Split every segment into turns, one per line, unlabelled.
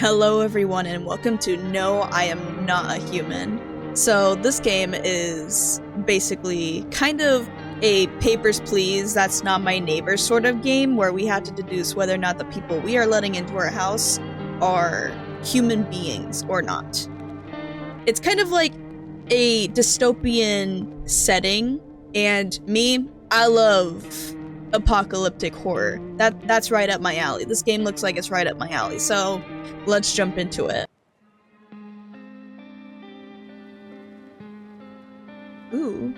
Hello everyone and welcome to No, I Am Not a Human. So this game is basically kind of a Papers, Please, That's Not My Neighbor sort of game where we have to deduce whether or not the people we are letting into our house are human beings or not. It's kind of like a dystopian setting, and I love apocalyptic horror. That's right up my alley. This game looks like it's right up my alley, so let's jump into it. Ooh.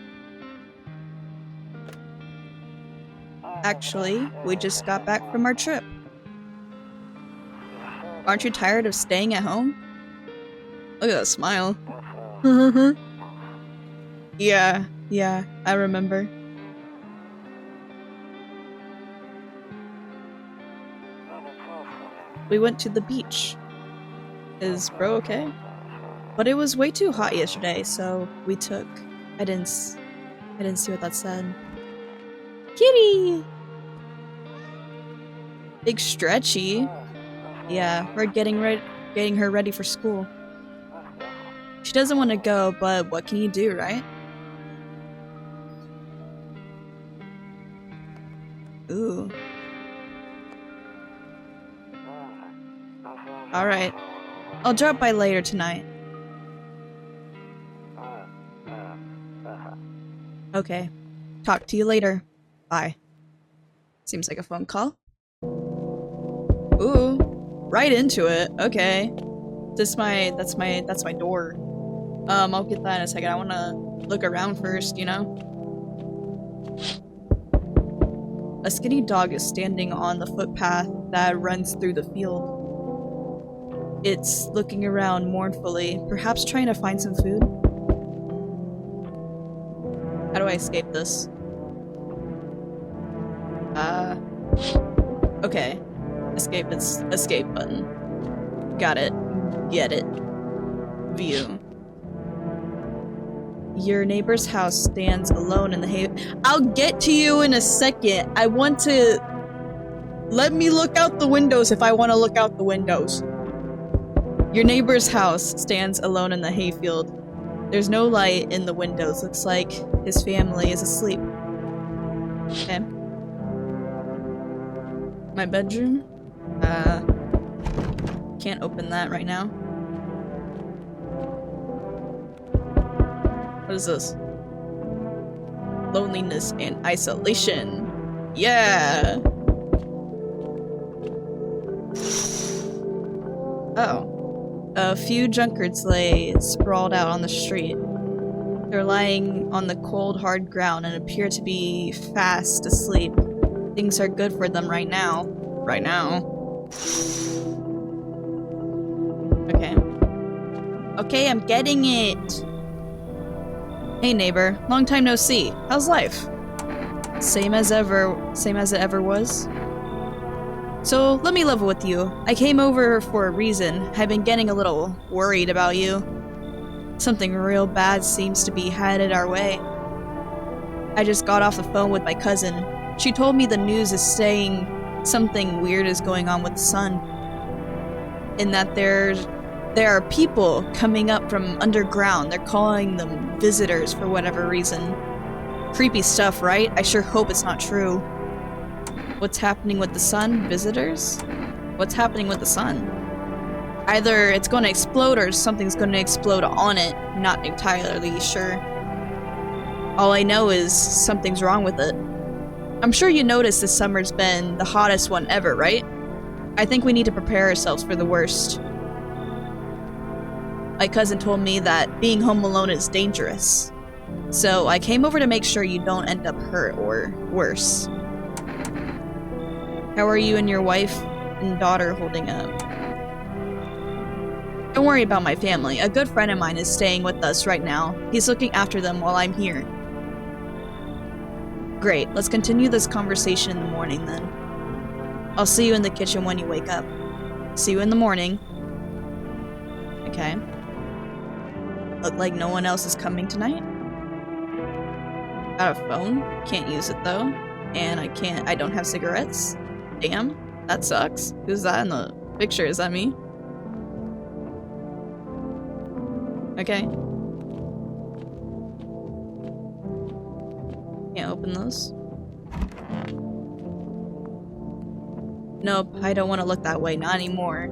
Actually, we just got back from our trip. Aren't you tired of staying at home? Look at that smile. Yeah, I remember. We went to the beach. Is bro okay? But it was way too hot yesterday, so we took... I didn't see what that said. Kitty! Big stretchy. Yeah, we're getting her ready for school. She doesn't want to go, but what can you do, right? Ooh. Alright. I'll drop by later tonight. Okay. Talk to you later. Bye. Seems like a phone call. Ooh. Right into it. Okay. That's my door. I'll get that in a second. I wanna look around first, you know? A skinny dog is standing on the footpath that runs through the field. It's looking around mournfully, perhaps trying to find some food. How do I escape this? Okay. Escape button. Got it. Get it. View. Your neighbor's house stands alone in the hay- I'll get to you in a second. I want to... Let me look out the windows if I want to look out the windows. Your neighbor's house stands alone in the hayfield. There's no light in the windows. Looks like his family is asleep. Okay. My bedroom? Can't open that right now. What is this? Loneliness and isolation. Yeah! Oh. A few drunkards lay sprawled out on the street. They're lying on the cold, hard ground and appear to be fast asleep. Things are good for them right now. Right now. Okay. Okay, I'm getting it! Hey neighbor, long time no see. How's life? Same as it ever was? So, let me level with you. I came over for a reason. I've been getting a little worried about you. Something real bad seems to be headed our way. I just got off the phone with my cousin. She told me the news is saying something weird is going on with the sun. And that there are people coming up from underground. They're calling them visitors for whatever reason. Creepy stuff, right? I sure hope it's not true. What's happening with the sun? Visitors? What's happening with the sun? Either it's going to explode or something's going to explode on it. Not entirely sure. All I know is something's wrong with it. I'm sure you noticed this summer's been the hottest one ever, right? I think we need to prepare ourselves for the worst. My cousin told me that being home alone is dangerous. So I came over to make sure you don't end up hurt or worse. How are you and your wife and daughter holding up? Don't worry about my family. A good friend of mine is staying with us right now. He's looking after them while I'm here. Great, let's continue this conversation in the morning then. I'll see you in the kitchen when you wake up. See you in the morning. Okay. Look like no one else is coming tonight? Got a phone? Can't use it though. And I don't have cigarettes. Damn, that sucks. Who's that in the picture? Is that me? Okay. Can't open those. Nope, I don't want to look that way, not anymore.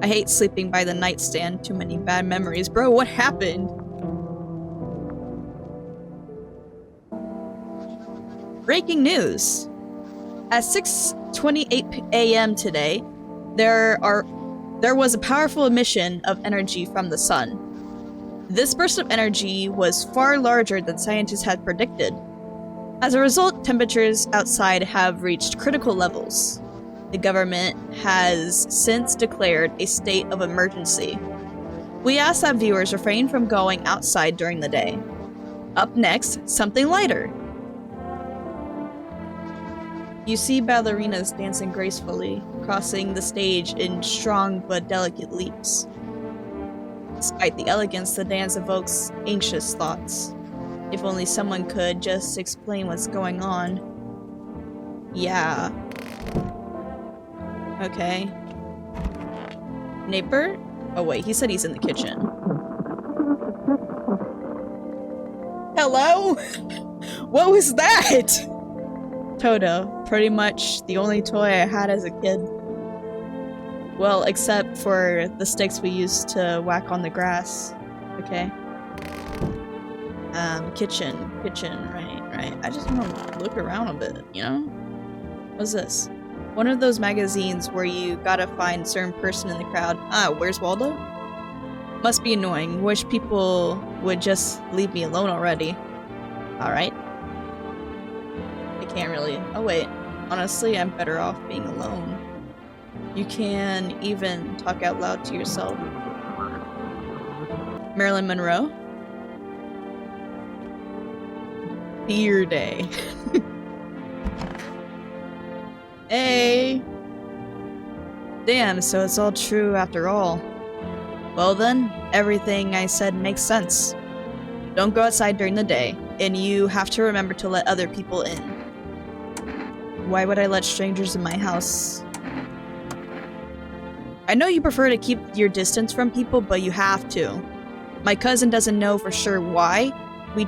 I hate sleeping by the nightstand. Too many bad memories. Bro, what happened? Breaking news! At 6:28 a.m. today, there was a powerful emission of energy from the sun. This burst of energy was far larger than scientists had predicted. As a result, temperatures outside have reached critical levels. The government has since declared a state of emergency. We ask that viewers refrain from going outside during the day. Up next, something lighter. You see ballerinas dancing gracefully, crossing the stage in strong but delicate leaps. Despite the elegance, the dance evokes anxious thoughts. If only someone could just explain what's going on. Yeah. Okay. Neighbor? Oh wait, he said he's in the kitchen. Hello? What was that? Toto. Pretty much the only toy I had as a kid. Well, except for the sticks we used to whack on the grass. Okay. Kitchen, right. I just want to look around a bit, you know? What's this? One of those magazines where you gotta find a certain person in the crowd. Ah, where's Waldo? Must be annoying. Wish people would just leave me alone already. Alright. I can't really... Oh wait. Honestly, I'm better off being alone. You can even talk out loud to yourself. Marilyn Monroe? Beer day. Hey! Damn, so it's all true after all. Well then, everything I said makes sense. Don't go outside during the day, and you have to remember to let other people in. Why would I let strangers in my house? I know you prefer to keep your distance from people, but you have to. My cousin doesn't know for sure why. We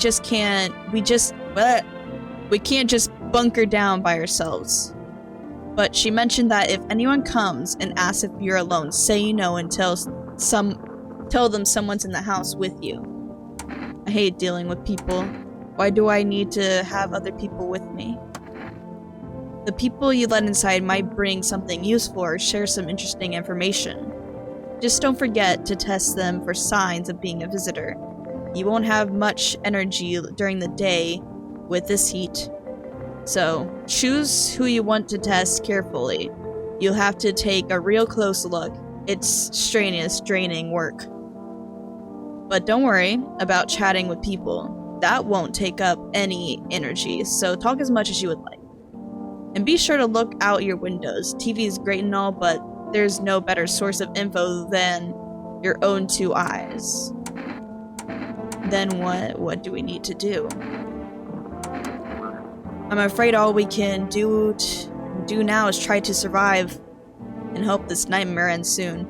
can't just bunker down by ourselves. But she mentioned that if anyone comes and asks if you're alone, say no and tell them someone's in the house with you. I hate dealing with people. Why do I need to have other people with me? The people you let inside might bring something useful or share some interesting information. Just don't forget to test them for signs of being a visitor. You won't have much energy during the day with this heat. So, choose who you want to test carefully. You'll have to take a real close look. It's strenuous, draining work. But don't worry about chatting with people. That won't take up any energy, so talk as much as you would like. And be sure to look out your windows. TV is great and all, but there's no better source of info than your own two eyes. Then what do we need to do? I'm afraid all we can do now is try to survive and hope this nightmare ends soon.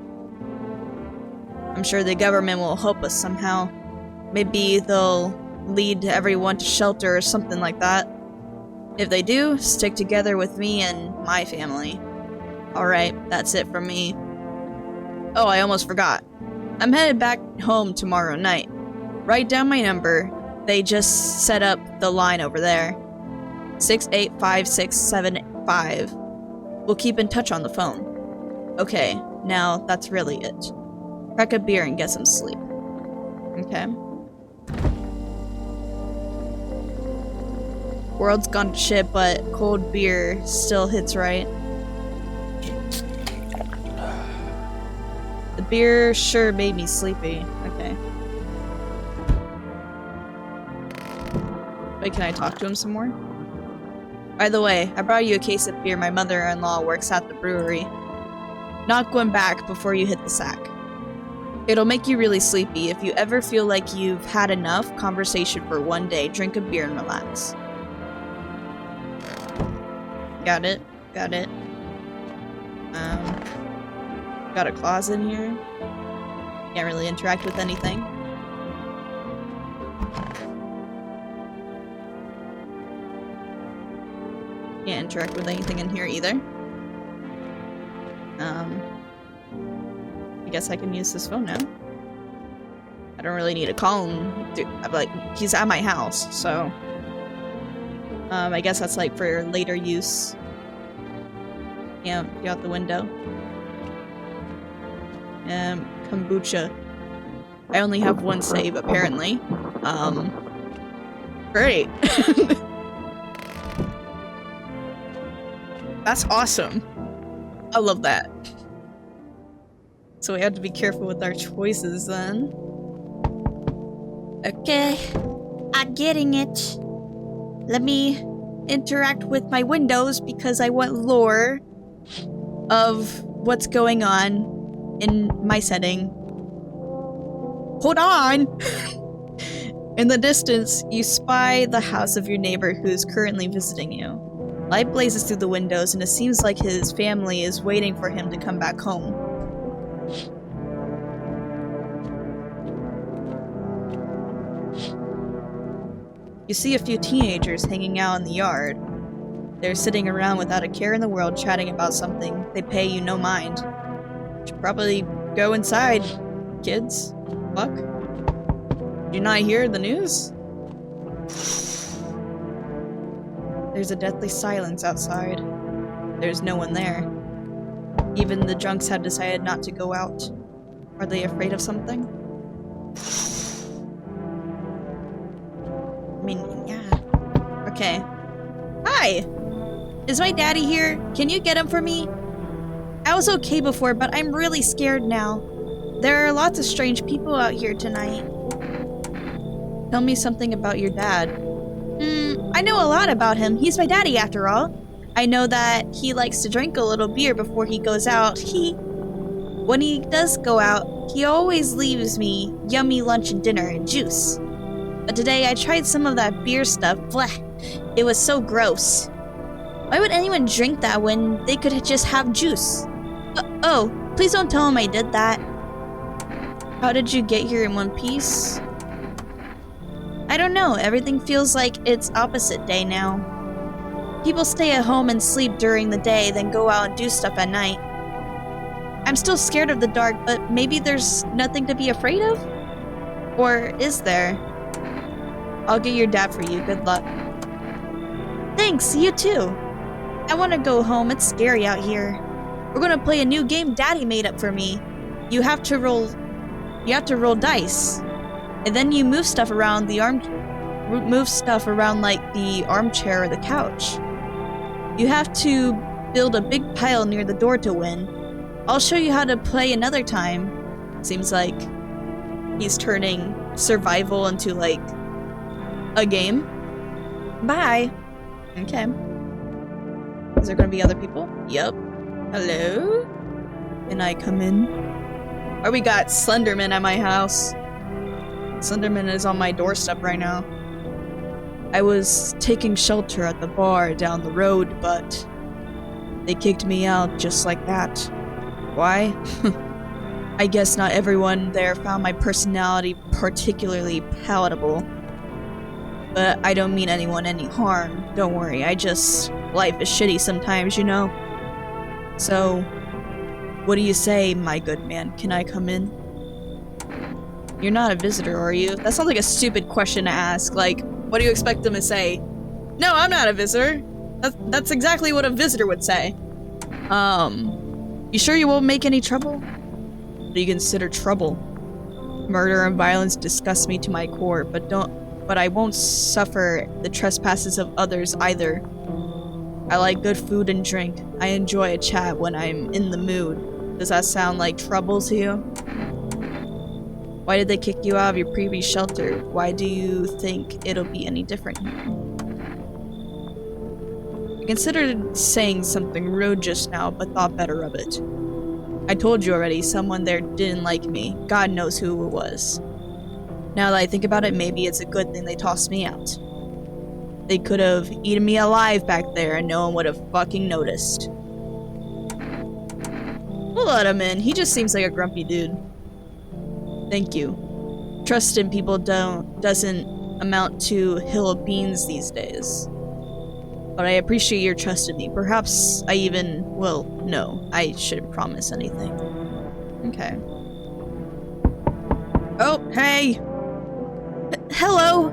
I'm sure the government will help us somehow. Maybe they'll lead everyone to shelter or something like that. If they do, stick together with me and my family. Alright, that's it from me. Oh, I almost forgot. I'm headed back home tomorrow night. Write down my number. They just set up the line over there. 685675. We'll keep in touch on the phone. Okay, now that's really it. Crack a beer and get some sleep. Okay. World's gone to shit, but cold beer still hits right. The beer sure made me sleepy. Okay. Wait, can I talk to him some more? By the way, I brought you a case of beer. My mother-in-law works at the brewery. Not going back before you hit the sack. It'll make you really sleepy. If you ever feel like you've had enough conversation for one day, drink a beer and relax. Got it. Got it. Got a closet in here. Can't really interact with anything. Can't interact with anything in here either. I guess I can use this phone now. I don't really need to call him. Dude, I'm like, he's at my house, so... I guess that's like for later use. Yeah, get out the window. Kombucha. I only have one save, apparently. Great. That's awesome. I love that. So we have to be careful with our choices then. Okay. I'm getting it. Let me interact with my windows because I want lore of what's going on in my setting. Hold on! In the distance, you spy the house of your neighbor who is currently visiting you. Light blazes through the windows and it seems like his family is waiting for him to come back home. You see a few teenagers hanging out in the yard. They're sitting around without a care in the world chatting about something. They pay you no mind. Should probably go inside, kids. Fuck. Did you not hear the news? There's a deathly silence outside. There's no one there. Even the drunks have decided not to go out. Are they afraid of something? I mean, yeah. Okay. Hi! Is my daddy here? Can you get him for me? I was okay before, but I'm really scared now. There are lots of strange people out here tonight. Tell me something about your dad. I know a lot about him. He's my daddy after all. I know that he likes to drink a little beer before he goes out. When he does go out, he always leaves me yummy lunch and dinner and juice. But today I tried some of that beer stuff. Blech. It was so gross. Why would anyone drink that when they could just have juice? Oh, please don't tell him I did that. How did you get here in one piece? I don't know. Everything feels like it's opposite day now. People stay at home and sleep during the day, then go out and do stuff at night. I'm still scared of the dark, but maybe there's nothing to be afraid of? Or is there? I'll get your dad for you. Good luck. Thanks, you too. I want to go home. It's scary out here. We're gonna play a new game Daddy made up for me. You have to roll dice. And then you move stuff around like the armchair or the couch. You have to build a big pile near the door to win. I'll show you how to play another time. Seems like he's turning survival into like a game. Bye. Okay. Is there gonna be other people? Yep. Hello? Can I come in? Oh, we got Slenderman at my house. Slenderman is on my doorstep right now. I was taking shelter at the bar down the road, but they kicked me out just like that. Why? I guess not everyone there found my personality particularly palatable. But I don't mean anyone any harm. Don't worry, life is shitty sometimes, you know? So, what do you say, my good man? Can I come in? You're not a visitor, are you? That sounds like a stupid question to ask. Like, what do you expect them to say? No, I'm not a visitor. That's exactly what a visitor would say. You sure you won't make any trouble? What do you consider trouble? Murder and violence disgust me to my core, but I won't suffer the trespasses of others either. I like good food and drink. I enjoy a chat when I'm in the mood. Does that sound like trouble to you? Why did they kick you out of your previous shelter? Why do you think it'll be any different here? I considered saying something rude just now, but thought better of it. I told you already, someone there didn't like me. God knows who it was. Now that I think about it, maybe it's a good thing they tossed me out. They could have eaten me alive back there and no one would have fucking noticed. We'll let him in. He just seems like a grumpy dude. Thank you. Trust in people doesn't amount to hill of beans these days. But I appreciate your trust in me. Perhaps I even... well, no. I shouldn't promise anything. Okay. Oh, hey! Hello!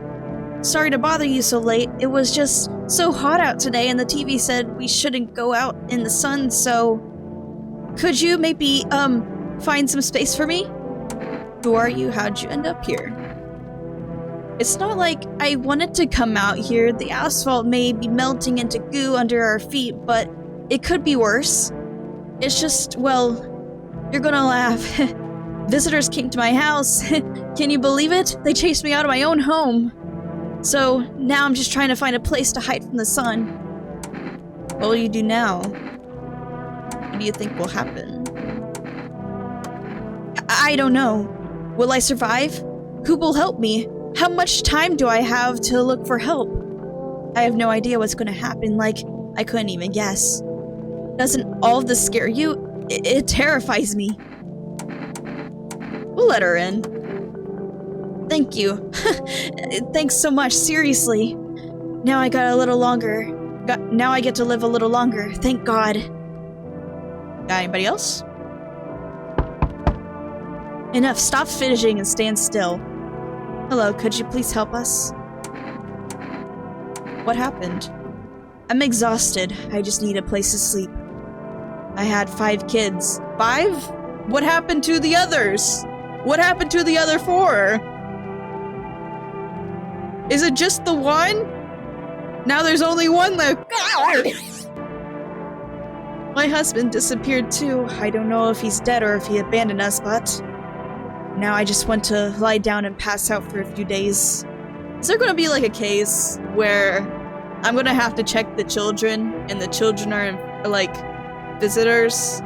Sorry to bother you so late. It was just so hot out today and the TV said we shouldn't go out in the sun, so... Could you maybe, find some space for me? Who are you? How'd you end up here? It's not like I wanted to come out here. The asphalt may be melting into goo under our feet, but it could be worse. It's just, well, you're gonna laugh. Visitors came to my house. Can you believe it? They chased me out of my own home. So now I'm just trying to find a place to hide from the sun. What will you do now? What do you think will happen? I don't know. Will I survive? Who will help me? How much time do I have to look for help? I have no idea what's going to happen, like, I couldn't even guess. Doesn't all of this scare you? It terrifies me. We'll let her in. Thank you. Thanks so much, seriously. Now I got a little longer. Now I get to live a little longer, thank God. Got anybody else? Enough, stop fidgeting and stand still. Hello, could you please help us? What happened? I'm exhausted. I just need a place to sleep. I had 5 kids. 5? What happened to the others? What happened to the other 4? Is it just the one? Now there's only one left. My husband disappeared too. I don't know if he's dead or if he abandoned us, but... now I just want to lie down and pass out for a few days. Is there gonna be like a case where I'm gonna have to check the children and the children are like visitors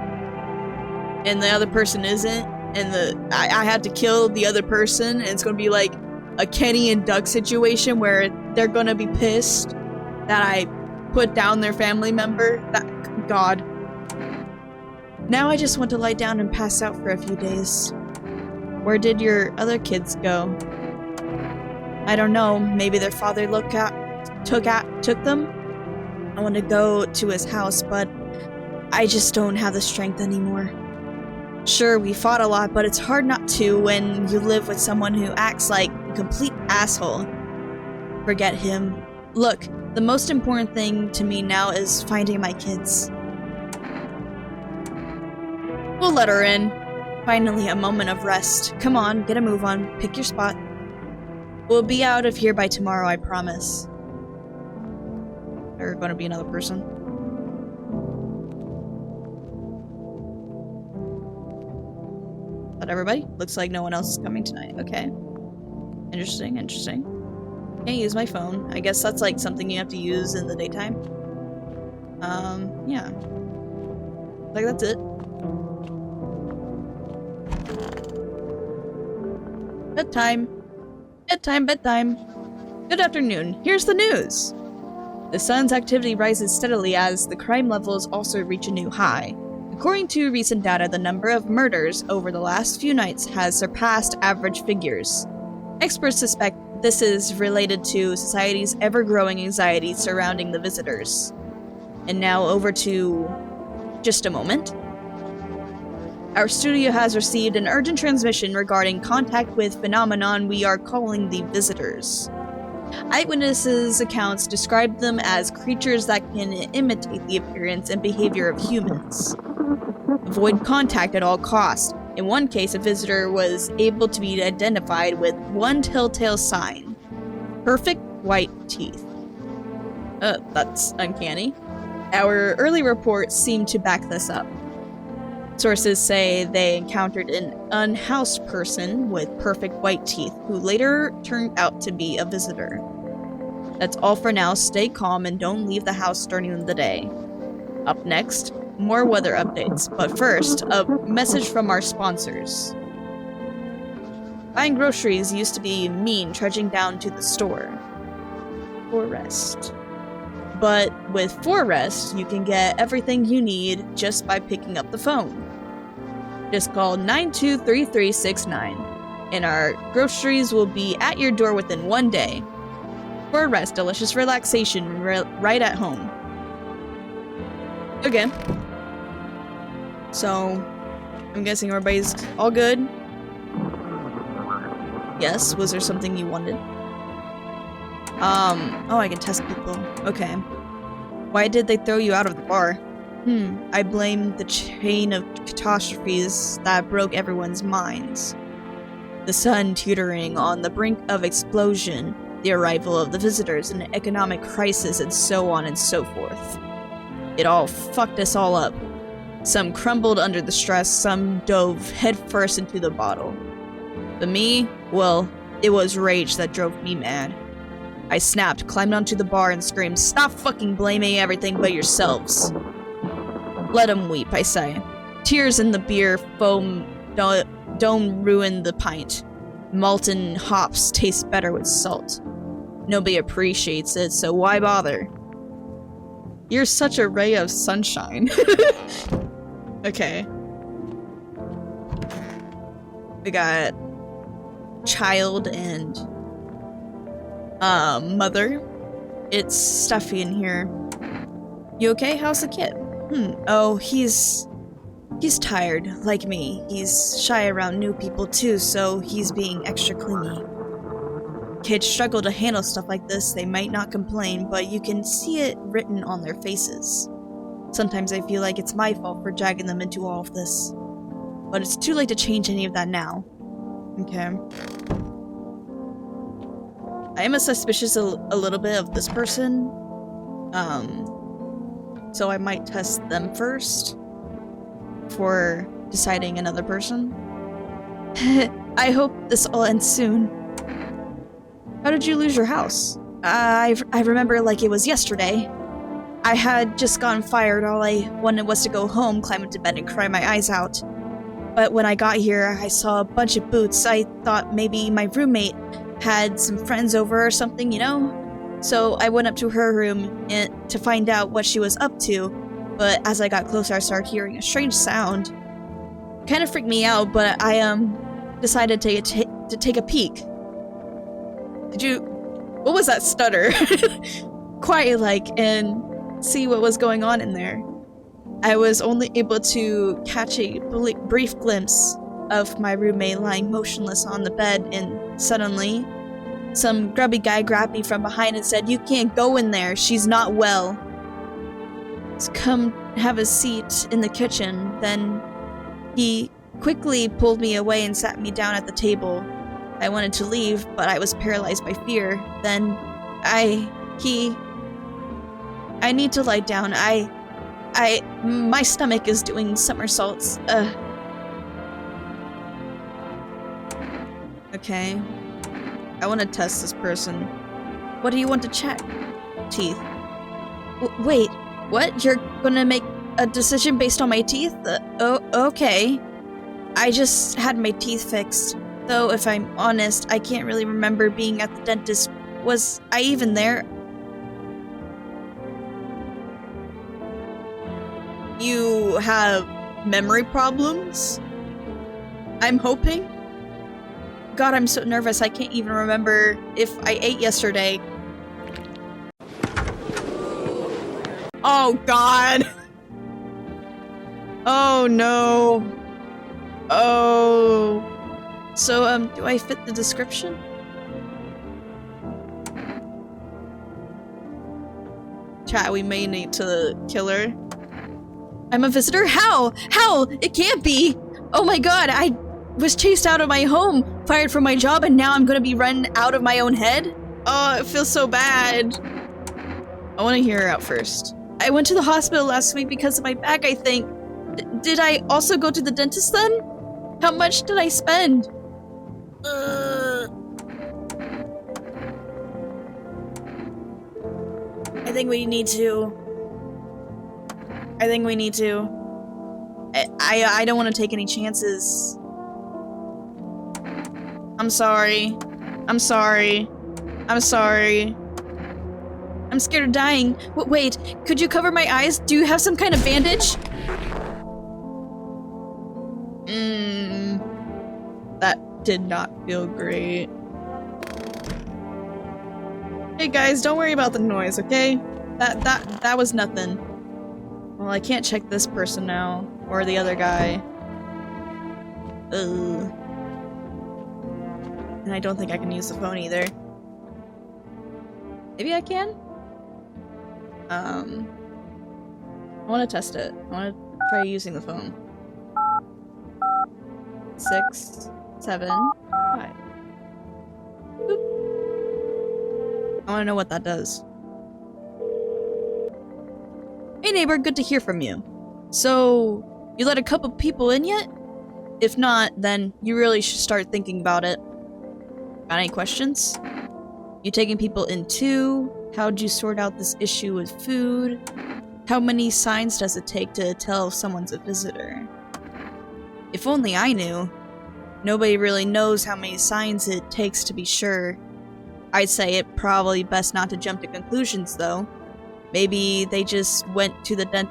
and the other person isn't, and I have to kill the other person, and it's gonna be like a Kenny and Doug situation where they're gonna be pissed that I put down their family member? God. Now I just want to lie down and pass out for a few days. Where did your other kids go? I don't know. Maybe their father took them? I want to go to his house, but I just don't have the strength anymore. Sure, we fought a lot, but it's hard not to when you live with someone who acts like a complete asshole. Forget him. Look, the most important thing to me now is finding my kids. We'll let her in. Finally, a moment of rest. Come on, get a move on. Pick your spot. We'll be out of here by tomorrow, I promise. There's gonna be another person. But everybody? Looks like no one else is coming tonight. Okay. Interesting, interesting. Can't use my phone. I guess that's like something you have to use in the daytime. Yeah. Like that's it. Bedtime. Bedtime, bedtime. Good afternoon. Here's the news. The sun's activity rises steadily as the crime levels also reach a new high. According to recent data, the number of murders over the last few nights has surpassed average figures. Experts suspect this is related to society's ever-growing anxiety surrounding the visitors. And now over to just a moment. Our studio has received an urgent transmission regarding contact with phenomenon we are calling the visitors. Eyewitnesses' accounts describe them as creatures that can imitate the appearance and behavior of humans. Avoid contact at all costs. In one case, a visitor was able to be identified with one telltale sign: perfect white teeth. That's uncanny. Our early reports seem to back this up. Sources say they encountered an unhoused person with perfect white teeth who later turned out to be a visitor. That's all for now. Stay calm and don't leave the house during the day. Up next, more weather updates, but first, a message from our sponsors. Buying groceries used to be mean trudging down to the store. For rest. But with ForRest, you can get everything you need just by picking up the phone. Just call 923369. and our groceries will be at your door within 1 day. For a rest, delicious relaxation right at home. Okay. So, I'm guessing everybody's all good? Yes, was there something you wanted? Oh, I can test people. Okay. Why did they throw you out of the bar? I blame the chain of catastrophes that broke everyone's minds. The sun teetering on the brink of explosion, the arrival of the visitors, an economic crisis, and so on and so forth. It all fucked us all up. Some crumbled under the stress, some dove headfirst into the bottle. But me, well, it was rage that drove me mad. I snapped, climbed onto the bar, and screamed, "Stop fucking blaming everything but yourselves." Let 'em weep, I say. Tears in the beer foam don't ruin the pint. Malted hops taste better with salt. Nobody appreciates it, so why bother? You're such a ray of sunshine. Okay. We got child and mother. It's stuffy in here. You okay? How's the kid? Oh, he's tired, like me. He's shy around new people too, so he's being extra clingy. Kids struggle to handle stuff like this. They might not complain, but you can see it written on their faces. Sometimes I feel like it's my fault for dragging them into all of this. But it's too late to change any of that now. Okay. I am suspicious a little bit of this person. So I might test them first before deciding another person. I hope this all ends soon. How did you lose your house? I remember like it was yesterday. I had just gotten fired. All I wanted was to go home, climb into bed, and cry my eyes out. But when I got here, I saw a bunch of boots. I thought maybe my roommate had some friends over or something, you know? So I went up to her room to find out what she was up to, but as I got closer, I started hearing a strange sound. It kind of freaked me out, but I decided to take a peek. What was that stutter? Quiet and see what was going on in there. I was only able to catch a brief glimpse of my roommate lying motionless on the bed, and suddenly, some grubby guy grabbed me from behind and said, "You can't go in there, she's not well. So come have a seat in the kitchen." Then he quickly pulled me away and sat me down at the table. I wanted to leave, but I was paralyzed by fear. Then I need to lie down. My stomach is doing somersaults. Okay. I want to test this person. What do you want to check? Teeth. Wait, what? You're gonna make a decision based on my teeth? Okay. I just had my teeth fixed. Though, if I'm honest, I can't really remember being at the dentist. Was I even there? You have memory problems? I'm hoping? God, I'm so nervous I can't even remember if I ate yesterday. Oh God! Oh no! Oh... So, do I fit the description? Chat, we may need to kill her. I'm a visitor? How? How? It can't be! Oh my God, I was chased out of my home, fired from my job, and now I'm gonna be run out of my own head? Oh, it feels so bad. I wanna hear her out first. I went to the hospital last week because of my back, I think. Did I also go to the dentist then? How much did I spend? I think we need to. I don't want to take any chances. I'm sorry. I'm sorry. I'm sorry. I'm scared of dying. Wait, could you cover my eyes? Do you have some kind of bandage? did not feel great. Hey guys, don't worry about the noise, okay? That was nothing. Well, I can't check this person now. Or the other guy. Ugh. And I don't think I can use the phone either. Maybe I can? I want to test it. I want to try using the phone. 6, 7, 5. Boop. I want to know what that does. Hey neighbor, good to hear from you. So, you let a couple people in yet? If not, then you really should start thinking about it. Got any questions? You taking people in too? How'd you sort out this issue with food? How many signs does it take to tell if someone's a visitor? If only I knew. Nobody really knows how many signs it takes to be sure. I'd say it probably best not to jump to conclusions though. Maybe they just went to the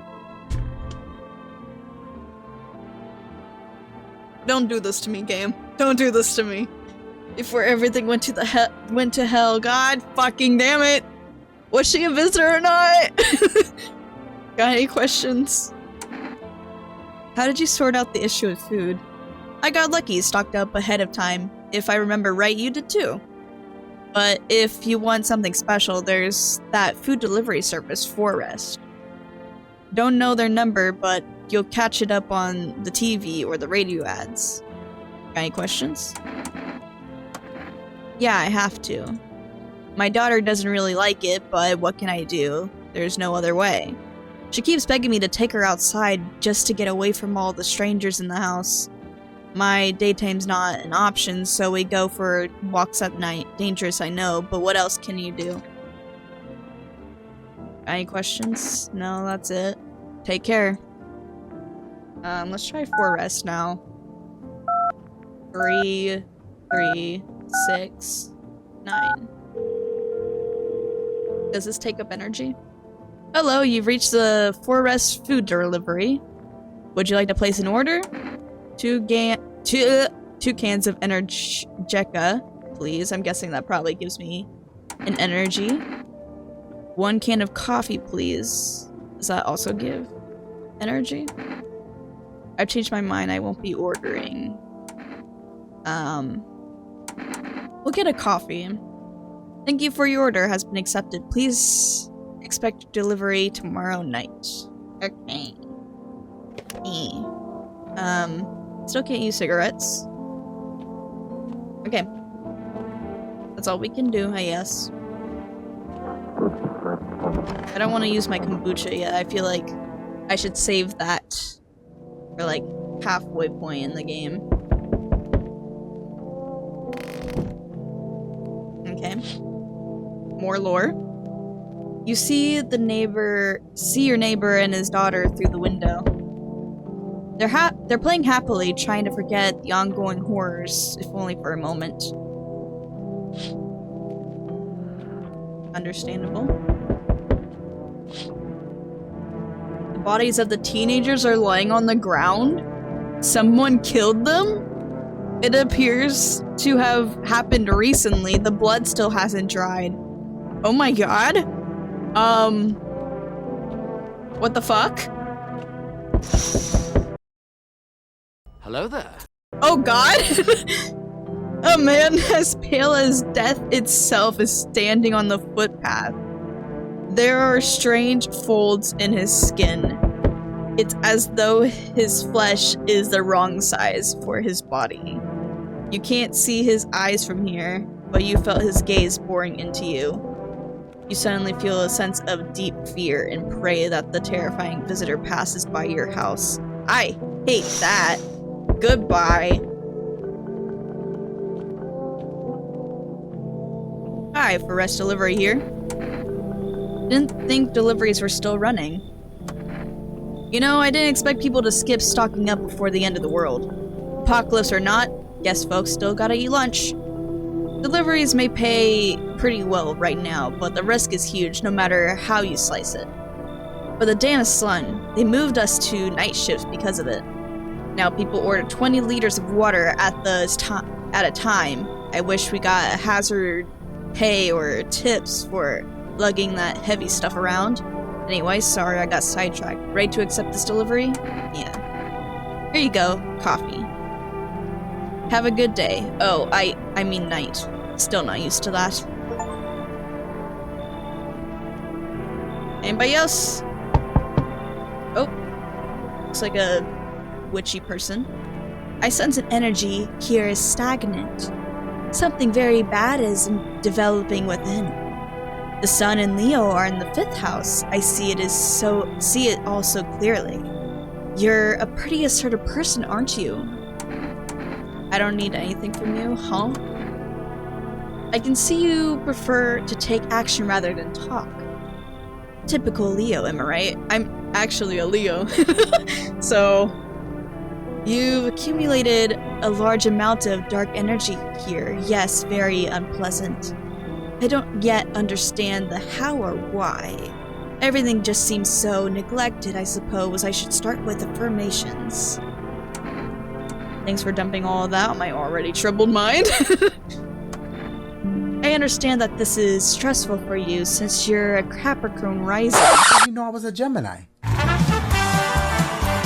Don't do this to me, game. Don't do this to me. Before everything went to hell, god fucking damn it! Was she a visitor or not? Got any questions? How did you sort out the issue with food? I got lucky, stocked up ahead of time. If I remember right, you did too. But if you want something special, there's that food delivery service, Forest. Don't know their number, but you'll catch it up on the TV or the radio ads. Got any questions? Yeah, I have to. My daughter doesn't really like it, but what can I do? There's no other way. She keeps begging me to take her outside just to get away from all the strangers in the house. My daytime's not an option, so we go for walks at night. Dangerous, I know, but what else can you do? Any questions? No, that's it. Take care. Let's try Forest now. 3, 3, 6, 9. Does this take up energy? Hello, you've reached the Forest food delivery. Would you like to place an order? 2 cans of Energetica, please. I'm guessing that probably gives me an energy. 1 can of coffee, please. Does that also give energy? I've changed my mind. I won't be ordering. We'll get a coffee. Thank you for your order. Has been accepted. Please expect delivery tomorrow night. Okay. Still can't use cigarettes. Okay. That's all we can do, I guess. I don't want to use my kombucha yet. I feel like I should save that for like halfway point in the game. Okay. More lore. You see your neighbor and his daughter through the window. They're playing happily, trying to forget the ongoing horrors, if only for a moment. Understandable. The bodies of the teenagers are lying on the ground. Someone killed them? It appears to have happened recently. The blood still hasn't dried. Oh my god. What the fuck?
Hello there.
Oh god! A man as pale as death itself is standing on the footpath. There are strange folds in his skin. It's as though his flesh is the wrong size for his body. You can't see his eyes from here, but you felt his gaze boring into you. You suddenly feel a sense of deep fear and pray that the terrifying visitor passes by your house. I hate that. Goodbye. Hi, Forest Delivery here. Didn't think deliveries were still running. You know, I didn't expect people to skip stocking up before the end of the world. Apocalypse or not, guess folks still gotta eat lunch. Deliveries may pay pretty well right now, but the risk is huge no matter how you slice it. But the damn sun, they moved us to night shifts because of it. Now people order 20 liters of water at at a time. I wish we got a hazard pay or tips for lugging that heavy stuff around. Anyway, sorry I got sidetracked. Ready to accept this delivery? Yeah. Here you go, coffee. Have a good day. Oh, I mean night. Still not used to that. Anybody else? Oh. Looks like a witchy person. I sense an energy here is stagnant. Something very bad is developing within. The sun and Leo are in the 5th house. I see it all so clearly. You're a pretty assertive person, aren't you? I don't need anything from you, huh? I can see you prefer to take action rather than talk. Typical Leo, am I right? I'm actually a Leo. So, you've accumulated a large amount of dark energy here. Yes, very unpleasant. I don't yet understand the how or why. Everything just seems so neglected. I suppose I should start with affirmations. Thanks for dumping all of that on my already troubled mind. I understand that this is stressful for you since you're a Capricorn rising.
You know I was a Gemini.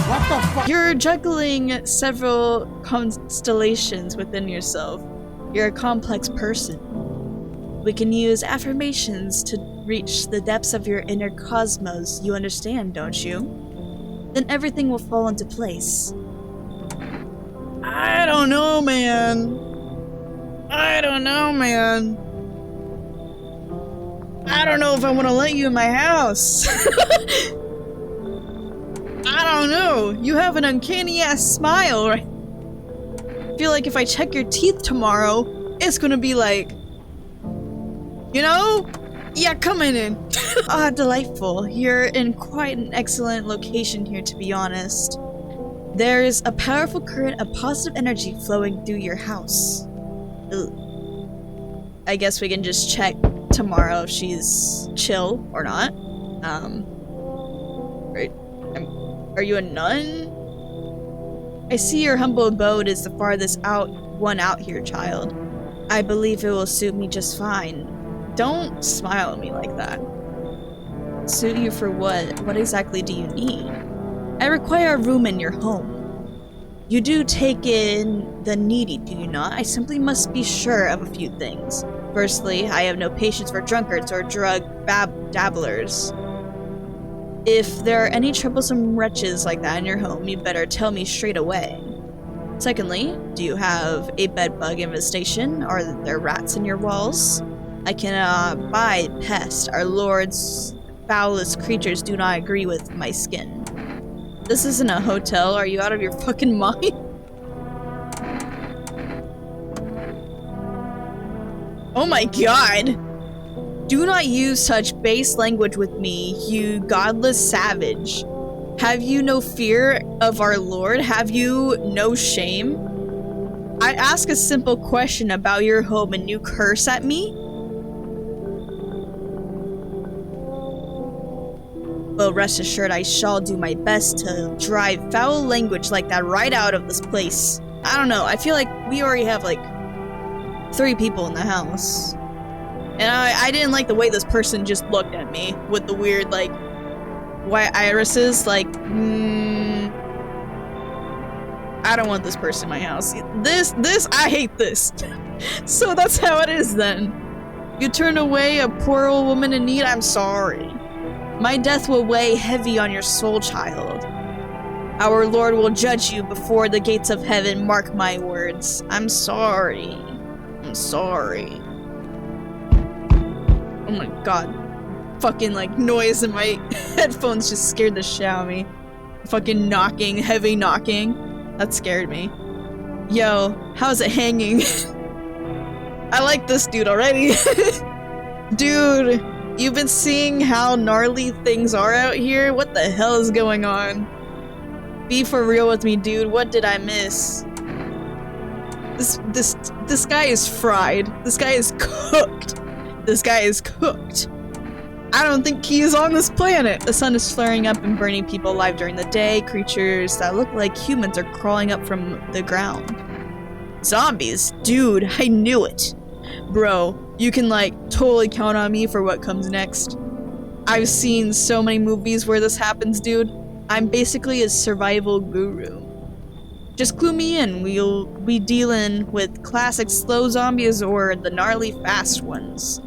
What the fuck?
You're juggling several constellations within yourself. You're a complex person. We can use affirmations to reach the depths of your inner cosmos. You understand, don't you? Then everything will fall into place. I don't know, man. I don't know if I want to let you in my house. I don't know. You have an uncanny ass smile, right? I feel like if I check your teeth tomorrow, it's gonna be like, you know? Yeah, come in. Ah, delightful. You're in quite an excellent location here, to be honest. There's a powerful current of positive energy flowing through your house. Ugh. I guess we can just check tomorrow if she's chill or not. Are you a nun? I see your humble abode is the farthest one out here, child. I believe it will suit me just fine. Don't smile at me like that. Suit you for what? What exactly do you need? I require a room in your home. You do take in the needy, do you not? I simply must be sure of a few things. Firstly, I have no patience for drunkards or drug dabblers. If there are any troublesome wretches like that in your home, you better tell me straight away. Secondly, do you have a bedbug infestation? Are there rats in your walls? I cannot abide pests. Our Lord's foulest creatures do not agree with my skin. This isn't a hotel. Are you out of your fucking mind? Oh my god! Do not use such base language with me, you godless savage. Have you no fear of our Lord? Have you no shame? I ask a simple question about your home and you curse at me? Well, rest assured I shall do my best to drive foul language like that right out of this place. I don't know, I feel like we already have like 3 people in the house. And I didn't like the way this person just looked at me with the weird, like, white irises. Like, I don't want this person in my house. I hate this. So that's how it is then. You turned away a poor old woman in need? I'm sorry. My death will weigh heavy on your soul, child. Our Lord will judge you before the gates of heaven, mark my words. I'm sorry. I'm sorry. Oh my god. Fucking like noise in my headphones just scared the shit out of me. Fucking knocking, heavy knocking. That scared me. Yo, how's it hanging? I like this dude already. Dude, you've been seeing how gnarly things are out here? What the hell is going on? Be for real with me, dude. What did I miss? This guy is fried. This guy is cooked. This guy is cooked. I don't think he is on this planet. The sun is flaring up and burning people alive during the day. Creatures that look like humans are crawling up from the ground. Zombies? Dude, I knew it. Bro, you can like totally count on me for what comes next. I've seen so many movies where this happens, dude. I'm basically a survival guru. Just clue me in, we'll be dealing with classic slow zombies or the gnarly fast ones.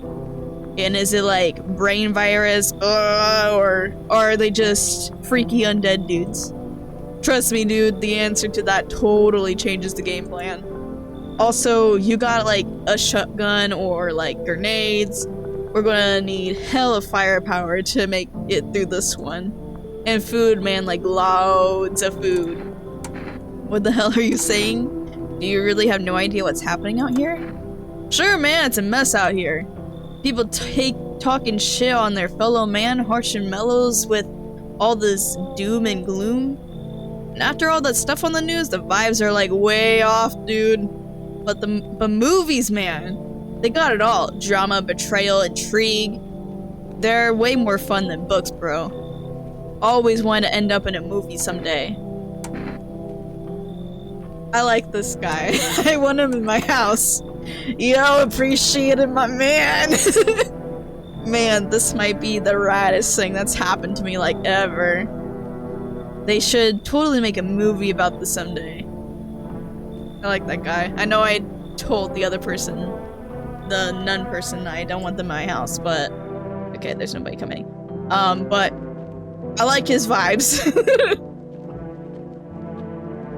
And is it like brain virus, or are they just freaky undead dudes? Trust me, dude, the answer to that totally changes the game plan. Also, you got like a shotgun or like grenades. We're gonna need hella firepower to make it through this one. And food, man, like loads of food. What the hell are you saying? Do you really have no idea what's happening out here? Sure, man, it's a mess out here. People talking shit on their fellow man, harsh and mellows with all this doom and gloom. And after all that stuff on the news, the vibes are like way off, dude. But movies, man, they got it all. Drama, betrayal, intrigue. They're way more fun than books, bro. Always wanted to end up in a movie someday. I like this guy. I want him in my house. Yo, appreciated my man. Man, this might be the raddest thing that's happened to me like ever. They should totally make a movie about this someday. I like that guy. I know I told the other person, the nun person, I don't want them in my house, but okay, there's nobody coming. But I like his vibes.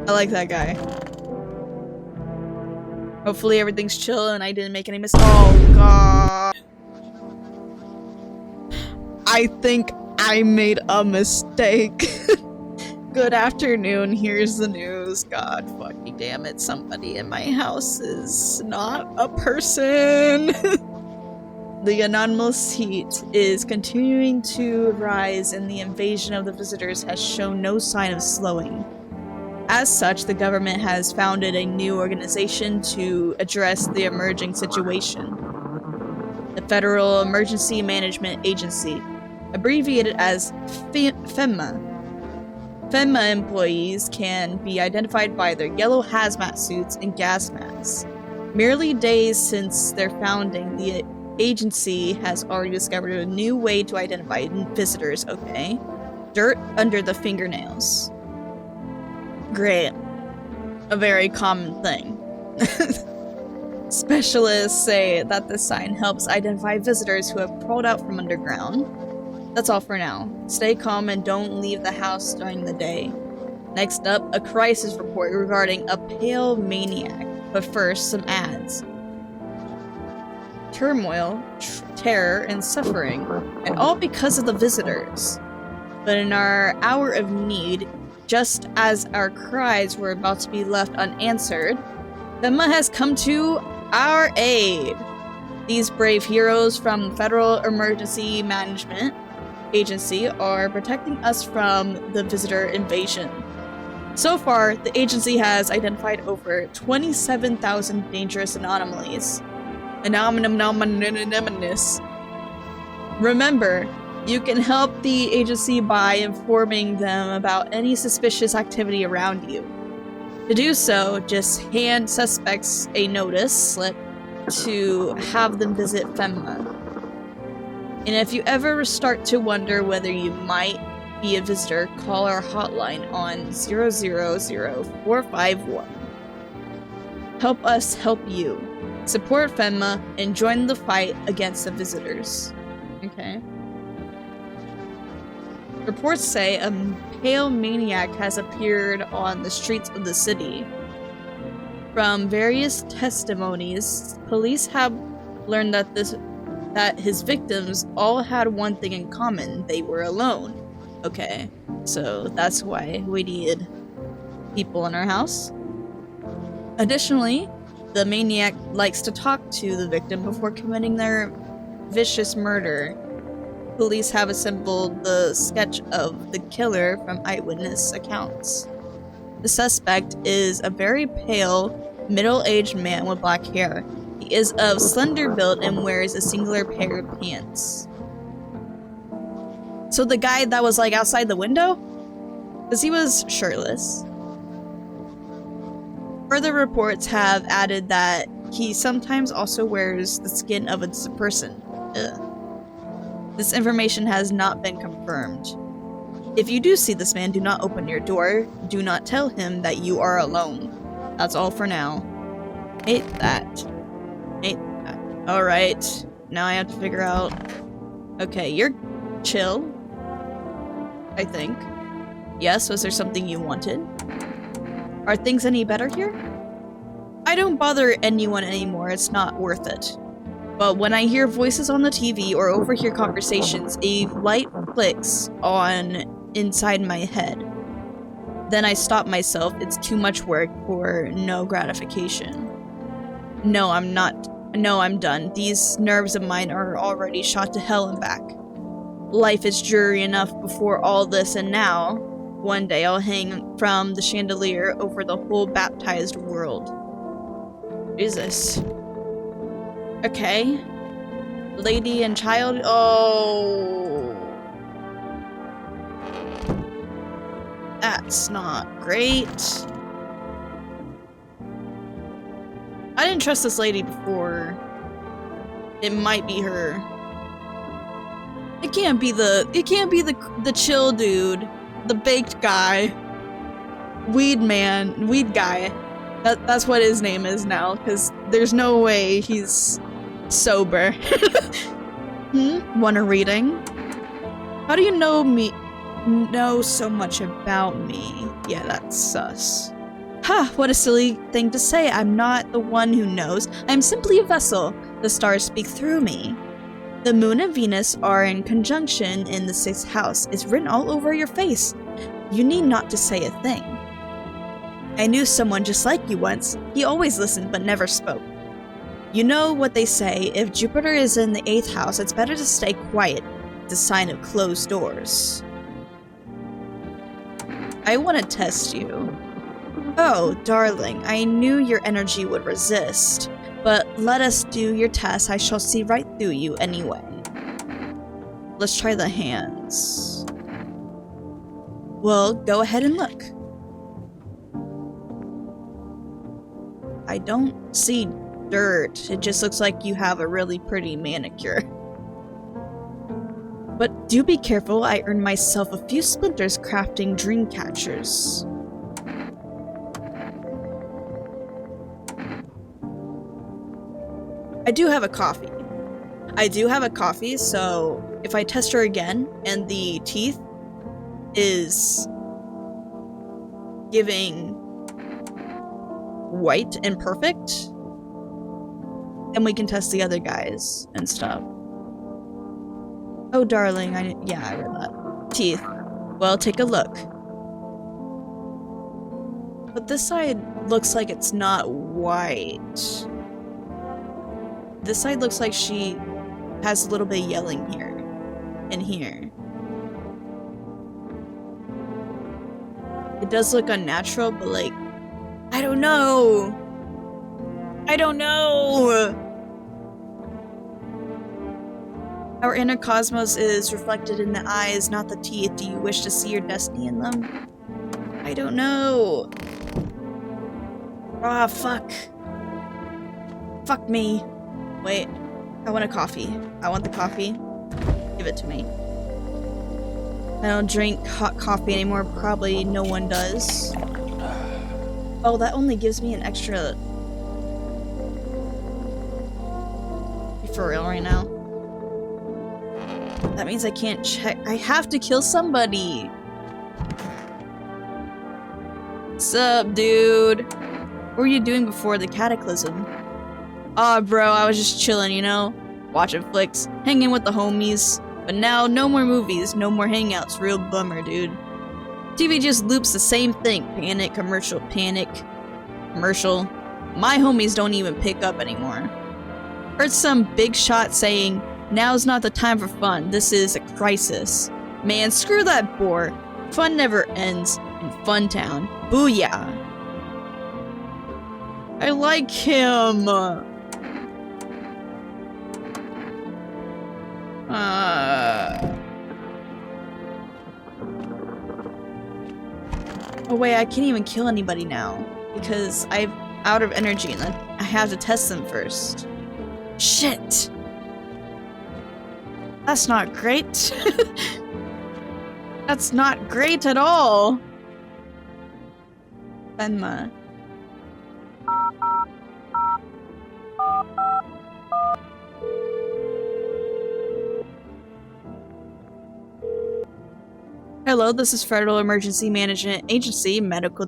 I like that guy. Hopefully everything's chill and I didn't make any mistakes. Oh god. I think I made a mistake. Good afternoon, here's the news. God fucking damn it, somebody in my house is not a person. The anomalous heat is continuing to rise and the invasion of the visitors has shown no sign of slowing. As such, the government has founded a new organization to address the emerging situation. The Federal Emergency Management Agency, abbreviated as FEMA. FEMA employees can be identified by their yellow hazmat suits and gas masks. Merely days since their founding, the agency has already discovered a new way to identify visitors, okay? Dirt under the fingernails. Great. A very common thing. Specialists say that this sign helps identify visitors who have crawled out from underground. That's all for now. Stay calm and don't leave the house during the day. Next up, a crisis report regarding a pale maniac. But first, some ads. Turmoil, terror, and suffering. And all because of the visitors. But in our hour of need, just as our cries were about to be left unanswered, FEMA has come to our aid. These brave heroes from Federal Emergency Management Agency are protecting us from the visitor invasion. So far, the agency has identified over 27,000 dangerous anomalies. Remember, you can help the agency by informing them about any suspicious activity around you. To do so, just hand suspects a notice slip to have them visit FEMA. And if you ever start to wonder whether you might be a visitor, call our hotline on 000-451. Help us help you. Support FEMA and join the fight against the visitors. Okay. Reports say a pale maniac has appeared on the streets of the city. From various testimonies, police have learned that his victims all had one thing in common: they were alone. Okay, so that's why we need people in our house. Additionally, the maniac likes to talk to the victim before committing their vicious murder. Police have assembled the sketch of the killer from eyewitness accounts. The suspect is a very pale, middle-aged man with black hair. He is of slender build and wears a singular pair of pants. So the guy that was like outside the window? Because he was shirtless. Further reports have added that he sometimes also wears the skin of a person. Ugh. This information has not been confirmed. If you do see this man, do not open your door. Do not tell him that you are alone. That's all for now. Ain't that. Alright. Now I have to figure out... Okay, you're chill. I think. Yes, was there something you wanted? Are things any better here? I don't bother anyone anymore, it's not worth it. But when I hear voices on the TV or overhear conversations, a light clicks on inside my head. Then I stop myself, it's too much work for no gratification. No, I'm done. These nerves of mine are already shot to hell and back. Life is dreary enough before all this, and now, one day I'll hang from the chandelier over the whole baptized world. Jesus. Okay. Lady and child. Oh. That's not great. I didn't trust this lady before. It might be her. It can't be the chill dude. The baked guy. Weed guy. That's what his name is now, because there's no way he's sober. Want a reading? How do you know so much about me? Yeah, that's sus. Ha, what a silly thing to say. I'm not the one who knows. I'm simply a vessel. The stars speak through me. The moon and Venus are in conjunction in the 6th house. It's written all over your face. You need not to say a thing. I knew someone just like you once. He always listened but never spoke. You know what they say, if Jupiter is in the 8th house, it's better to stay quiet. It's a sign of closed doors. I want to test you. Oh, darling, I knew your energy would resist. But let us do your test. I shall see right through you anyway. Let's try the hands. Well, go ahead and look. I don't see dirt. It just looks like you have a really pretty manicure. But do be careful. I earned myself a few splinters crafting dream catchers. I do have a coffee, so if I test her again and the teeth is giving white and perfect, then we can test the other guys and stuff. Oh, darling, I read that. Teeth. Well, take a look. But this side looks like it's not white. This side looks like she has a little bit of yelling here and here. It does look unnatural, but like, I don't know. Our inner cosmos is reflected in the eyes, not the teeth. Do you wish to see your destiny in them? I don't know. Ah, fuck. Fuck me. Wait, I want a coffee. I want the coffee. Give it to me. I don't drink hot coffee anymore. Probably no one does. Oh, that only gives me an extra... Be for real right now. That means I can't check. I have to kill somebody. What's up, dude? What were you doing before the cataclysm? Aw, bro, I was just chilling, you know? Watching flicks, hanging with the homies. But now, no more movies, no more hangouts. Real bummer, dude. TV just loops the same thing. Panic, commercial, panic, commercial. My homies don't even pick up anymore. Heard some big shot saying, now's not the time for fun. This is a crisis. Man, screw that bore. Fun never ends in Funtown. Booyah. I like him. Oh wait, I can't even kill anybody now because I've out of energy and I have to test them first. Shit! That's not great. That's not great at all. Benma. Hello, this is Federal Emergency Management Agency Medical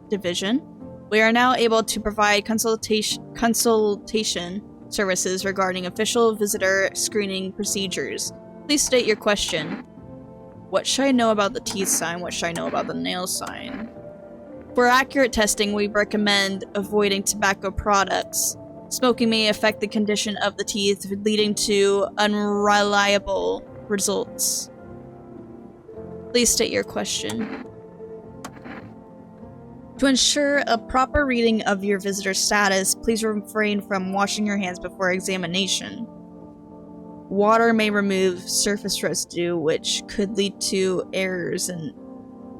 Division. We are now able to provide consultation services regarding official visitor screening procedures. Please state your question. What should I know about the teeth sign? What should I know about the nail sign? For accurate testing, we recommend avoiding tobacco products. Smoking may affect the condition of the teeth, leading to unreliable results. Please state your question. To ensure a proper reading of your visitor status, please refrain from washing your hands before examination. Water may remove surface residue, which could lead to errors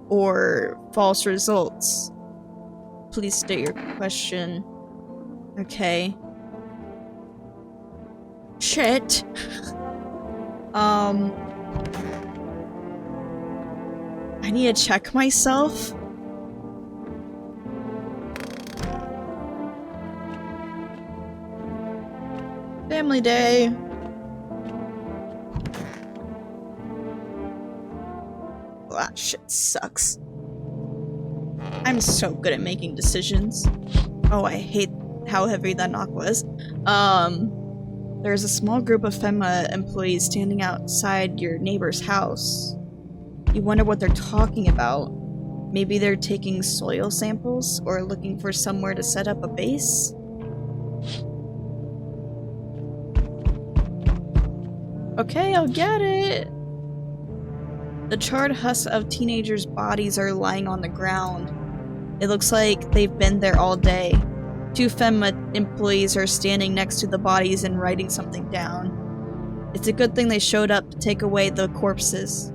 or false results. Please state your question. Okay. Shit. I need to check myself. Family day. Well, that shit sucks. I'm so good at making decisions. Oh, I hate how heavy that knock was. There's a small group of FEMA employees standing outside your neighbor's house. You wonder what they're talking about. Maybe they're taking soil samples or looking for somewhere to set up a base? Okay, I'll get it. The charred husks of teenagers' bodies are lying on the ground. It looks like they've been there all day. 2 FEMA employees are standing next to the bodies and writing something down. It's a good thing they showed up to take away the corpses.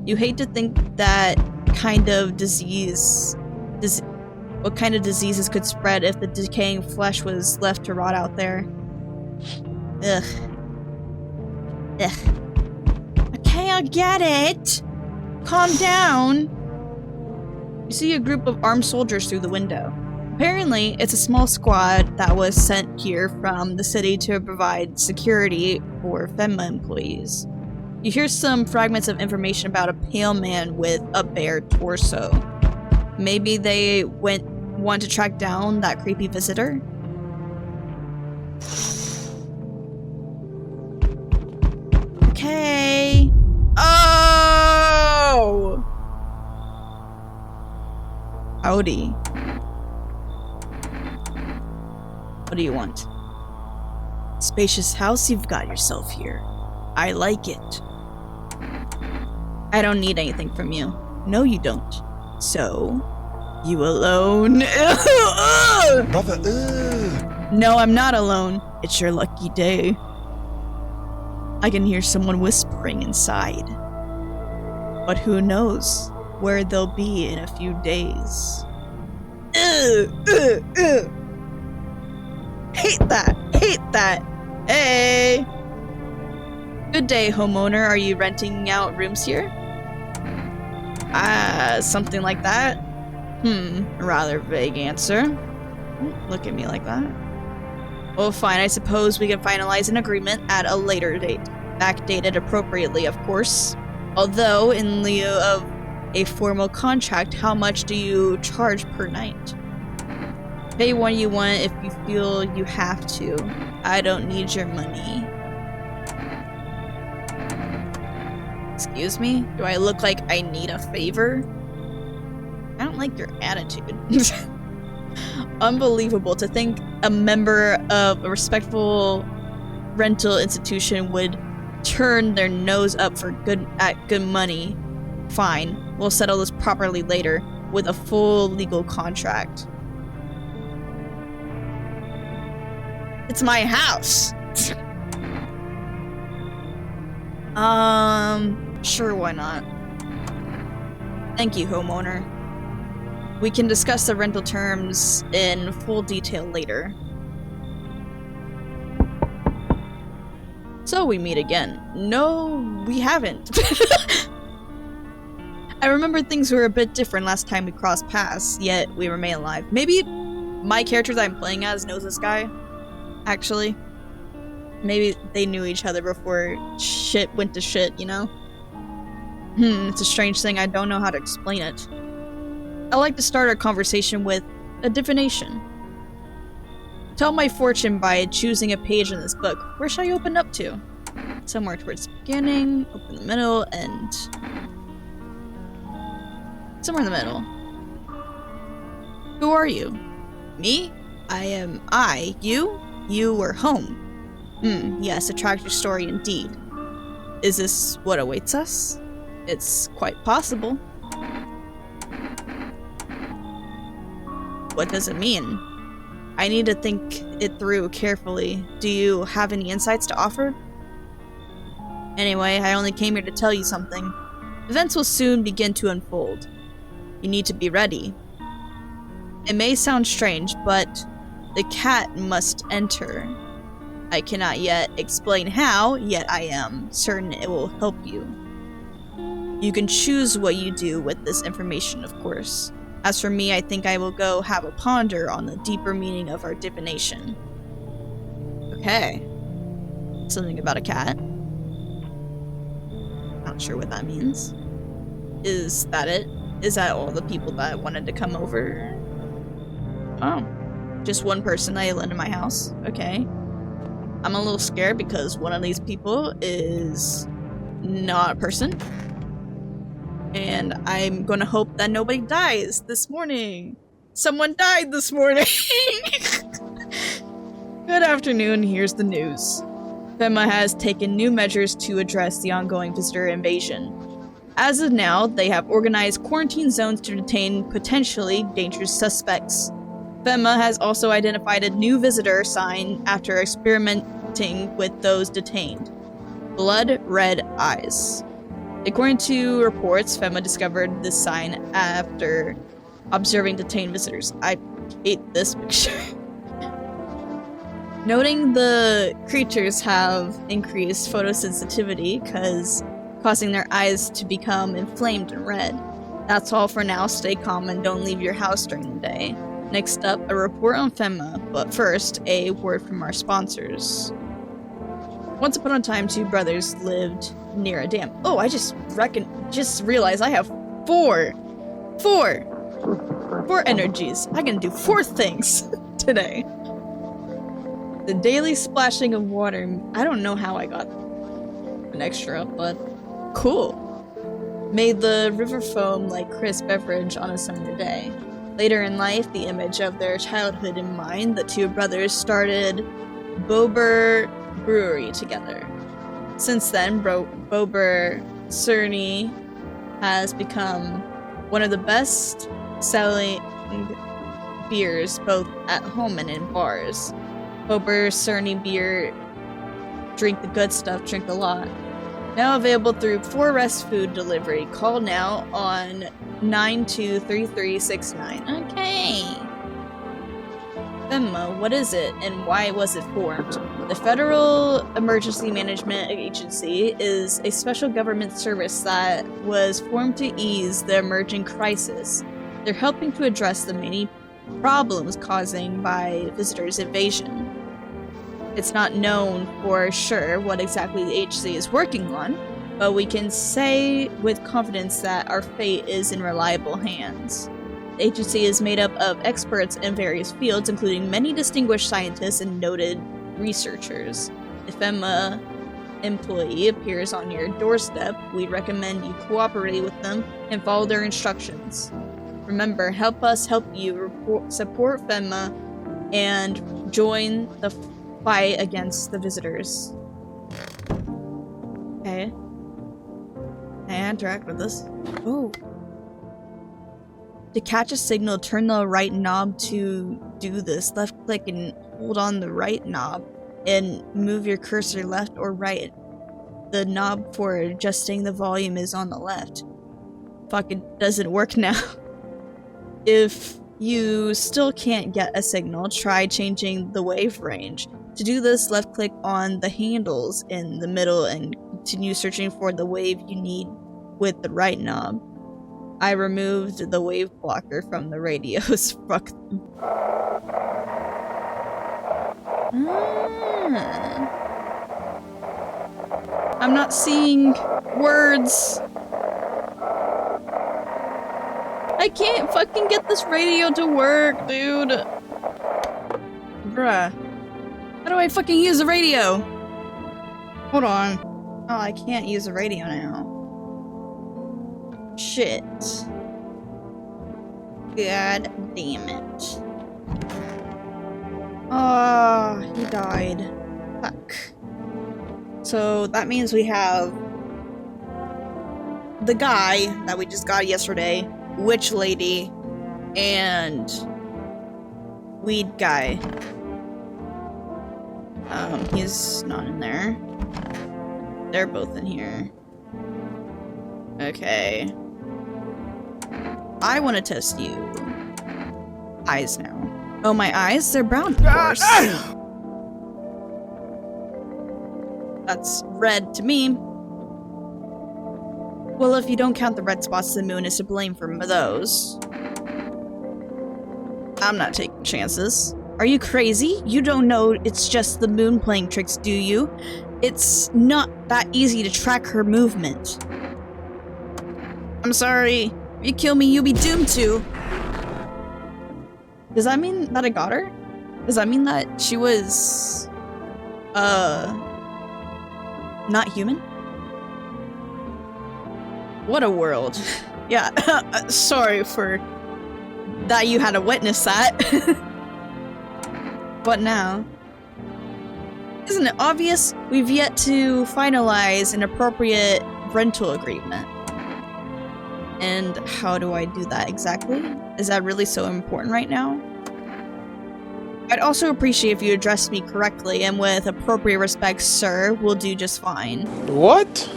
You hate to think that what kind of diseases could spread if the decaying flesh was left to rot out there. Ugh. Ugh. Okay, I'll get it. Calm down. You see a group of armed soldiers through the window. Apparently, it's a small squad that was sent here from the city to provide security for FEMA employees. You hear some fragments of information about a pale man with a bare torso. Maybe they want to track down that creepy visitor? Okay. Oh! Howdy. What do you want? Spacious house you've got yourself here. I like it. I don't need anything from you. No, you don't. So, you alone?
Brother,
No, I'm not alone. It's your lucky day. I can hear someone whispering inside. But who knows where they'll be in a few days. Hate that! Hate that! Hey! Good day, homeowner. Are you renting out rooms here? Something like that. Rather vague answer. Don't look at me like that. Well, fine. I suppose we can finalize an agreement at a later date. Backdated appropriately, of course. Although, in lieu of a formal contract, how much do you charge per night? Pay what you want if you feel you have to. I don't need your money. Excuse me? Do I look like I need a favor? I don't like your attitude. Unbelievable to think a member of a respectful rental institution would turn their nose up for good money. Fine, we'll settle this properly later with a full legal contract. It's my house. Sure, why not? Thank you, homeowner. We can discuss the rental terms in full detail later. So we meet again. No, we haven't. I remember things were a bit different last time we crossed paths, yet we remain alive. Maybe my character that I'm playing as knows this guy, actually. Maybe they knew each other before shit went to shit, you know? It's a strange thing, I don't know how to explain it. I like to start our conversation with a divination. Tell my fortune by choosing a page in this book. Where shall I open up to? Somewhere towards the beginning, open the middle, and... somewhere in the middle. Who are you? Me? I am I. You? You were home. Yes, a tragic story indeed. Is this what awaits us? It's quite possible. What does it mean? I need to think it through carefully. Do you have any insights to offer? Anyway, I only came here to tell you something. Events will soon begin to unfold. You need to be ready. It may sound strange, but the cat must enter. I cannot yet explain how, yet I am certain it will help you. You can choose what you do with this information, of course. As for me, I think I will go have a ponder on the deeper meaning of our divination. Okay. Something about a cat. Not sure what that means. Is that it? Is that all the people that wanted to come over? Oh. Just one person I let in my house. Okay. I'm a little scared because one of these people is not a person. And I'm gonna hope that nobody dies this morning. Someone died this morning! Good afternoon, here's the news. FEMA has taken new measures to address the ongoing visitor invasion. As of now, they have organized quarantine zones to detain potentially dangerous suspects. FEMA has also identified a new visitor sign after experimenting with those detained. Blood red eyes. According to reports, FEMA discovered this sign after observing detained visitors. I hate this picture. Noting the creatures have increased photosensitivity, causing their eyes to become inflamed and red. That's all for now. Stay calm and don't leave your house during the day. Next up, a report on FEMA, but first, a word from our sponsors. Once upon a time, two brothers lived near a dam. Oh, I just realized I have four energies. I can do 4 things today. The daily splashing of water. I don't know how I got an extra, but cool. Made the river foam like crisp beverage on a summer day. Later in life, the image of their childhood in mind, the two brothers started Bober Brewery together. Since then, Bober Cerny has become one of the best selling beers both at home and in bars. Bober Cerny beer, drink the good stuff, drink a lot. Now available through 4S food delivery. Call now on 923369. Okay. FEMA, what is it and why was it formed? The Federal Emergency Management Agency is a special government service that was formed to ease the emerging crisis. They're helping to address the many problems caused by visitors' invasion. It's not known for sure what exactly the agency is working on, but we can say with confidence that our fate is in reliable hands. The agency is made up of experts in various fields, including many distinguished scientists and noted researchers. If FEMA employee appears on your doorstep, we recommend you cooperate with them and follow their instructions. Remember, help us help you, support FEMA, and join the fight against the visitors. Okay. Can I interact with this? Oh. To catch a signal, turn the right knob to do this. Left click and hold on the right knob and move your cursor left or right. The knob for adjusting the volume is on the left. Fucking doesn't work now. If you still can't get a signal, try changing the wave range. To do this, left-click on the handles in the middle and continue searching for the wave you need with the right knob. I removed the wave blocker from the radios. Fuck them. I'm not seeing words. I can't fucking get this radio to work, dude. Bruh. How do I fucking use the radio? Hold on. Oh, I can't use the radio now. Shit. God damn it. Oh, he died. Fuck. So that means we have the guy that we just got yesterday, witch lady, and weed guy. He's not in there. They're both in here. Okay. I want to test you. Eyes now. Oh, my eyes? They're brown, of course. That's red to me. Well, if you don't count the red spots, the moon is to blame for those. I'm not taking chances. Are you crazy? You don't know it's just the moon playing tricks, do you? It's not that easy to track her movement. I'm sorry. If you kill me, you'll be doomed to. Does that mean that I got her? Does that mean that she was... not human? What a world. Yeah, sorry for that you had to witness that. What now? Isn't it obvious? We've yet to finalize an appropriate rental agreement. And how do I do that exactly? Is that really so important right now? I'd also appreciate if you addressed me correctly and with appropriate respect, sir, will do just fine.
What?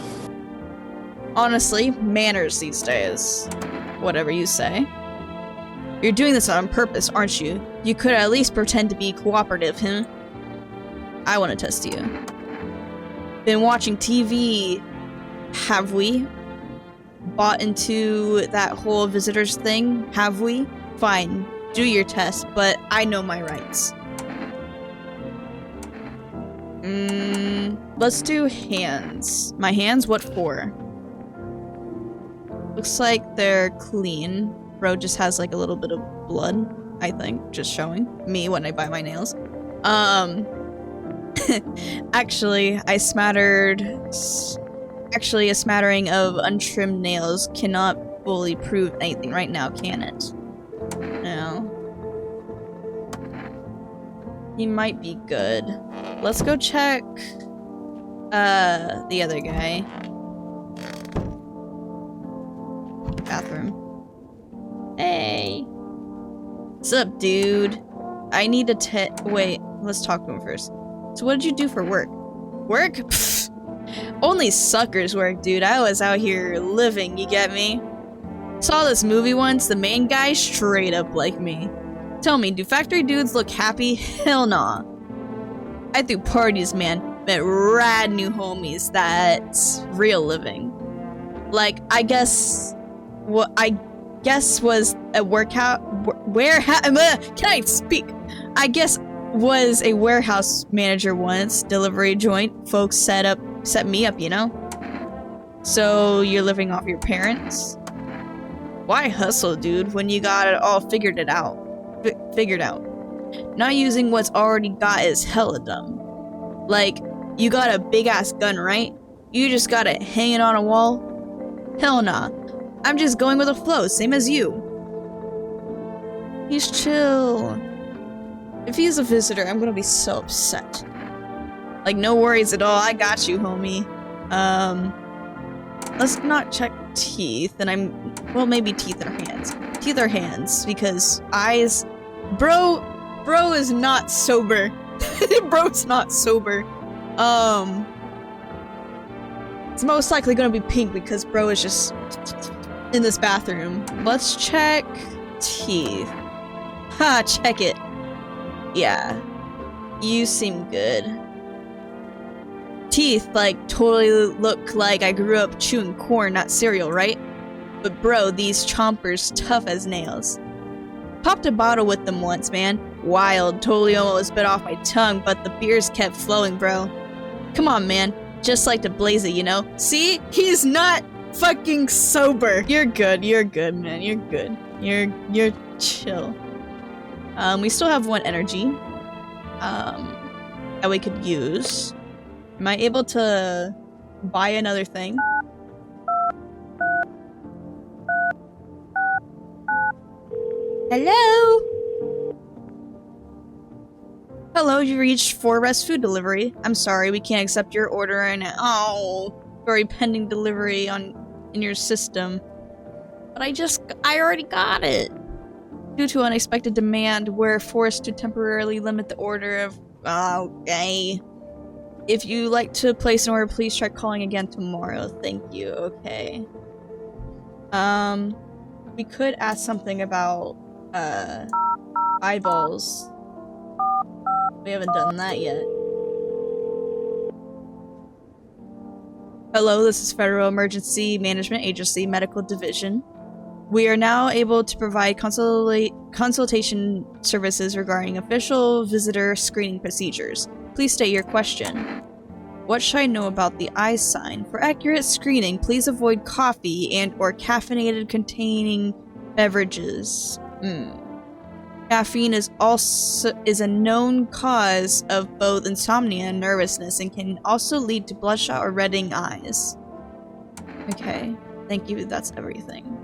Honestly, manners these days. Whatever you say. You're doing this on purpose, aren't you? You could at least pretend to be cooperative, huh? I want to test you. Been watching TV, have we? Bought into that whole visitors thing, have we? Fine, do your test, but I know my rights. Let's do hands. My hands, what for? Looks like they're clean. Bro just has like a little bit of blood, I think, just showing me when I buy my nails. Actually, a smattering of untrimmed nails cannot fully prove anything right now, can it? No. He might be good. Let's go check, the other guy. Bathroom. Hey. What's up, dude? I need to wait, let's talk to him first. So what did you do for work? Work? Pfft. Only suckers work, dude. I was out here living, you get me? Saw this movie once, the main guy straight up like me. Tell me, do factory dudes look happy? Hell nah. I threw parties, man. Met rad new homies. That's real living. Like, I guess... what I guess was a warehouse... Can I speak? I guess was a warehouse manager once. Delivery joint. Folks set me up, you know? So, you're living off your parents? Why hustle, dude, when you got it all figured out? Not using what's already got is hella dumb. Like, you got a big-ass gun, right? You just got it hanging on a wall? Hell nah. I'm just going with the flow, same as you. He's chill. If he's a visitor, I'm gonna be so upset. Like, no worries at all, I got you, homie. Let's not check teeth, and well, maybe teeth or hands. Teeth or hands, because eyes... Bro is not sober. Bro's not sober. It's most likely gonna be pink because bro is just in this bathroom. Let's check teeth. Ha, check it. Yeah. You seem good. Teeth, like, totally look like I grew up chewing corn, not cereal, right? But bro, these chompers tough as nails. Popped a bottle with them once, man. Wild, totally almost bit off my tongue, but the beers kept flowing, bro. Come on, man. Just like to blaze it, you know? See? He's not fucking sober. You're good, man. You're good. You're chill. We still have 1 energy. That we could use. Am I able to buy another thing? Hello? Hello, you reached Forest Food Delivery. I'm sorry, we can't accept your order right now. Oh, sorry, pending delivery in your system. But I already got it. Due to unexpected demand, we're forced to temporarily limit the order of... Okay. If you like to place an order, please try calling again tomorrow. Thank you. Okay. We could ask something about, eyeballs. We haven't done that yet. Hello, this is Federal Emergency Management Agency Medical Division. We are now able to provide consultation services regarding official visitor screening procedures. Please state your question. What should I know about the eye sign? For accurate screening, please avoid coffee and or caffeinated containing beverages. Caffeine is a known cause of both insomnia and nervousness and can also lead to bloodshot or reddening eyes. Okay, thank you, that's everything.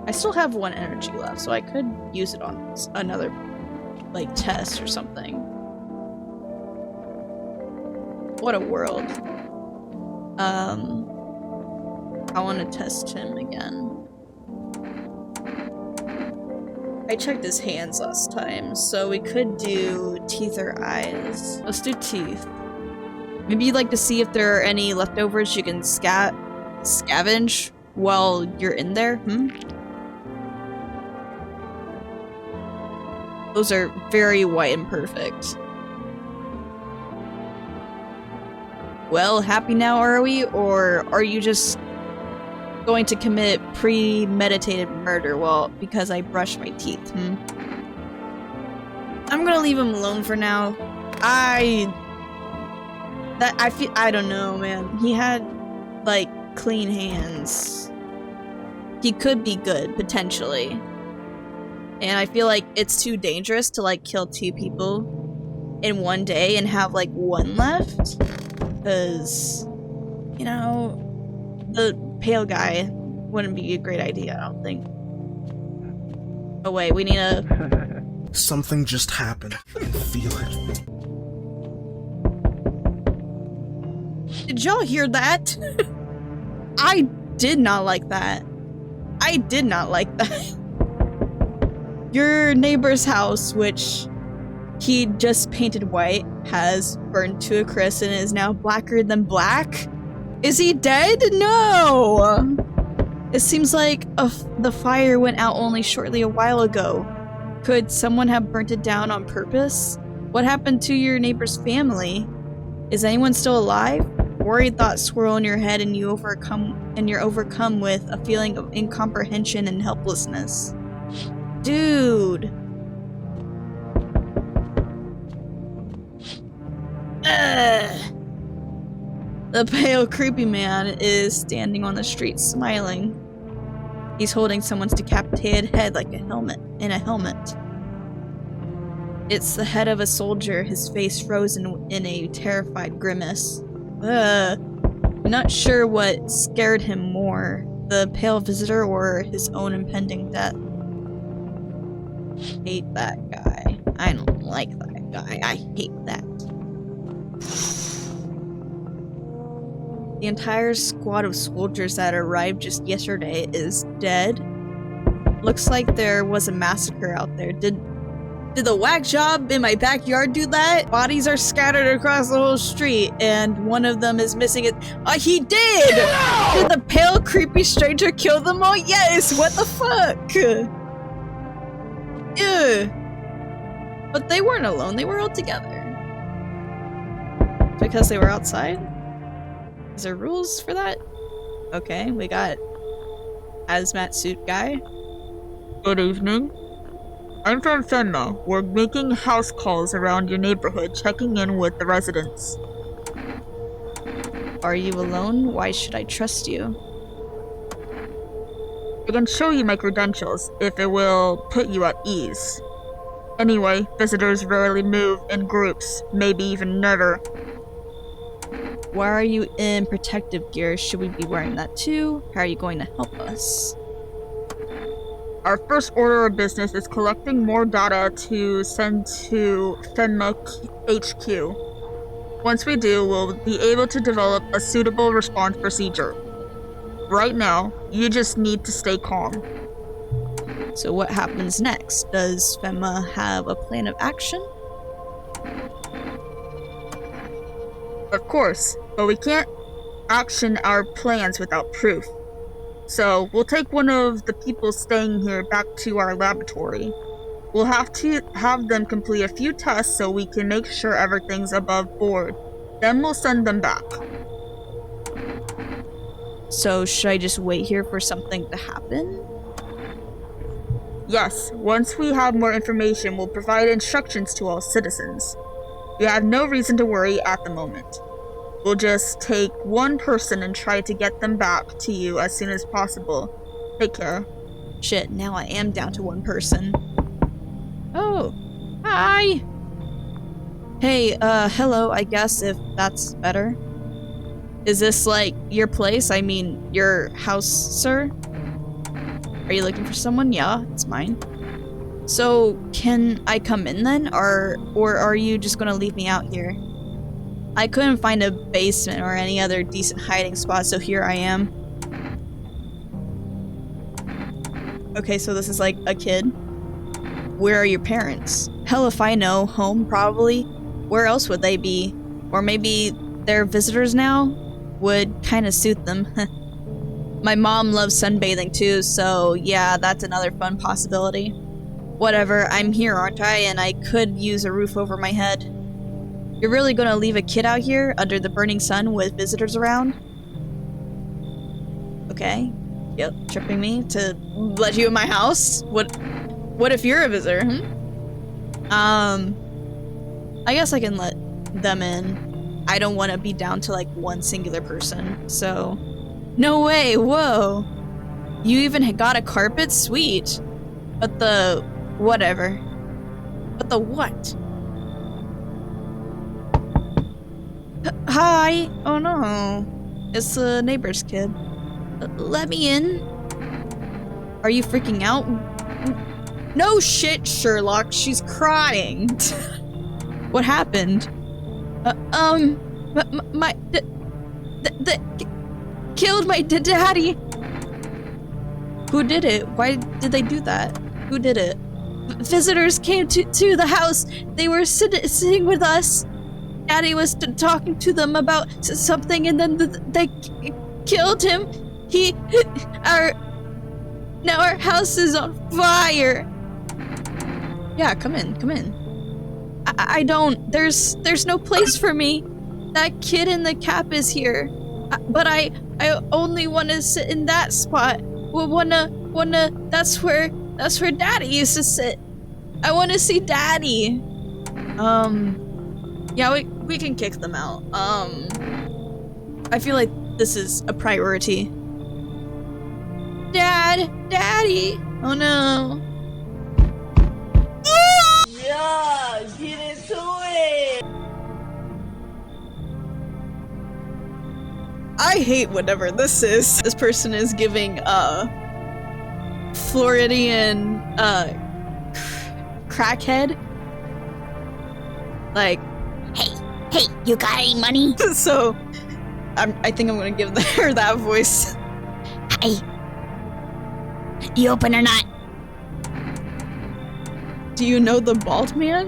I still have 1 energy left, so I could use it on another, like, test or something. What a world. I want to test him again. I checked his hands last time, so we could do teeth or eyes. Let's do teeth. Maybe you'd like to see if there are any leftovers you can scavenge while you're in there, Those are very white and perfect. Well, happy now are we? Or are you just going to commit premeditated murder? Well, because I brushed my teeth, I'm gonna leave him alone for now. I don't know, man. He had, like, clean hands. He could be good, potentially. And I feel like it's too dangerous to, like, kill 2 people in one day and have, like, 1 left. Because, you know, the pale guy wouldn't be a great idea, I don't think. Oh wait, we need a...
Something just happened. I can feel it.
Did y'all hear that? I did not like that. I did not like that. Your neighbor's house, which he just painted white, has burned to a crisp and is now blacker than black? Is he dead? No! It seems like the fire went out only shortly a while ago. Could someone have burnt it down on purpose? What happened to your neighbor's family? Is anyone still alive? Worried thoughts swirl in your head and you're overcome with a feeling of incomprehension and helplessness. Dude. The pale, creepy man is standing on the street smiling. He's holding someone's decapitated head like a helmet. It's the head of a soldier, his face frozen in a terrified grimace. I'm not sure what scared him more, the pale visitor or his own impending death. Hate that guy. I don't like that guy. I hate that. The entire squad of soldiers that arrived just yesterday is dead. Looks like there was a massacre out there. Did Did the whack job in my backyard do that? Bodies are scattered across the whole street, and one of them is missing it. He did! Did the pale, creepy stranger kill them all? Yes! What the fuck? Ew. But they weren't alone, they were all together. Because they were outside? Is there rules for that? Okay, we got hazmat suit guy.
Good evening. I'm from FEMA. We're making house calls around your neighborhood, checking in with the residents.
Are you alone? Why should I trust you?
I can show you my credentials, if it will put you at ease. Anyway, visitors rarely move in groups, maybe even never.
Why are you in protective gear? Should we be wearing that too? How are you going to help us?
Our first order of business is collecting more data to send to FEMA HQ. Once we do, we'll be able to develop a suitable response procedure. Right now, you just need to stay calm.
So what happens next? Does FEMA have a plan of action?
Of course, but we can't action our plans without proof. So, we'll take one of the people staying here back to our laboratory. We'll have to have them complete a few tests so we can make sure everything's above board. Then we'll send them back.
So should I just wait here for something to happen?
Yes, once we have more information, we'll provide instructions to all citizens. You have no reason to worry at the moment. We'll just take one person and try to get them back to you as soon as possible. Take care.
Shit, now I am down to one person. Oh, hi! Hey, hello, I guess, if that's better. Is this, like, your place? I mean, your house, sir? Are you looking for someone? Yeah, it's mine. So, can I come in then? Or are you just gonna leave me out here? I couldn't find a basement or any other decent hiding spot, so here I am. Okay, so this is like a kid. Where are your parents? Hell if I know. Home, probably. Where else would they be? Or maybe they're visitors now? Would kind of suit them. My mom loves sunbathing too, so yeah, that's another fun possibility. Whatever, I'm here, aren't I? And I could use a roof over my head. You're really gonna leave a kid out here under the burning sun with visitors around? Okay. Yep, tripping me to let you in my house? What if you're a visitor, I guess I can let them in. I don't want to be down to like one singular person, so... No way, whoa! You even got a carpet? Sweet. But the... whatever. But the what? Hi! Oh no. It's the neighbor's kid. Let me in. Are you freaking out? No shit, Sherlock. She's crying. What happened? Killed my daddy. Who did it? Why did they do that? Who did it? Visitors came to the house. They were sitting with us. Daddy was talking to them about something, and then they killed him. Now our house is on fire. Yeah, come in. I don't. There's no place for me. That kid in the cap is here, but I only want to sit in that spot. That's where Daddy used to sit. I want to see Daddy. Yeah, we can kick them out. I feel like this is a priority. Daddy! Oh no.
Yeah, get into it!
I hate whatever this is. This person is giving, Floridian, crackhead. Like,
Hey, you got any money?
so, I think I'm gonna give her that voice.
Hey, you open or not?
Do you know the bald man?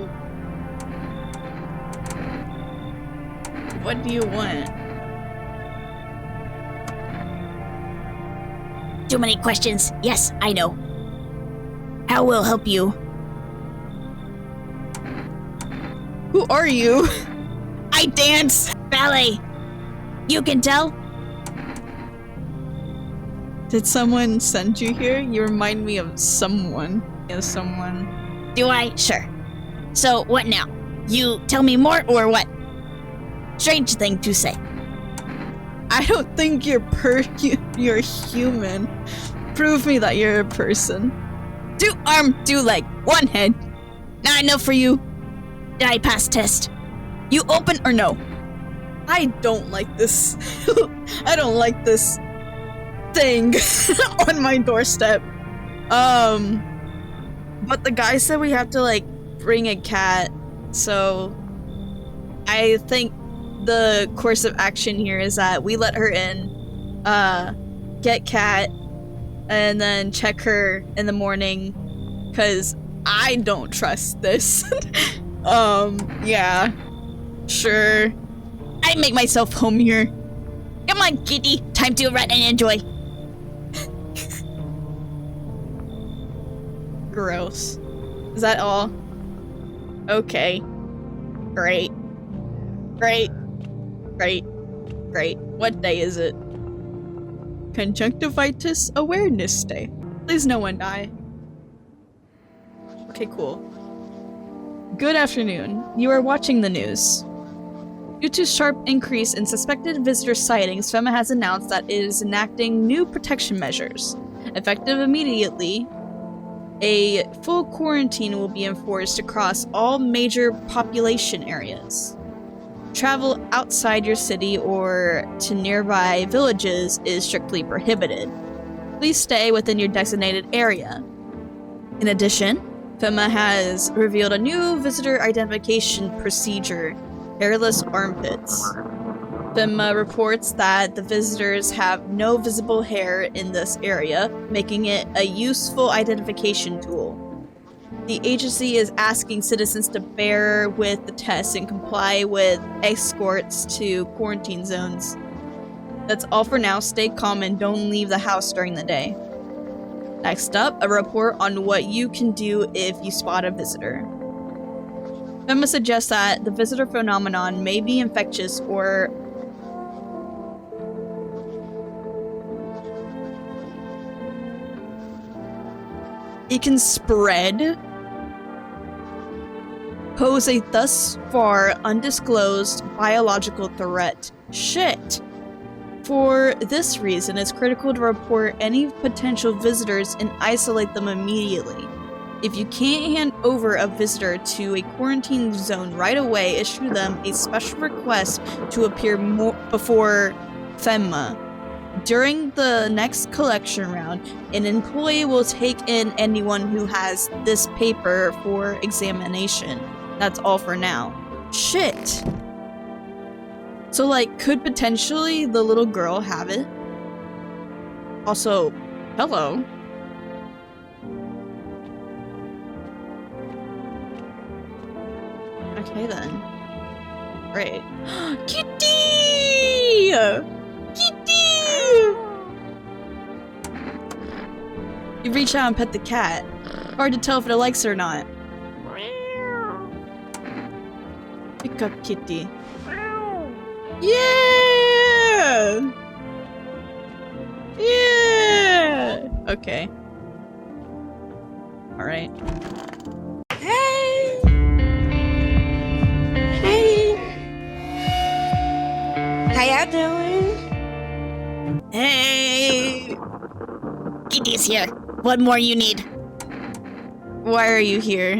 What do you want?
Too many questions. Yes, I know. How will help you?
Who are you?
I dance ballet. You can tell?
Did someone send you here? You remind me of someone. Yeah, someone.
Do I? Sure. So, what now? You tell me more or what? Strange thing to say.
I don't think you're human. Prove me that you're a person.
2 arm, 2 leg, 1 head. Not enough for you. Did I pass test? You open or no?
I don't like this. I don't like this thing on my doorstep. But the guy said we have to like bring a cat, so I think the course of action here is that we let her in, get cat, and then check her in the morning, cause I don't trust this. Yeah, sure.
I make myself home here. Come on, kitty. Time to run and enjoy.
Gross. Is that all? Okay. Great. Great. Great. Great. What day is it? Conjunctivitis Awareness Day. Please no one die. Okay, cool. Good afternoon. You are watching the news. Due to sharp increase in suspected visitor sightings, FEMA has announced that it is enacting new protection measures. Effective immediately, a full quarantine will be enforced across all major population areas. Travel outside your city or to nearby villages is strictly prohibited. Please stay within your designated area. In addition, FEMA has revealed a new visitor identification procedure, hairless armpits. FEMA reports that the visitors have no visible hair in this area, making it a useful identification tool. The agency is asking citizens to bear with the test and comply with escorts to quarantine zones. That's all for now. Stay calm and don't leave the house during the day. Next up, a report on what you can do if you spot a visitor. FEMA suggests that the visitor phenomenon may be infectious or it can spread, pose a thus far undisclosed biological threat. Shit. For this reason, it's critical to report any potential visitors and isolate them immediately. If you can't hand over a visitor to a quarantine zone right away, issue them a special request to appear before FEMA. During the next collection round, an employee will take in anyone who has this paper for examination. That's all for now. Shit. So, like, could potentially the little girl have it? Also, hello. Okay then. Great. Kitty! Kitty! You reach out and pet the cat. Hard to tell if it likes it or not. Pick up Kitty. Yeah! Yeah! Okay. Alright.
Hey! Hey! How y'all doing? Hey! Kitty's here. What more you need?
Why are you here?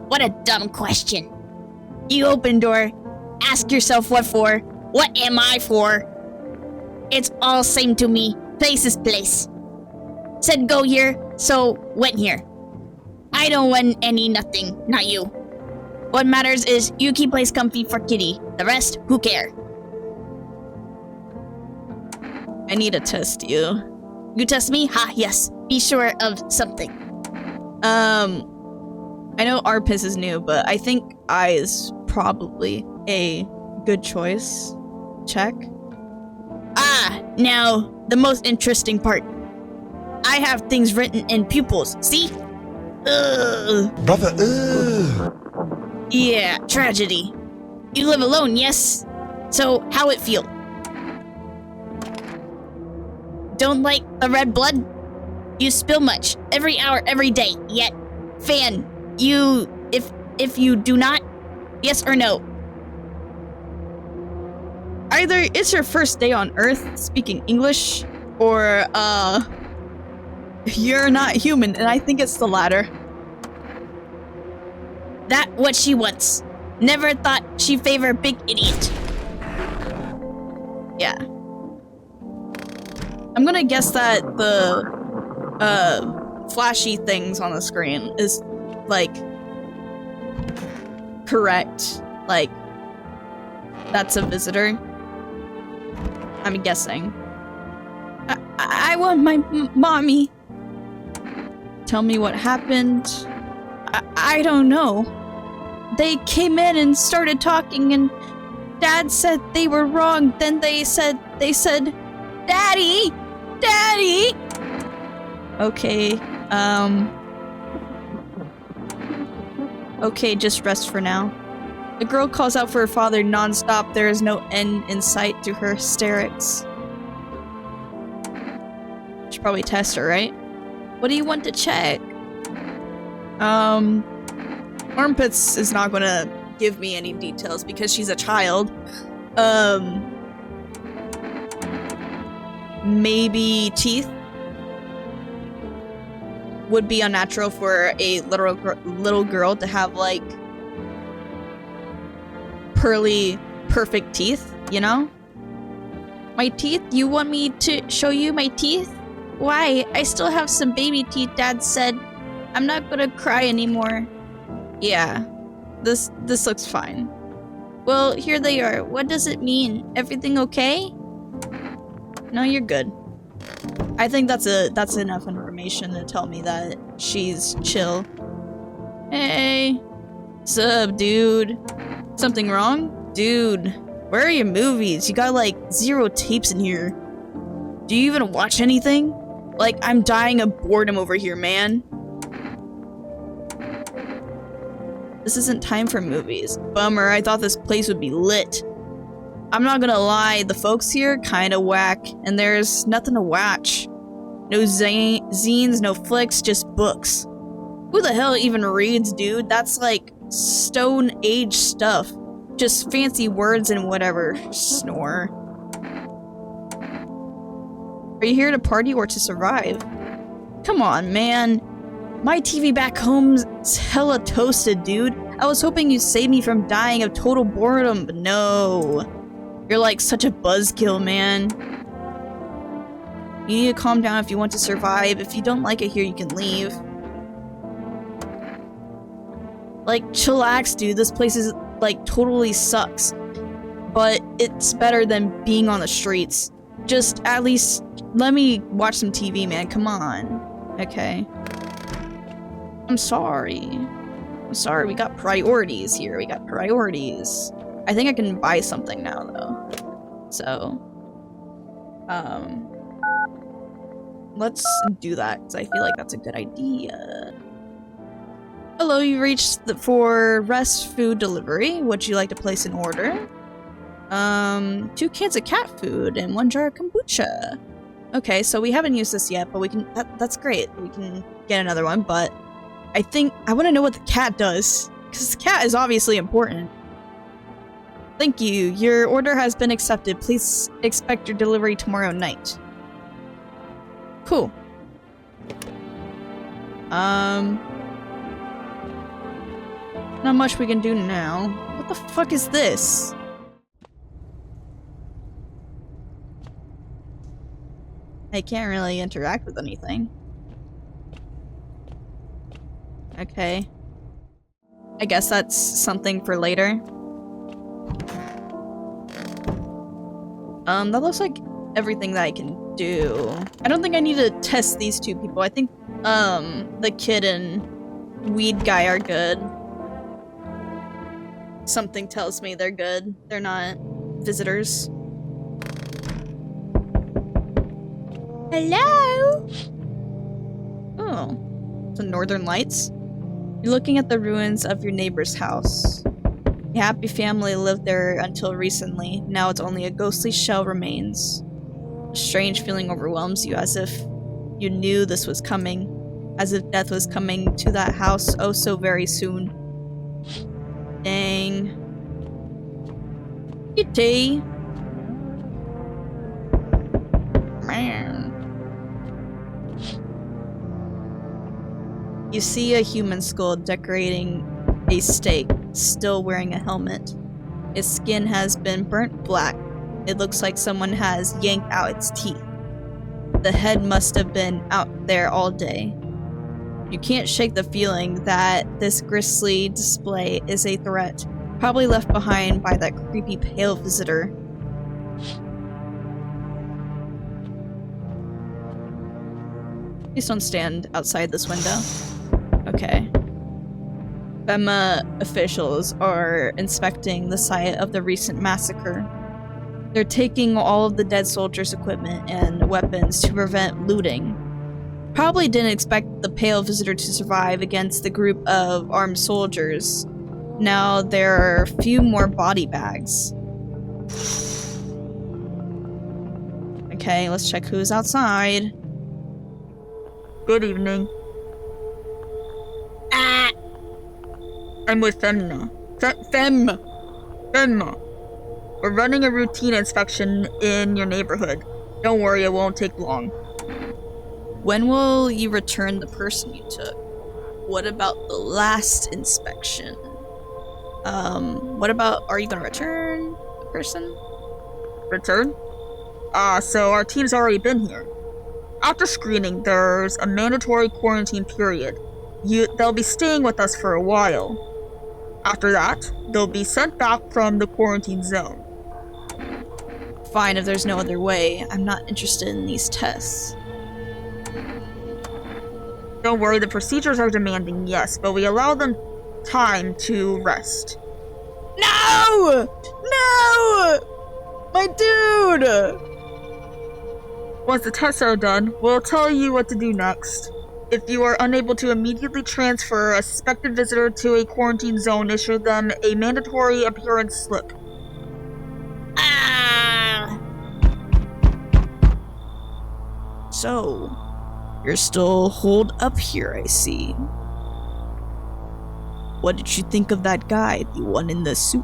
What a dumb question. You open door, ask yourself what for. What am I for? It's all same to me. Place is place. Said go here, so went here. I don't want any nothing, not you. What matters is you keep place comfy for Kitty. The rest, who care?
I need to test you.
You test me? Ha, yes. Be sure of something.
I know Arpis is new, but I think I is probably a good choice. Check.
Ah, now, the most interesting part. I have things written in pupils, see? Ugh.
Brother, ugh.
Yeah, tragedy. You live alone, yes? So, how it feel? Don't like the red blood? You spill much, every hour, every day, yet. Fan, you... If you do not, yes or no?
Either it's your first day on Earth speaking English, or, you're not human, and I think it's the latter.
That what she wants. Never thought she favor big idiot.
Yeah. I'm gonna guess that the, flashy things on the screen is, like, correct. Like, that's a visitor. I'm guessing. I want my mommy. Tell me what happened. I don't know. They came in and started talking, and Dad said they were wrong. Then they said, Daddy! Daddy! Okay, okay, just rest for now. The girl calls out for her father non-stop. There is no end in sight to her hysterics. Should probably test her, right? What do you want to check? Armpits is not gonna give me any details because she's a child. Maybe teeth? Would be unnatural for a little girl to have, like, pearly, perfect teeth, you know? My teeth? You want me to show you my teeth? Why? I still have some baby teeth, Dad said. I'm not gonna cry anymore. Yeah, this looks fine. Well, here they are. What does it mean? Everything okay? No, you're good. I think that's enough information to tell me that she's chill. Hey. Sup, dude? Something wrong? Dude, where are your movies? You got like 0 tapes in here. Do you even watch anything? Like, I'm dying of boredom over here, man. This isn't time for movies. Bummer, I thought this place would be lit. I'm not gonna lie, the folks here kinda whack, and there's nothing to watch. No zines, no flicks, just books. Who the hell even reads, dude? That's like Stone Age stuff. Just fancy words and whatever. Snore. Are you here to party or to survive? Come on, man. My TV back home's hella toasted, dude. I was hoping you'd save me from dying of total boredom, but no. You're like such a buzzkill, man. You need to calm down if you want to survive. If you don't like it here, you can leave. Like, chillax, dude. This place is, like, totally sucks. But it's better than being on the streets. Just, at least, let me watch some TV, man. Come on. Okay. I'm sorry. I'm sorry, we got priorities here. We got priorities. I think I can buy something now, though. So, let's do that, because I feel like that's a good idea. Hello, you reached for rest food delivery. Would you like to place an order? 2 cans of cat food and 1 jar of kombucha. Okay, so we haven't used this yet, but we can, that's great. We can get another one, but I think, I want to know what the cat does, because the cat is obviously important. Thank you. Your order has been accepted. Please expect your delivery tomorrow night. Cool. Not much we can do now. What the fuck is this? I can't really interact with anything. Okay. I guess that's something for later. That looks like everything that I can do. I don't think I need to test these 2 people. I think, the kid and weed guy are good. Something tells me they're good. They're not visitors.
Hello?
Oh. The Northern Lights? You're looking at the ruins of your neighbor's house. A happy family lived there until recently. Now it's only a ghostly shell remains. A strange feeling overwhelms you, as if you knew this was coming. As if death was coming to that house oh so very soon. Dang. Kitty. Man. You see a human skull decorating a stake, still wearing a helmet. Its skin has been burnt black. It looks like someone has yanked out its teeth. The head must have been out there all day. You can't shake the feeling that this grisly display is a threat, probably left behind by that creepy pale visitor. Please don't stand outside this window. Okay. FEMA officials are inspecting the site of the recent massacre. They're taking all of the dead soldiers' equipment and weapons to prevent looting. Probably didn't expect the pale visitor to survive against the group of armed soldiers. Now there are a few more body bags. Okay, let's check who's outside.
Good evening. I'm with Femna. Femna. We're running a routine inspection in your neighborhood. Don't worry, it won't take long.
When will you return the person you took? What about the last inspection? What about, are you gonna return the person?
Return? So our team's already been here. After screening, there's a mandatory quarantine period. They'll be staying with us for a while. After that, they'll be sent back from the quarantine zone.
Fine, if there's no other way. I'm not interested in these tests.
Don't worry, the procedures are demanding, yes, but we allow them time to rest.
No! No! My dude!
Once the tests are done, we'll tell you what to do next. If you are unable to immediately transfer a suspected visitor to a quarantine zone, issue them a mandatory appearance slip.
So, you're still holed up here, I see. What did you think of that guy, the one in the suit?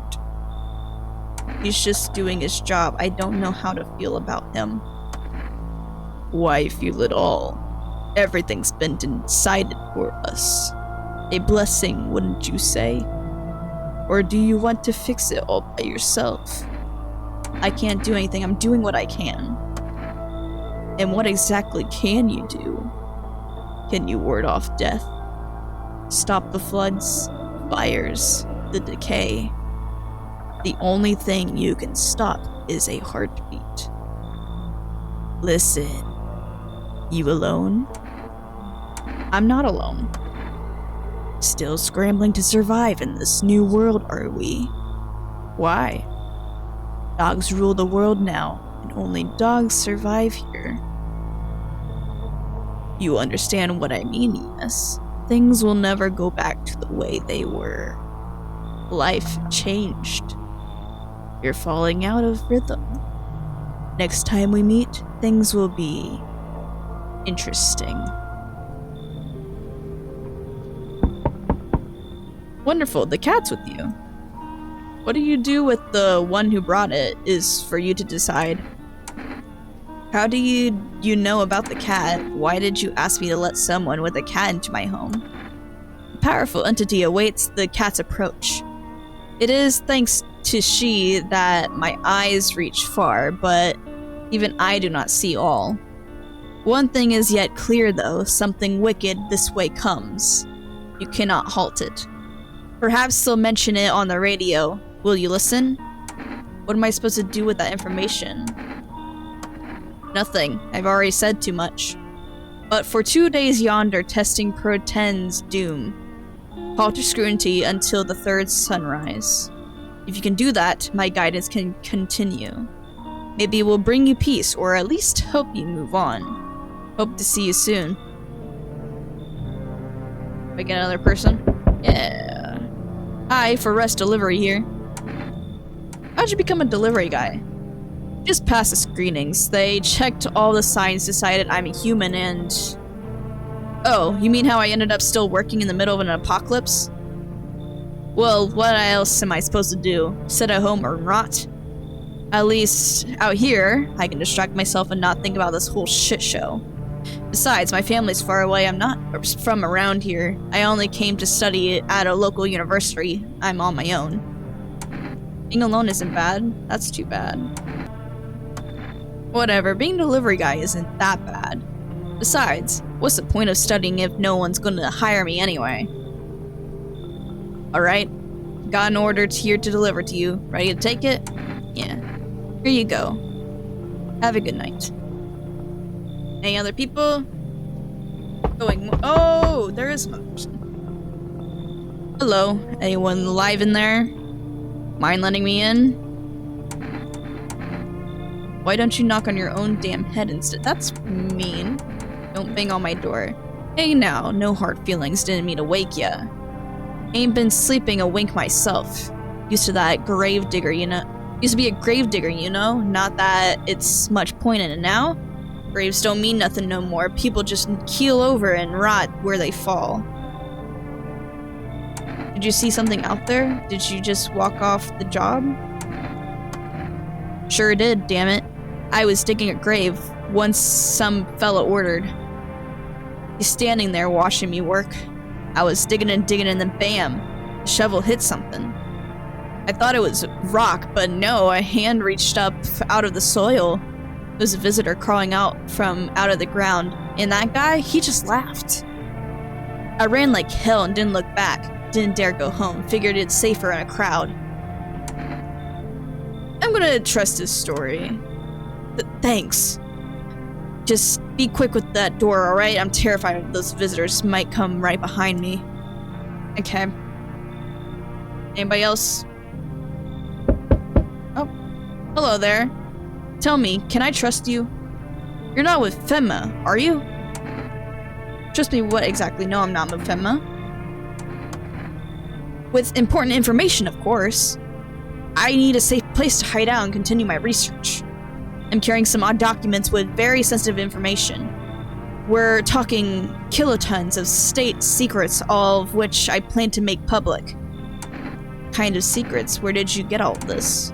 He's just doing his job. I don't know how to feel about him. Why feel at all? Everything's been decided for us. A blessing, wouldn't you say? Or do you want to fix it all by yourself? I can't do anything. I'm doing what I can. And what exactly can you do? Can you ward off death? Stop the floods, fires, the decay? The only thing you can stop is a heartbeat. Listen, you alone? I'm not alone. Still scrambling to survive in this new world, are we? Why? Dogs rule the world now, and only dogs survive here. You understand what I mean, yes? Things will never go back to the way they were. Life changed. You're falling out of rhythm. Next time we meet, things will be interesting. Wonderful, the cat's with you. What do you do with the one who brought it is for you to decide. How do you know about the cat? Why did you ask me to let someone with a cat into my home? A powerful entity awaits the cat's approach. It is thanks to she that my eyes reach far, but even I do not see all. One thing is yet clear though, something wicked this way comes. You cannot halt it. Perhaps they'll mention it on the radio. Will you listen? What am I supposed to do with that information? Nothing. I've already said too much. But for 2 days yonder, testing portends doom. Halt your scrutiny until the third sunrise. If you can do that, my guidance can continue. Maybe it will bring you peace, or at least help you move on. Hope to see you soon. If I get another person? Yeah. Hi, for rest delivery here. How'd you become a delivery guy? Just passed the screenings. They checked all the signs, decided I'm a human, and... Oh, you mean how I ended up still working in the middle of an apocalypse? Well, what else am I supposed to do? Sit at home or rot? At least, out here, I can distract myself and not think about this whole shit show. Besides, my family's far away. I'm not from around here. I only came to study at a local university. I'm on my own. Being alone isn't bad. That's too bad. Whatever, being a delivery guy isn't that bad. Besides, what's the point of studying if no one's gonna hire me anyway? Alright, got an order here to deliver to you. Ready to take it? Yeah. Here you go. Have a good night. Any other people? Oh, there is another person. Hello, anyone alive in there? Mind letting me in? Why don't you knock on your own damn head instead? That's mean. Don't bang on my door. Hey now, no hard feelings, didn't mean to wake ya. Ain't been sleeping a wink myself. Used to that grave digger, you know. Used to be a grave digger, you know? Not that it's much point in it now. Graves don't mean nothing no more. People just keel over and rot where they fall. Did you see something out there? Did you just walk off the job? Sure did, damn it. I was digging a grave once some fella ordered. He's standing there watching me work. I was digging and then bam, the shovel hit something. I thought it was rock, but no, a hand reached up out of the soil. It was a visitor crawling out from out of the ground, and that guy, he just laughed. I ran like hell and didn't look back. Didn't dare go home. Figured it's safer in a crowd. I'm gonna trust his story. Thanks. Just be quick with that door, alright? I'm terrified those visitors might come right behind me. Okay. Anybody else? Oh. Hello there. Tell me, can I trust you? You're not with Femma, are you? Trust me what exactly? No, I'm not with Femma. With important information, of course. I need a safe place to hide out and continue my research. I'm carrying some odd documents with very sensitive information. We're talking kilotons of state secrets, all of which I plan to make public. Kind of secrets? Where did you get all this?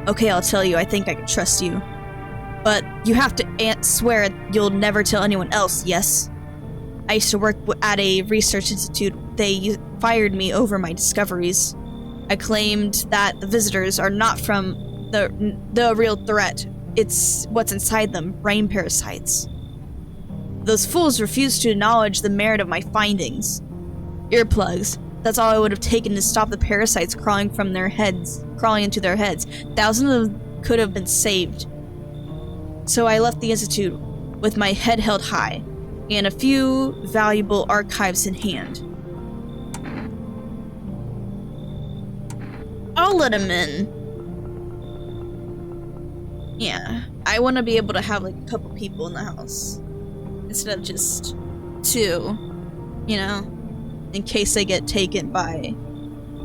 Okay, I'll tell you, I think I can trust you. But you have to swear you'll never tell anyone else, yes? I used to work at a research institute. They fired me over my discoveries. I claimed that the visitors are not from the real threat. It's what's inside them, brain parasites. Those fools refused to acknowledge the merit of my findings. Earplugs. That's all I would have taken to stop the parasites crawling into their heads. Thousands of them could have been saved. So I left the institute with my head held high and a few valuable archives in hand. I'll let him in. Yeah, I want to be able to have like a couple people in the house instead of just two, you know, in case they get taken by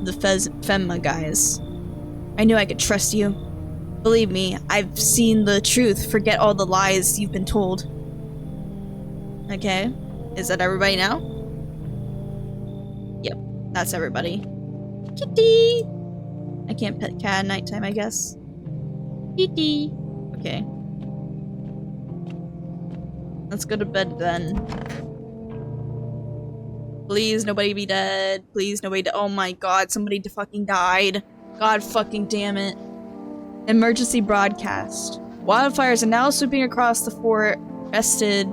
the Femma guys. I knew I could trust you. Believe me, I've seen the truth. Forget all the lies you've been told. Okay, is that everybody now? Yep, that's everybody. Kitty! I can't pet cat at nighttime, I guess. Kitty! Okay. Let's go to bed then. Please, nobody be dead. Please, nobody oh my god, somebody fucking died. God fucking damn it. Emergency broadcast. Wildfires are now sweeping across the forested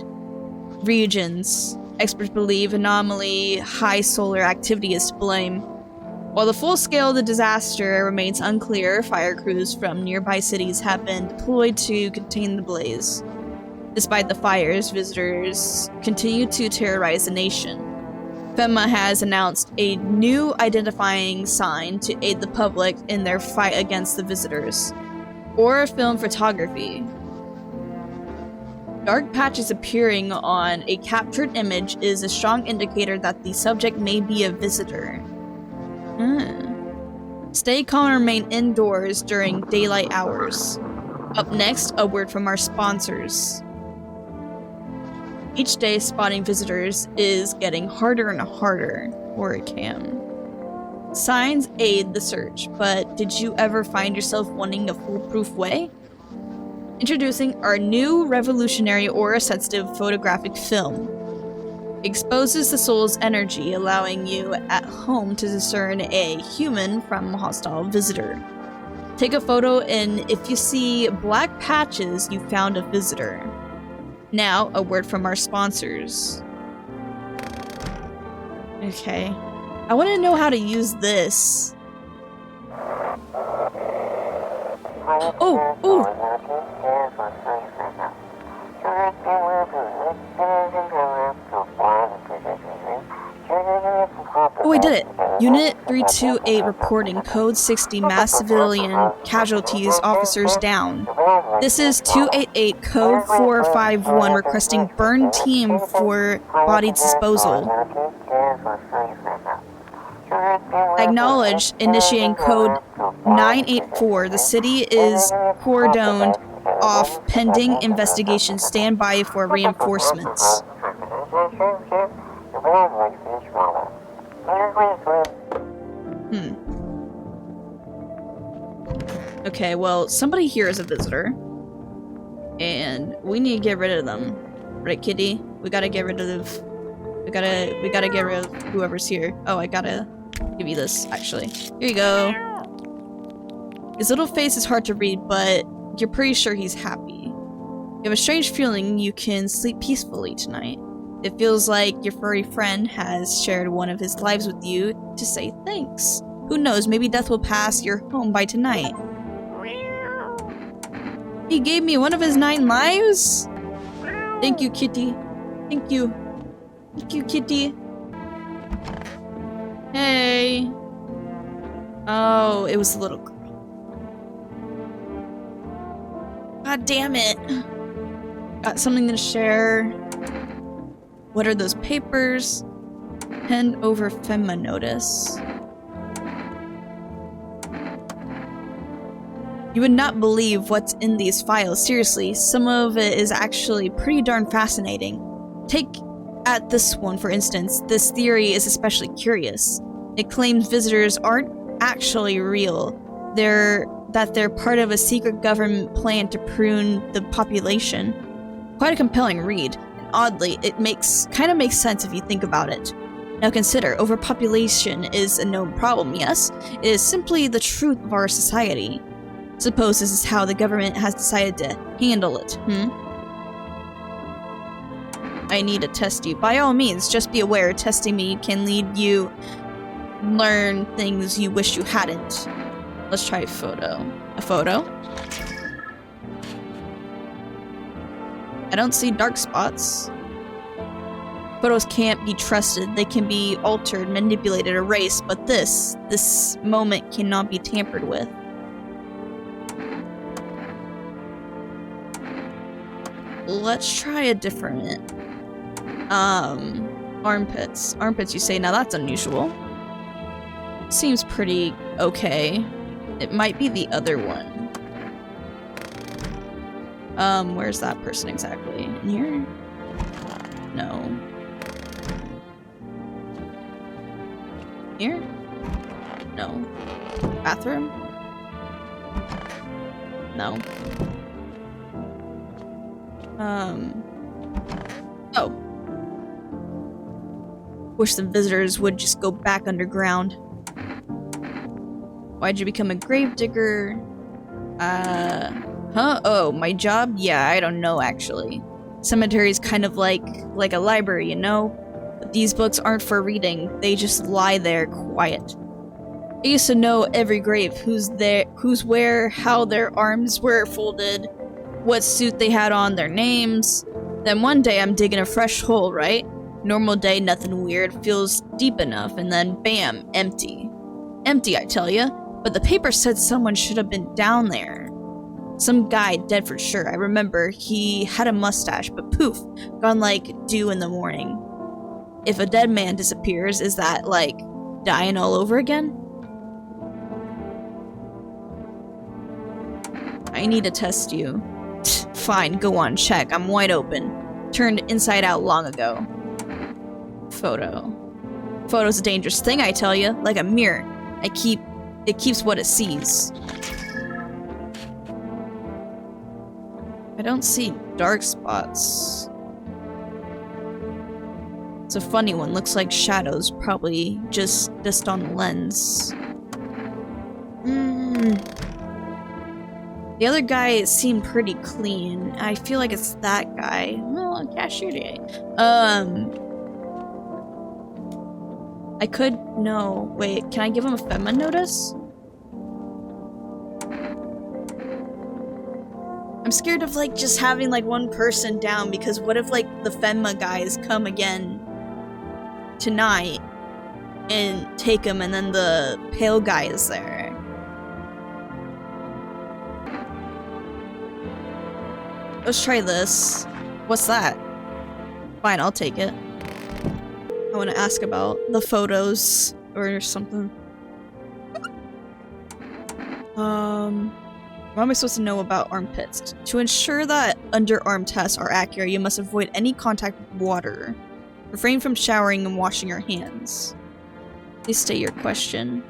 regions. Experts believe anomaly high solar activity is to blame. While the full scale of the disaster remains unclear, fire crews from nearby cities have been deployed to contain the blaze. Despite the fires, visitors continue to terrorize the nation. FEMA has announced a new identifying sign to aid the public in their fight against the visitors. Or film photography. Dark patches appearing on a captured image is a strong indicator that the subject may be a visitor. Stay calm and remain indoors during daylight hours. Up next, a word from our sponsors. Each day, spotting visitors is getting harder and harder, or it can. Signs aid the search, but did you ever find yourself wanting a foolproof way? Introducing our new revolutionary aura-sensitive photographic film. Exposes the soul's energy, allowing you at home to discern a human from a hostile visitor. Take a photo, and if you see black patches, you found a visitor. Now, a word from our sponsors. Okay. I want to know how to use this. Oh! Oh, I did it! Unit 328 reporting code 60 mass civilian casualties, officers down. This is 288 code 451 requesting burn team for body disposal. Acknowledged, initiating code 984. The city is cordoned off pending investigation. Stand by for reinforcements. Okay, well, somebody here is a visitor. And we need to get rid of them. Right, kitty? We gotta get rid of... We gotta get rid of whoever's here. Oh, I gotta give you this, actually. Here you go. His little face is hard to read, but you're pretty sure he's happy. You have a strange feeling you can sleep peacefully tonight. It feels like your furry friend has shared one of his lives with you to say thanks. Who knows, maybe death will pass your home by tonight. He gave me one of his 9 lives? Thank you, kitty. Thank you. Thank you, kitty. Hey. Oh, it was the little girl. God damn it. Got something to share. What are those papers? Hand over FEMA notice. You would not believe what's in these files. Seriously, some of it is actually pretty darn fascinating. Take at this one, for instance. This theory is especially curious. It claims visitors aren't actually real. They're part of a secret government plan to prune the population. Quite a compelling read, and oddly, it kind of makes sense if you think about it. Now consider, overpopulation is a known problem, yes? It is simply the truth of our society. Suppose this is how the government has decided to handle it, I need to test you. By all means, just be aware, testing me can lead you learn things you wish you hadn't. Let's try a photo. A photo? I don't see dark spots. Photos can't be trusted. They can be altered, manipulated, erased, but this moment cannot be tampered with. Let's try a different... armpits. Armpits, you say? Now that's unusual. Seems pretty okay. It might be the other one. Where's that person exactly? In here? No. Here? No. Bathroom? No. Oh. Wish the visitors would just go back underground. Why'd you become a gravedigger? Huh? Oh, my job? Yeah, I don't know, actually. Cemetery's kind of like a library, you know? But these books aren't for reading. They just lie there quiet. I used to know every grave, who's there, who's where, how their arms were folded. what suit they had on, their names. Then one day I'm digging a fresh hole, right? Normal day, nothing weird, feels deep enough, and then bam, empty. Empty, I tell ya. But the paper said someone should have been down there. Some guy, dead for sure. I remember he had a mustache, but poof, gone like dew in the morning. If a dead man disappears, is that like dying all over again? I need to test you. Fine, go on, check. I'm wide open. Turned inside out long ago. Photo. Photo's a dangerous thing, I tell you. Like a mirror. It keeps what it sees. I don't see dark spots. It's a funny one. Looks like shadows, probably just on the lens. The other guy seemed pretty clean. I feel like it's that guy. No, cashier day. I could no. Wait, can I give him a FEMA notice? I'm scared of like just having like one person down, because what if like the FEMA guys come again tonight and take him, and then the pale guy is there? Let's try this. What's that? Fine, I'll take it. I want to ask about the photos or something. What am I supposed to know about armpits? To ensure that underarm tests are accurate, you must avoid any contact with water. Refrain from showering and washing your hands. Please state your question.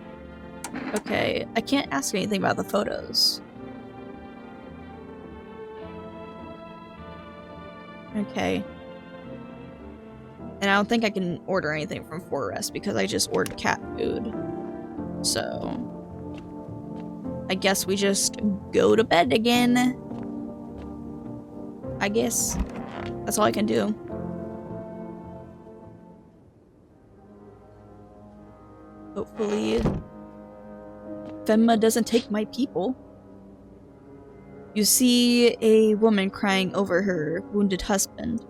Okay, I can't ask anything about the photos. Okay. And I don't think I can order anything from Forest because I just ordered cat food. So I guess we just go to bed again. I guess. That's all I can do. Hopefully FEMA doesn't take my people. You see a woman crying over her wounded husband.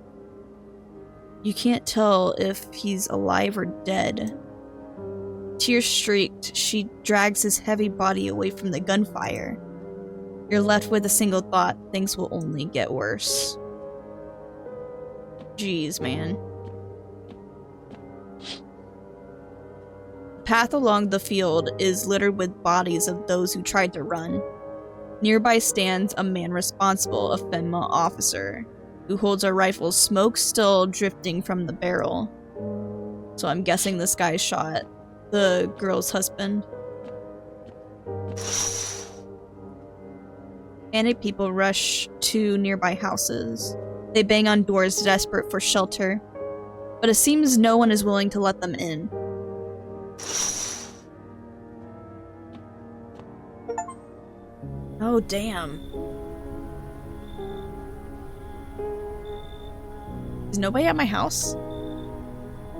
You can't tell if he's alive or dead. Tears streaked, she drags his heavy body away from the gunfire. You're left with a single thought: things will only get worse. Jeez, man. The path along the field is littered with bodies of those who tried to run. Nearby stands a man responsible, a FEMA officer, who holds a rifle, smoke still drifting from the barrel. So I'm guessing this guy shot the girl's husband. Panicked people rush to nearby houses. They bang on doors, desperate for shelter, but it seems no one is willing to let them in. Oh, damn. Is nobody at my house?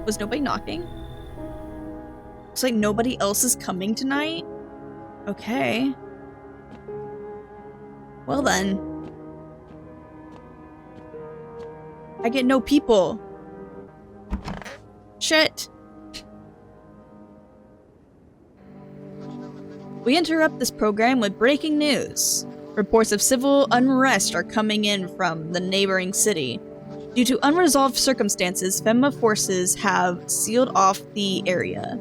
Was nobody knocking? Looks like nobody else is coming tonight? Okay. Well then. I get no people. Shit. We interrupt this program with breaking news. Reports of civil unrest are coming in from the neighboring city. Due to unresolved circumstances, FEMA forces have sealed off the area.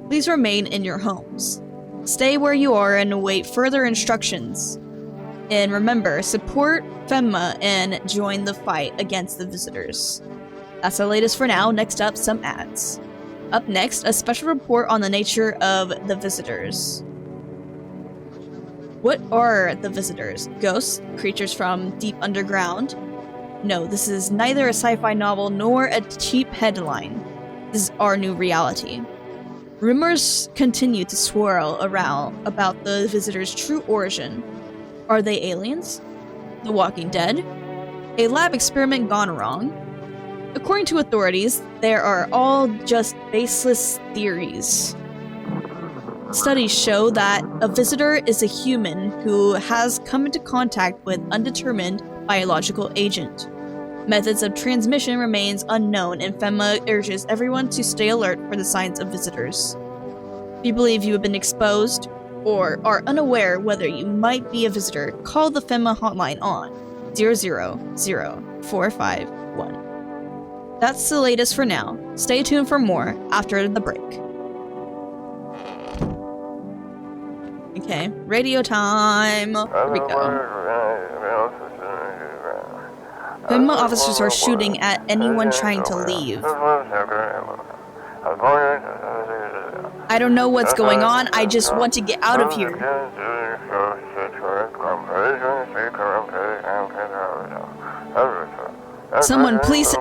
Please remain in your homes. Stay where you are and await further instructions. And remember, support FEMA and join the fight against the visitors. That's the latest for now. Next up, some ads. Up next, a special report on the nature of the visitors. What are the visitors? Ghosts? Creatures from deep underground? No, this is neither a sci-fi novel nor a cheap headline. This is our new reality. Rumors continue to swirl around about the visitors' true origin. Are they aliens? The Walking Dead? A lab experiment gone wrong? According to authorities, they are all just baseless theories. Studies show that a visitor is a human who has come into contact with undetermined biological agent. Methods of transmission remains unknown, and FEMA urges everyone to stay alert for the signs of visitors. If you believe you have been exposed or are unaware whether you might be a visitor, call the FEMA hotline on 000-451. That's the latest for now. Stay tuned for more after the break. Okay, radio time. Here we go. FEMA officers are shooting at anyone trying to leave. I don't know what's going on, I just want to get out of here. Someone please...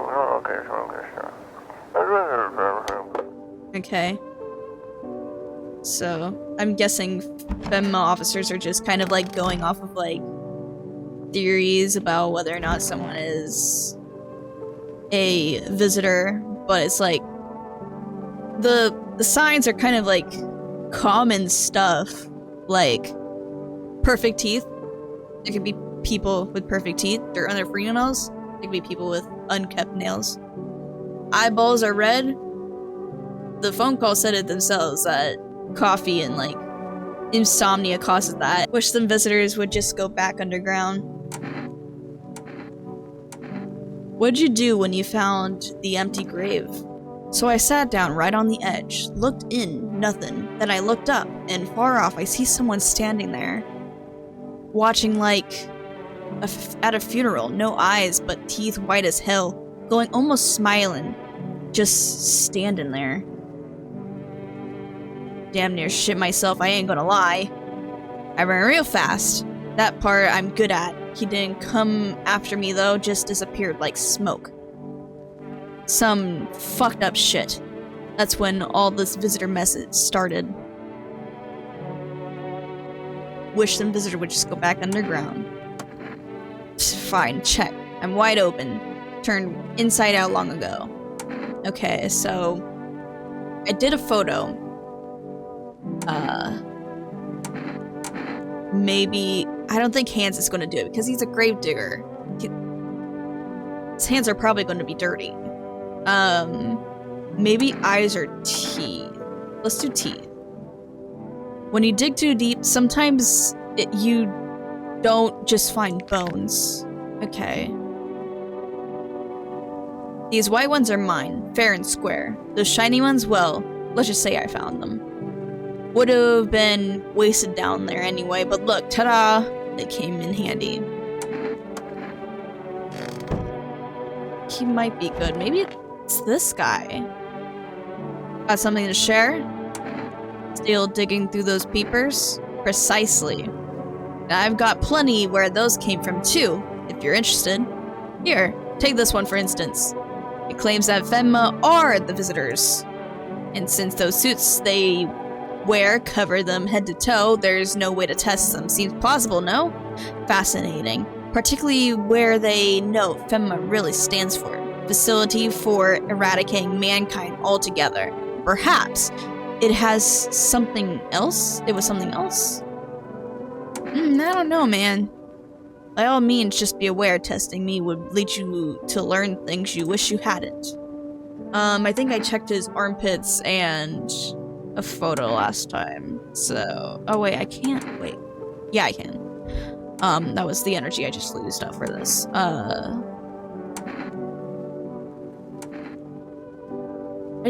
Okay. So, I'm guessing FEMA officers are just kind of like going off of like theories about whether or not someone is a visitor, but it's like the signs are kind of like common stuff, like perfect teeth. There could be people with perfect teeth, dirt on their fingernails. There could be people with unkept nails. Eyeballs are red. The phone call said it themselves that coffee and like insomnia causes that. Wish some visitors would just go back underground. What'd you do when you found the empty grave? So I sat down right on the edge, looked in, nothing. Then I looked up, and far off I see someone standing there. Watching like at a funeral, no eyes, but teeth white as hell. Going almost smiling. Just standing there. Damn near shit myself, I ain't gonna lie. I ran real fast. That part I'm good at. He didn't come after me though, just disappeared like smoke. Some fucked up shit. That's when all this visitor mess started. Wish some visitor would just go back underground. Fine, check. I'm wide open. Turned inside out long ago. Okay, so I did a photo. Maybe I don't think Hans is going to do it because he's a grave digger. His hands are probably going to be dirty. Maybe eyes or teeth. Let's do teeth. When you dig too deep, sometimes you don't just find bones. Okay. These white ones are mine, fair and square. Those shiny ones, well, let's just say I found them. Would have been wasted down there anyway, but look, ta-da! They came in handy. He might be good. Maybe it's this guy. Got something to share? Still digging through those peepers? Precisely. I've got plenty where those came from too, if you're interested. Here, take this one for instance. It claims that FEMA are the visitors. And since those suits they wear cover them head to toe, there's no way to test them. Seems plausible, no? Fascinating. Particularly where they know FEMA really stands for. Facility for Eradicating Mankind Altogether. Perhaps it has something else? It was something else? I don't know, man. By all means, just be aware testing me would lead you to learn things you wish you hadn't. I think I checked his armpits and a photo last time, so... Oh wait, I can't. Wait. Yeah, I can. That was the energy I just used up for this. I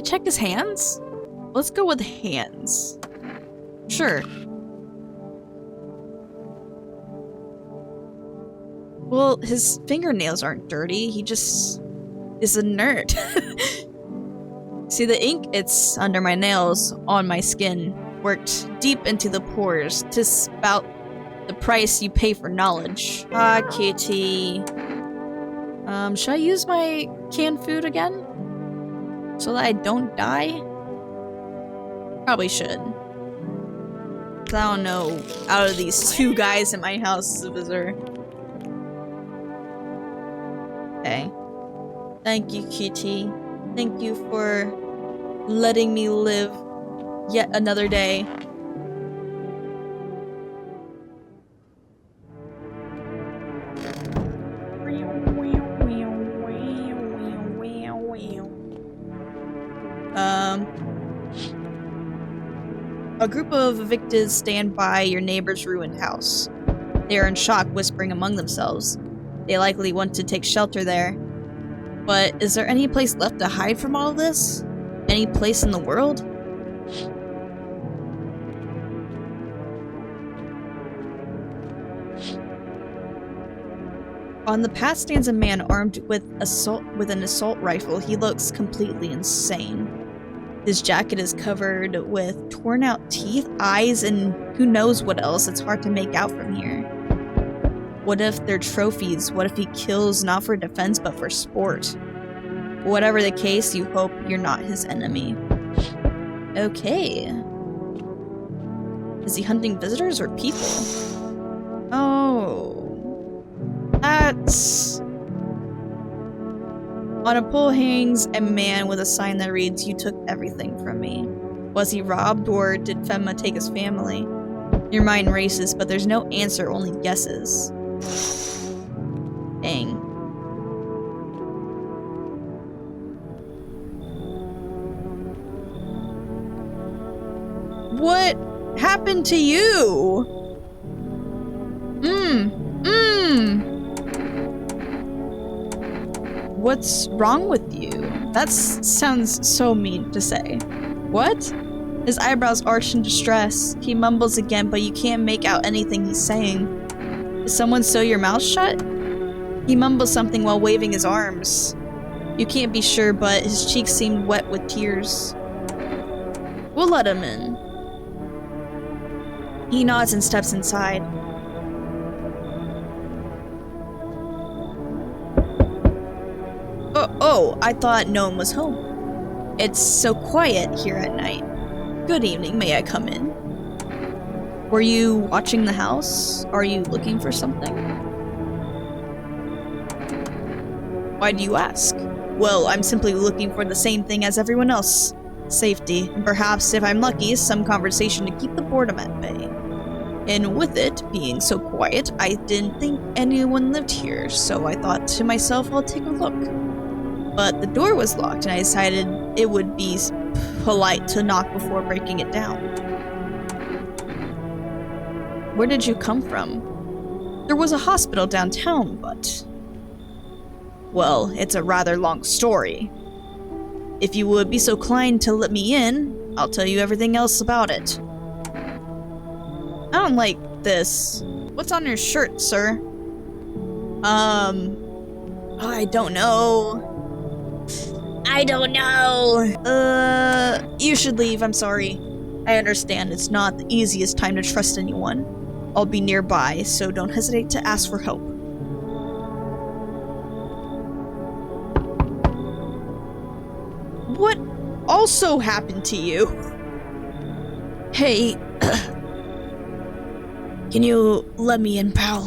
checked his hands? Let's go with hands. Sure. Well, his fingernails aren't dirty, he just is a nerd. See the ink? It's under my nails, on my skin, worked deep into the pores to spout the price you pay for knowledge. Ah, kitty. Should I use my canned food again? So that I don't die? Probably should. I don't know, out of these two guys in my house is a visitor. Okay. Thank you, Kitty. Thank you for letting me live yet another day. A group of evicted stand by your neighbor's ruined house. They are in shock, whispering among themselves. They likely want to take shelter there. But is there any place left to hide from all this? Any place in the world? On the path stands a man armed with an assault rifle. He looks completely insane. His jacket is covered with torn out teeth, eyes, and who knows what else. It's hard to make out from here. What if they're trophies? What if he kills not for defense but for sport? Whatever the case, you hope you're not his enemy. Okay. Is he hunting visitors or people? Oh. That's... On a pole hangs a man with a sign that reads, "You took everything from me." Was he robbed, or did Femma take his family? Your mind races, but there's no answer, only guesses. Dang. What happened to you? What's wrong with you? That sounds so mean to say. What? His eyebrows arch in distress. He mumbles again, but you can't make out anything he's saying. Did someone sew your mouth shut? He mumbles something while waving his arms. You can't be sure, but his cheeks seem wet with tears. We'll let him in. He nods and steps inside. Oh, I thought no one was home. It's so quiet here at night. Good evening, may I come in? Were you watching the house? Are you looking for something? Why do you ask? Well, I'm simply looking for the same thing as everyone else. Safety, and perhaps, if I'm lucky, some conversation to keep the boredom at bay. And with it being so quiet, I didn't think anyone lived here, so I thought to myself, I'll take a look. But the door was locked, and I decided it would be polite to knock before breaking it down. Where did you come from? There was a hospital downtown, but... Well, it's a rather long story. If you would be so kind to let me in, I'll tell you everything else about it. I don't like this. What's on your shirt, sir? I don't know. You should leave, I'm sorry. I understand it's not the easiest time to trust anyone. I'll be nearby, so don't hesitate to ask for help. What also happened to you? Hey, can you let me in, pal?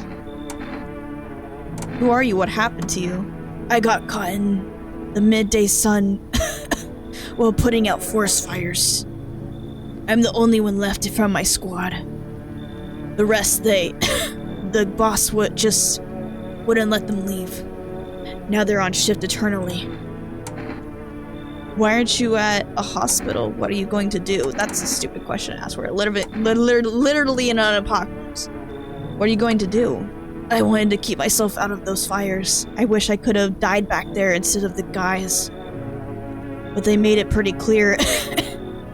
Who are you? What happened to you? I got caught in the midday sun while putting out forest fires. I'm the only one left from my squad. The rest, the boss wouldn't let them leave. Now they're on shift eternally. Why aren't you at a hospital? What are you going to do? That's a stupid question to ask. We're literally in an apocalypse. What are you going to do? I wanted to keep myself out of those fires. I wish I could have died back there instead of the guys. But they made it pretty clear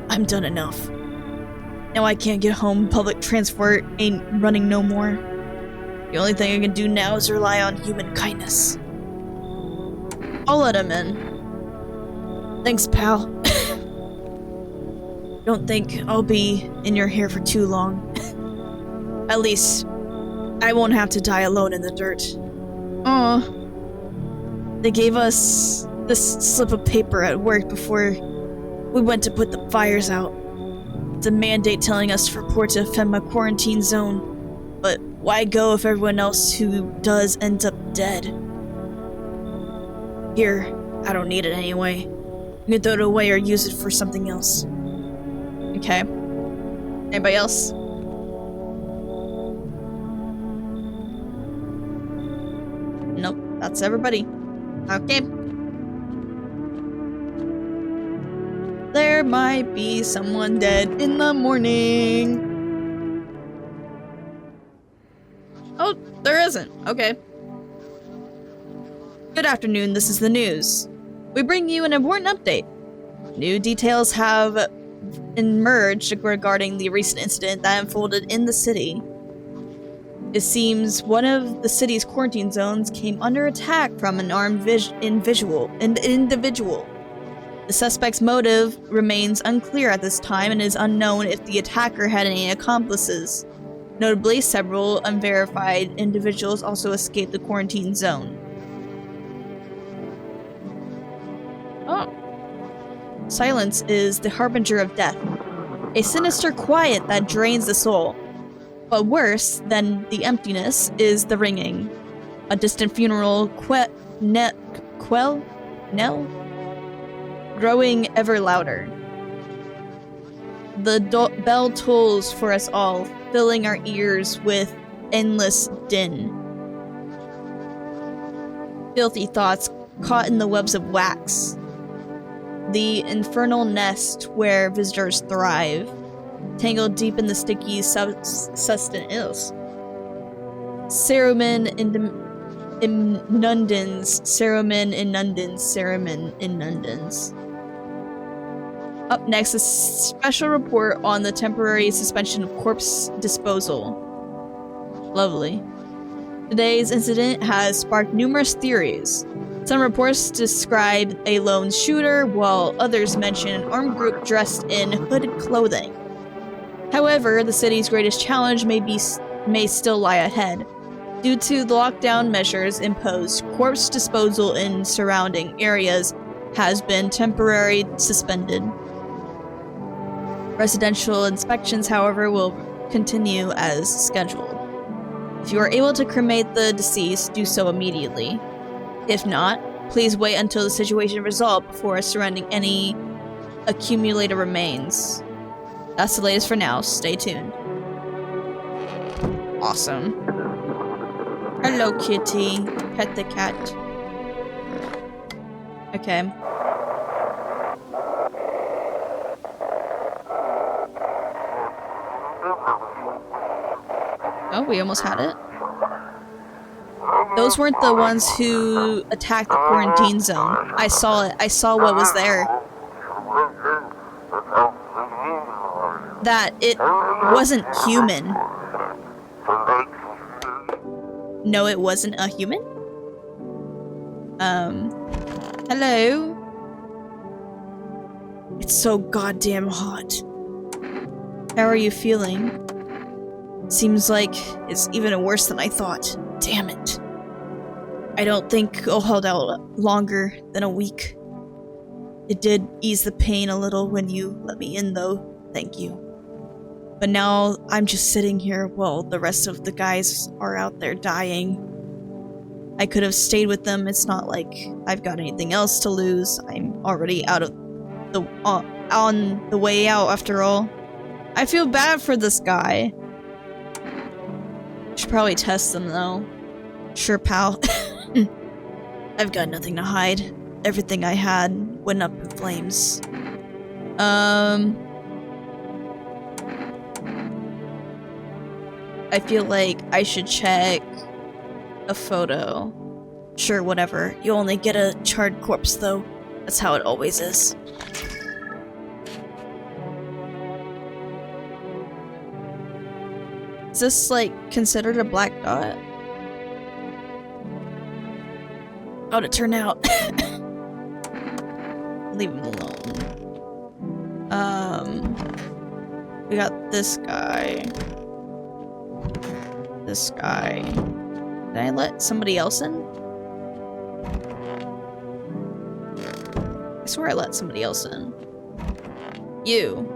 I'm done enough. Now I can't get home. Public transport ain't running no more. The only thing I can do now is rely on human kindness. I'll let him in. Thanks, pal. Don't think I'll be in your hair for too long. At least, I won't have to die alone in the dirt. Aw. They gave us this slip of paper at work before we went to put the fires out. It's a mandate telling us to report to Femma quarantine zone. But why go if everyone else who does ends up dead? Here, I don't need it anyway. You can throw it away or use it for something else. Okay. Anybody else? Nope, that's everybody. Okay. There might be someone dead in the morning. Oh, there isn't. Okay. Good afternoon, this is the news. We bring you an important update. New details have emerged regarding the recent incident that unfolded in the city. It seems one of the city's quarantine zones came under attack from an armed individual. The suspect's motive remains unclear at this time and is unknown if the attacker had any accomplices. Notably, several unverified individuals also escaped the quarantine zone. Oh. Silence is the harbinger of death, a sinister quiet that drains the soul. But worse than the emptiness is the ringing. A distant funeral knell? Growing ever louder. The bell tolls for us all, filling our ears with endless din. Filthy thoughts caught in the webs of wax. The infernal nest where visitors thrive, tangled deep in the sticky sustenance. Cerumen inundans. Up next, a special report on the temporary suspension of corpse disposal. Lovely. Today's incident has sparked numerous theories. Some reports describe a lone shooter, while others mention an armed group dressed in hooded clothing. However, the city's greatest challenge may still lie ahead. Due to the lockdown measures imposed, corpse disposal in surrounding areas has been temporarily suspended. Residential inspections, however, will continue as scheduled. If you are able to cremate the deceased, do so immediately. If not, please wait until the situation is resolved before surrendering any accumulated remains. That's the latest for now. Stay tuned. Awesome. Hello, kitty. Pet the cat. Okay. Oh, we almost had it. Those weren't the ones who attacked the quarantine zone. I saw it. I saw what was there. That it wasn't human. No, it wasn't a human? Hello? It's so goddamn hot. How are you feeling? Seems like it's even worse than I thought. Damn it. I don't think I'll hold out longer than a week. It did ease the pain a little when you let me in, though. Thank you. But now I'm just sitting here while the rest of the guys are out there dying. I could have stayed with them. It's not like I've got anything else to lose. I'm already out of the on the way out after all. I feel bad for this guy. Should probably test them though. Sure, pal. I've got nothing to hide. Everything I had went up in flames. I feel like I should check a photo. Sure, whatever. You only get a charred corpse though. That's how it always is. Is this, like, considered a black dot? How'd it turn out? Leave him alone. We got this guy. This guy. Did I let somebody else in? I swear I let somebody else in. You.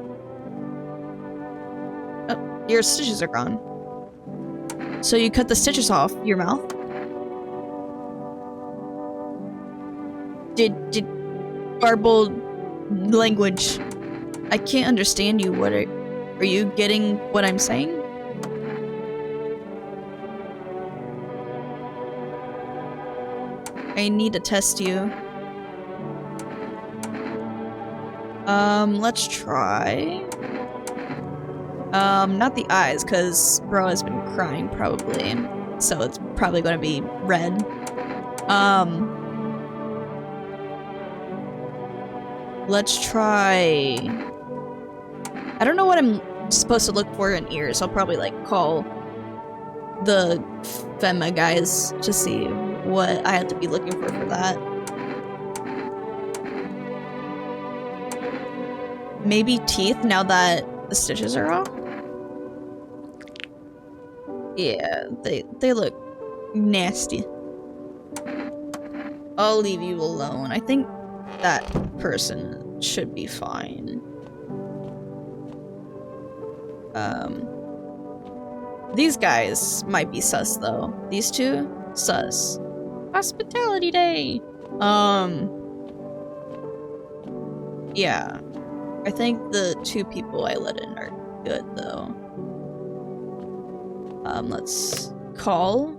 Oh, your stitches are gone. So you cut the stitches off your mouth? Did garbled language. I can't understand you. What are you getting what I'm saying? I need to test you. Let's try. Not the eyes, because bro has been crying probably. So it's probably gonna be red. Let's try... I don't know what I'm supposed to look for in ears. I'll probably, like, call the FEMA guys to see what I have to be looking for that. Maybe teeth, now that the stitches are off? Yeah, they look nasty. I'll leave you alone. I think that person should be fine. These guys might be sus though. These two? Sus. Hospitality day! Yeah. I think the two people I let in are good though. Let's call.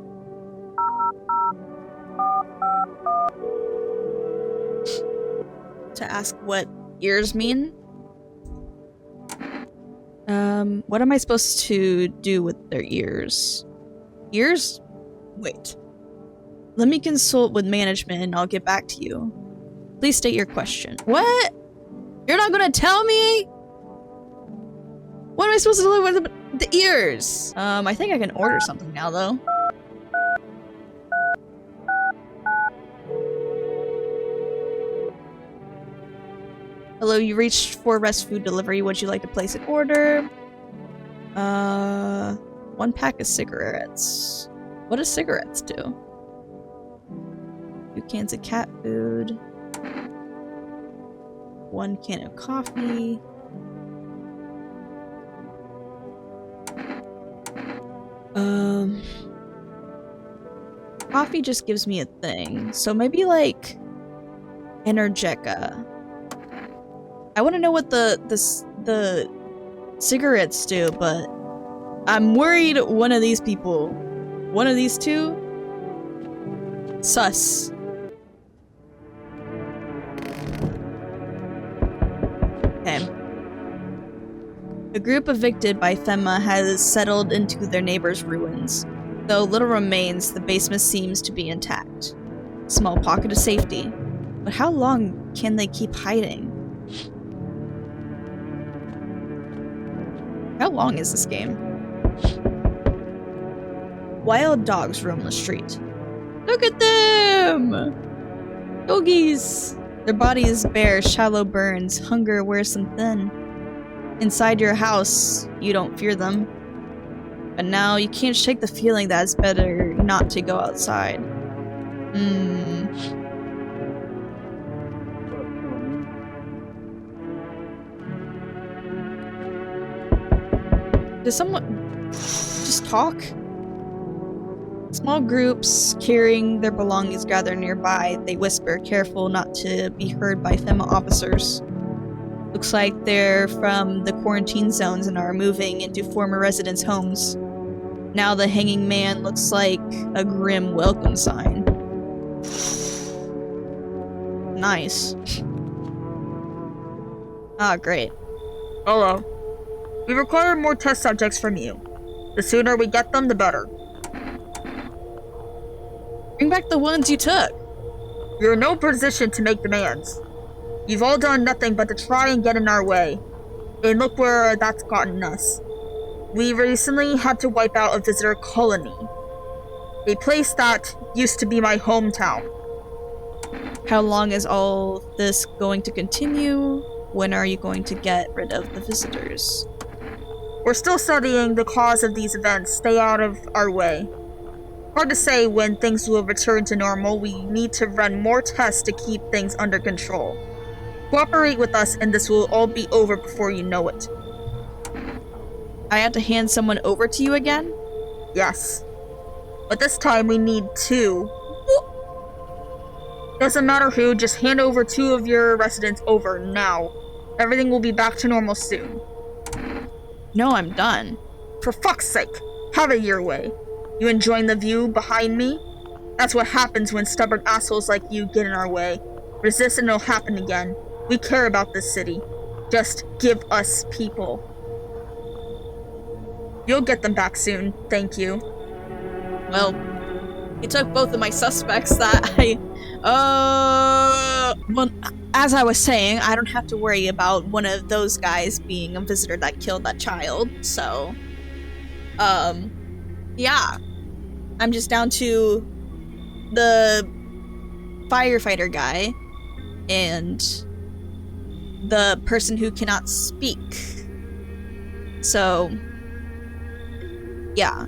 To ask what ears mean. What am I supposed to do with their ears? Ears? Wait. Let me consult with management and I'll get back to you. Please state your question. What? You're not gonna tell me? What am I supposed to do with the ears? I think I can order something now though. Hello, you reached for rest food delivery. Would you like to place an order? 1 pack of cigarettes. What do cigarettes do? 2 cans of cat food. 1 can of coffee. Coffee just gives me a thing. So maybe like Energeca. I want to know what the cigarettes do, but I'm worried one of these people, one of these two, sus. Okay. A group evicted by FEMA has settled into their neighbor's ruins. Though little remains, the basement seems to be intact. Small pocket of safety. But how long can they keep hiding? How long is this game? Wild dogs roam the street. Look at them! Doggies! Their body is bare, shallow burns. Hunger wears them thin. Inside your house, you don't fear them. But now you can't shake the feeling that it's better not to go outside. Does someone just talk? Small groups carrying their belongings gather nearby. They whisper, careful not to be heard by FEMA officers. Looks like they're from the quarantine zones and are moving into former residents' homes. Now the hanging man looks like a grim welcome sign. Nice. Ah, great.
Hello. We require more test subjects from you. The sooner we get them, the better.
Bring back the ones you took.
You're in no position to make demands. You've all done nothing but to try and get in our way. And look where that's gotten us. We recently had to wipe out a visitor colony. A place that used to be my hometown.
How long is all this going to continue? When are you going to get rid of the visitors?
We're still studying the cause of these events. Stay out of our way. Hard to say when things will return to normal. We need to run more tests to keep things under control. Cooperate with us and this will all be over before you know it.
I have to hand someone over to you again?
Yes. But this time we need 2. Doesn't matter who, just hand over 2 of your residents over now. Everything will be back to normal soon.
No, I'm done.
For fuck's sake, have it your way. You enjoying the view behind me? That's what happens when stubborn assholes like you get in our way. Resist and it'll happen again. We care about this city. Just give us people. You'll get them back soon, thank you.
Well, you took both of my suspects that well, as I was saying, I don't have to worry about one of those guys being a visitor that killed that child, so, yeah. I'm just down to the firefighter guy and the person who cannot speak. So, yeah.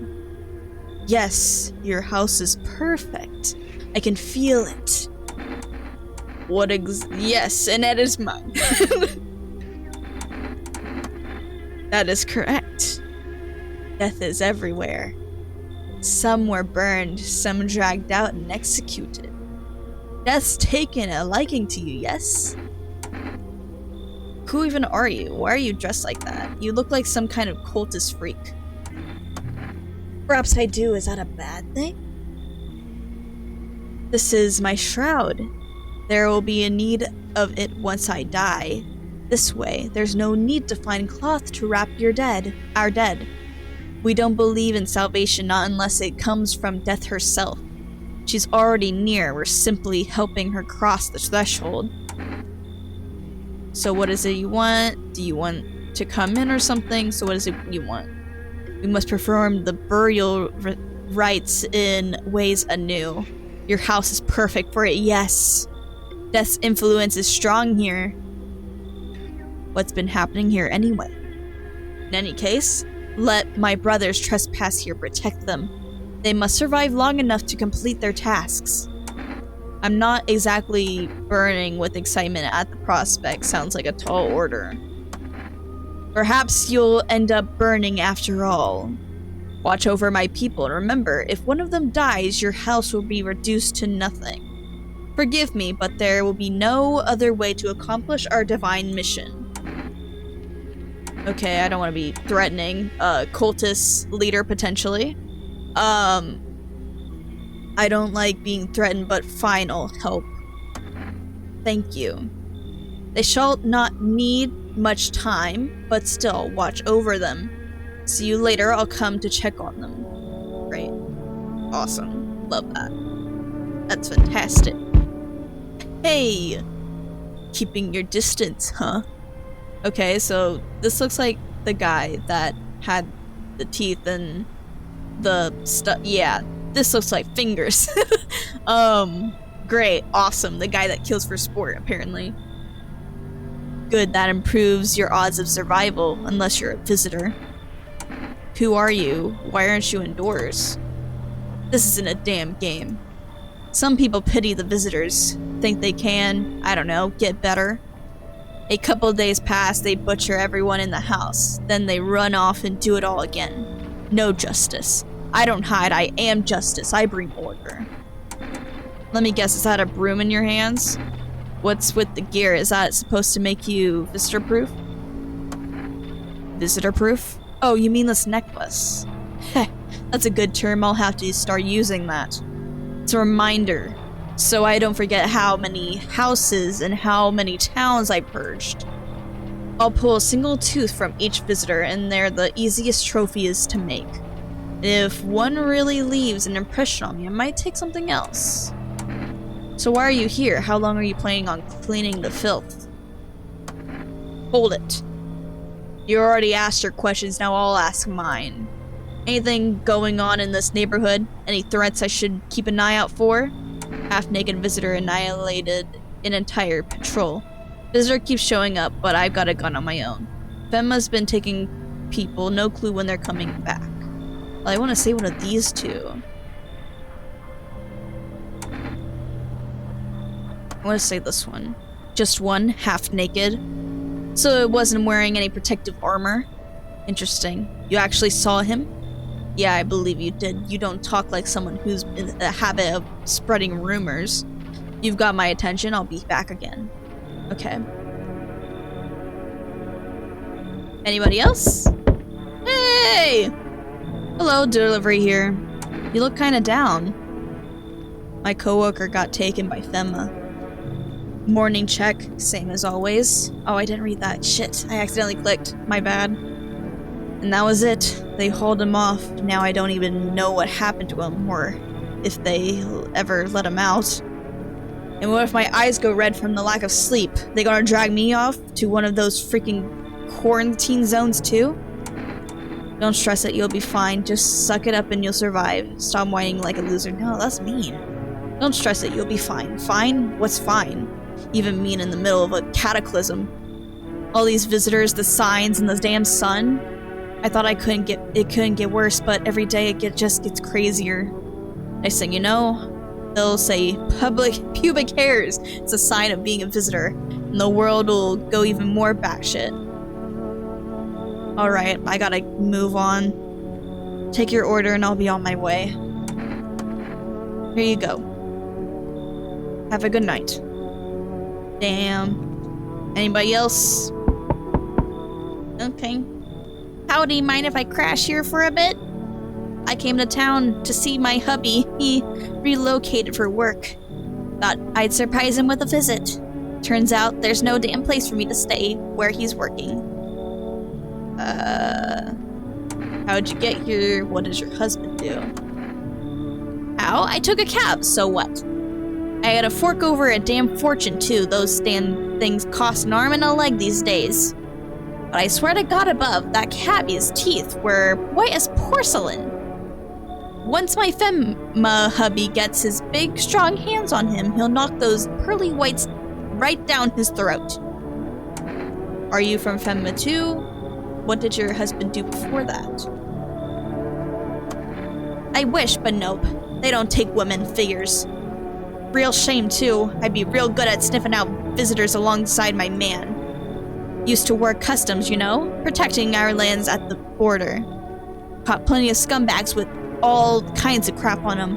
Yes, your house is perfect. I can feel it. Yes, and that is mine. That is correct. Death is everywhere. Some were burned, some dragged out and executed. Death's taken a liking to you, yes? Who even are you? Why are you dressed like that? You look like some kind of cultist freak. Perhaps I do. Is that a bad thing? This is my shroud. There will be a need of it once I die. This way, there's no need to find cloth to wrap our dead. We don't believe in salvation, not unless it comes from death herself. She's already near. We're simply helping her cross the threshold. So what is it you want? Do you want to come in or something? So what is it you want? We must perform the burial rites in ways anew. Your house is perfect for it, yes. Death's influence is strong here. What's been happening here anyway? In any case, let my brothers trespass here, protect them. They must survive long enough to complete their tasks. I'm not exactly burning with excitement at the prospect. Sounds like a tall order. Perhaps you'll end up burning after all. Watch over my people, and remember, if one of them dies, your house will be reduced to nothing. Forgive me, but there will be no other way to accomplish our divine mission. Okay, I don't want to be threatening a cultist leader, potentially. I don't like being threatened, but fine, I'll help. Thank you. They shall not need much time, but still, watch over them. See you later, I'll come to check on them. Great. Awesome. Love that. That's fantastic. Hey! Keeping your distance, huh? Okay, so this looks like the guy that had the teeth and the stuff. Yeah, this looks like fingers. Great, awesome. The guy that kills for sport, apparently. Good, that improves your odds of survival, unless you're a visitor. Who are you? Why aren't you indoors? This isn't a damn game. Some people pity the visitors, think they can, I don't know, get better. A couple days pass, they butcher everyone in the house, then they run off and do it all again. No justice. I don't hide, I am justice, I bring order. Let me guess, is that a broom in your hands? What's with the gear? Is that supposed to make you visitor-proof? Visitor-proof? Oh, you mean this necklace. Heh, that's a good term, I'll have to start using that. It's a reminder, so I don't forget how many houses and how many towns I purged. I'll pull a single tooth from each visitor, and they're the easiest trophies to make. If one really leaves an impression on me, I might take something else. So why are you here? How long are you planning on cleaning the filth? Hold it. You already asked your questions, now I'll ask mine. Anything going on in this neighborhood? Any threats I should keep an eye out for? Half-naked visitor annihilated an entire patrol. Visitor keeps showing up, but I've got a gun on my own. Femma's been taking people, no clue when they're coming back. Well, I want to say one of these two. I want to say this one. Just one, half-naked. So it wasn't wearing any protective armor. Interesting. You actually saw him? Yeah, I believe you did. You don't talk like someone who's in the habit of spreading rumors. You've got my attention, I'll be back again. Okay. Anybody else? Hey! Hello, delivery here. You look kinda down. My coworker got taken by Femma. Morning check, same as always. Oh, I didn't read that. Shit, I accidentally clicked. My bad. And that was it. They hauled him off. Now I don't even know what happened to him, or if they ever let him out. And what if my eyes go red from the lack of sleep? They gonna drag me off to one of those freaking quarantine zones too? Don't stress it, you'll be fine. Just suck it up and you'll survive. Stop whining like a loser. No, that's mean. Don't stress it, you'll be fine. Fine? What's fine? Even mean in the middle of a cataclysm. All these visitors, the signs, and the damn sun. I thought it couldn't get worse, but every day it just gets crazier. Next thing you know, they'll say pubic hairs. It's a sign of being a visitor, and the world will go even more batshit. Alright, I gotta move on. Take your order and I'll be on my way. Here you go. Have a good night. Damn. Anybody else?
Okay. Howdy, mind if I crash here for a bit? I came to town to see my hubby. He relocated for work. Thought I'd surprise him with a visit. Turns out there's no damn place for me to stay where he's working.
How'd you get here? What does your husband do?
How? I took a cab, so what? I had to fork over a damn fortune too. Those damn things cost an arm and a leg these days. But I swear to God above, that cabbie's teeth were white as porcelain. Once my Femma hubby gets his big, strong hands on him, he'll knock those pearly whites right down his throat.
Are you from Femma too? What did your husband do before that?
I wish, but nope. They don't take women figures. Real shame too. I'd be real good at sniffing out visitors alongside my man. Used to work customs, you know? Protecting our lands at the border. Caught plenty of scumbags with all kinds of crap on them.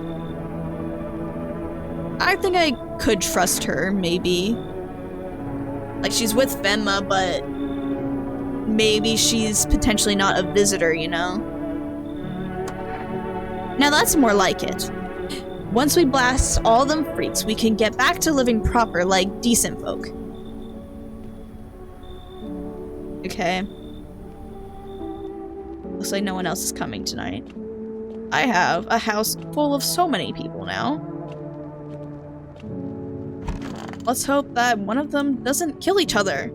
I think I could trust her, maybe. Like, she's with Femma, but maybe she's potentially not a visitor, you know?
Now that's more like it.
Once we blast all them freaks, we can get back to living proper like decent folk. Okay. Looks like no one else is coming tonight. I have a house full of so many people now. Let's hope that one of them doesn't kill each other.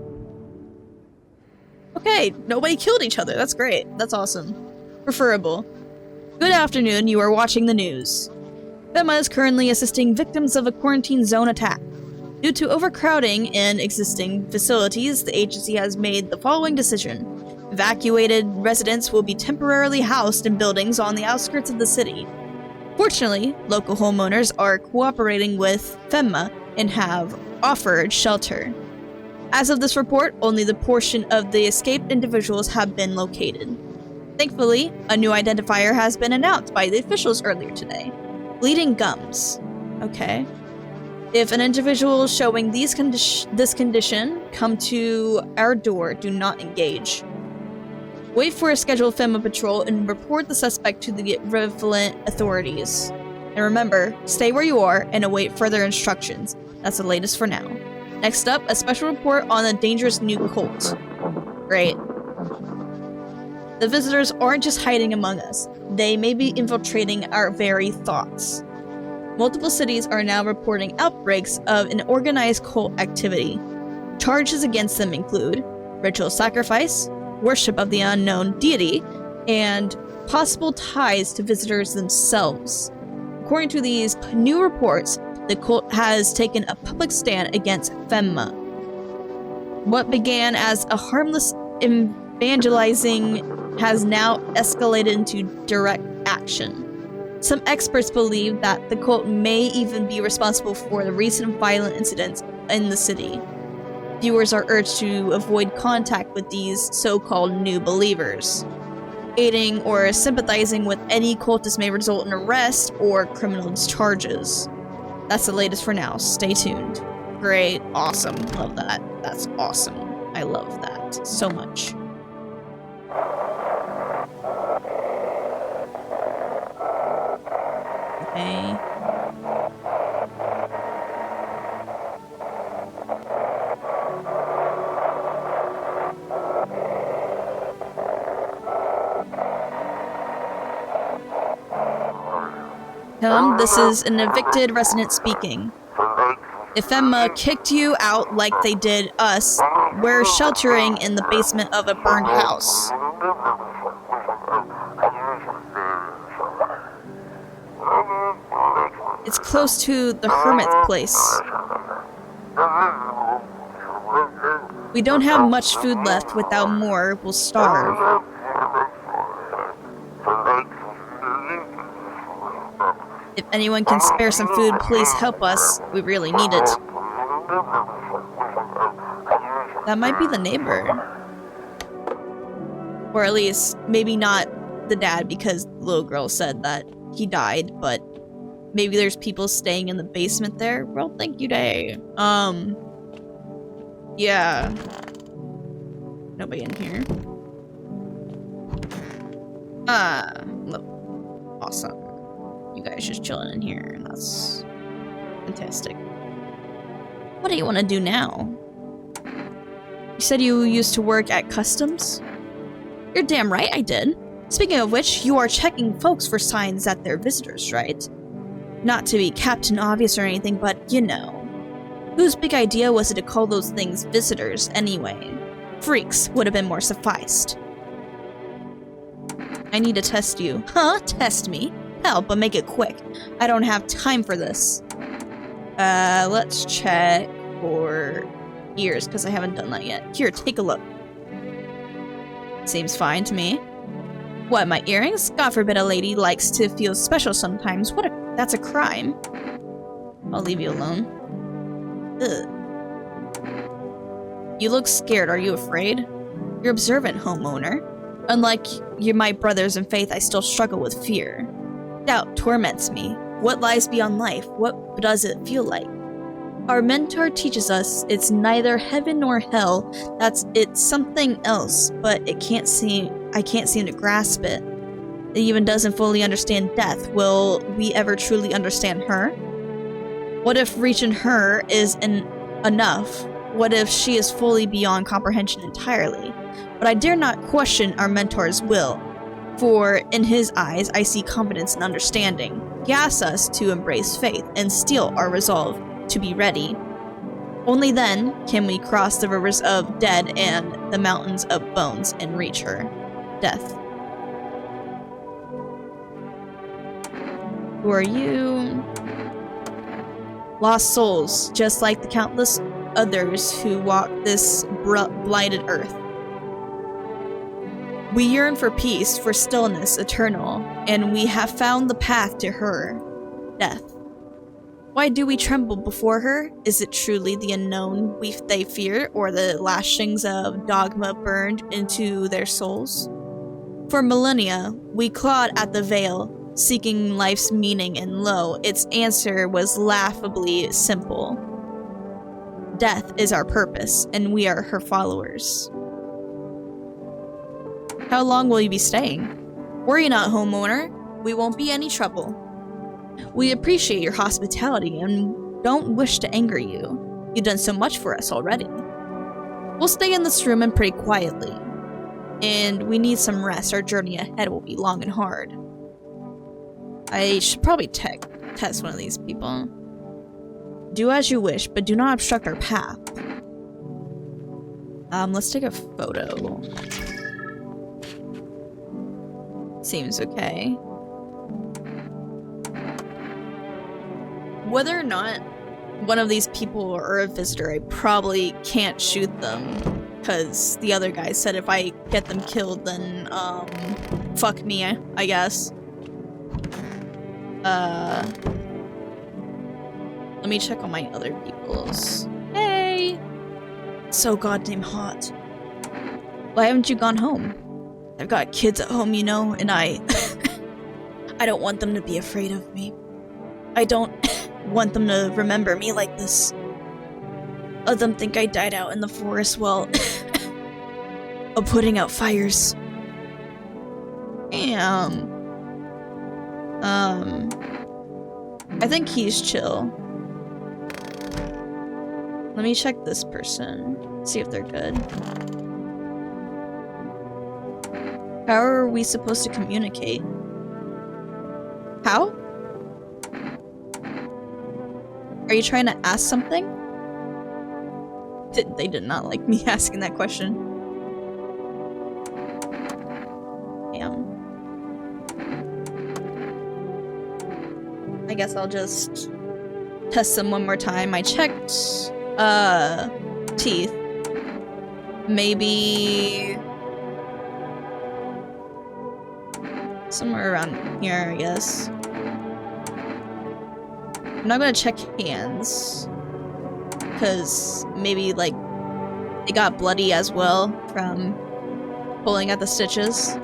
Okay, nobody killed each other. That's great. That's awesome. Preferable. Good afternoon, you are watching the news. Femma is currently assisting victims of a quarantine zone attack. Due to overcrowding in existing facilities, the agency has made the following decision. Evacuated residents will be temporarily housed in buildings on the outskirts of the city. Fortunately, local homeowners are cooperating with Femma and have offered shelter. As of this report, only the portion of the escaped individuals have been located. Thankfully, a new identifier has been announced by the officials earlier today. Bleeding gums. Okay. If an individual showing this condition come to our door, do not engage. Wait for a scheduled Femma patrol and report the suspect to the relevant authorities. And remember, stay where you are and await further instructions. That's the latest for now. Next up, a special report on a dangerous new cult. Great. The visitors aren't just hiding among us. They may be infiltrating our very thoughts. Multiple cities are now reporting outbreaks of an organized cult activity. Charges against them include ritual sacrifice, worship of the unknown deity, and possible ties to visitors themselves. According to these new reports, the cult has taken a public stand against Femma. What began as a harmless evangelizing has now escalated into direct action. Some experts believe that the cult may even be responsible for the recent violent incidents in the city. Viewers are urged to avoid contact with these so-called new believers. Aiding or sympathizing with any cultist may result in arrest or criminal charges. That's the latest for now. Stay tuned. Great. Awesome. Love that. That's awesome. I love that so much. Okay. This is an evicted resident speaking. If Emma kicked you out like they did us, we're sheltering in the basement of a burned house. It's close to the hermit's place. We don't have much food left. Without more, we'll starve. If anyone can spare some food, please help us. We really need it. That might be the neighbor. Or at least, maybe not the dad, because the little girl said that he died, but maybe there's people staying in the basement there. Well, thank you, Day. Yeah. Nobody in here. Look. Awesome. You guys just chilling in here, and that's fantastic. What do you want to do now? You said you used to work at customs? You're damn right I did. Speaking of which, you are checking folks for signs that they're visitors, right? Not to be Captain Obvious or anything, but you know. Whose big idea was it to call those things visitors anyway? Freaks would have been more sufficed. I need to test you. Huh? Test me? Hell, but make it quick. I don't have time for this. Let's check for ears, because I haven't done that yet. Here, take a look. Seems fine to me. What, my earrings? God forbid a lady likes to feel special sometimes. That's a crime. I'll leave you alone. Ugh. You look scared. Are you afraid? You're observant, homeowner. Unlike my brothers in faith, I still struggle with fear. Doubt torments me. What lies beyond life? What does it feel like? Our mentor teaches us it's neither heaven nor hell. It's something else, but I can't seem to grasp it. It even doesn't fully understand death. Will we ever truly understand her? What if reaching her is enough? What if she is fully beyond comprehension entirely? But I dare not question our mentor's will, for in his eyes I see confidence and understanding. He asks us to embrace faith and steel our resolve to be ready. Only then can we cross the rivers of dead and the mountains of bones and reach her. Death. Who are you? Lost souls, just like the countless others who walk this blighted earth. We yearn for peace, for stillness eternal, and we have found the path to her, death. Why do we tremble before her? Is it truly the unknown they fear, or the lashings of dogma burned into their souls? For millennia, we clawed at the veil, seeking life's meaning, and lo, its answer was laughably simple. Death is our purpose, and we are her followers. How long will you be staying? Worry not, homeowner. We won't be any trouble. We appreciate your hospitality and don't wish to anger you. You've done so much for us already. We'll stay in this room and pray quietly. And we need some rest. Our journey ahead will be long and hard. I should probably test one of these people. Do as you wish, but do not obstruct our path. Let's take a photo. Seems okay. Whether or not one of these people are a visitor, I probably can't shoot them, because the other guy said if I get them killed, then, fuck me, I guess. Let me check on my other peoples. Hey! So goddamn hot. Why haven't you gone home? I've got kids at home, you know, and I don't want them to be afraid of me. I don't want them to remember me like this. Let them think I died out in the forest while putting out fires. Damn. I think he's chill. Let me check this person. See if they're good. How are we supposed to communicate? How? Are you trying to ask something? They did not like me asking that question. Damn. I guess I'll just test them one more time. I checked, teeth. Maybe somewhere around here, I guess. I'm not gonna check hands, because maybe, like, they got bloody as well from pulling at the stitches.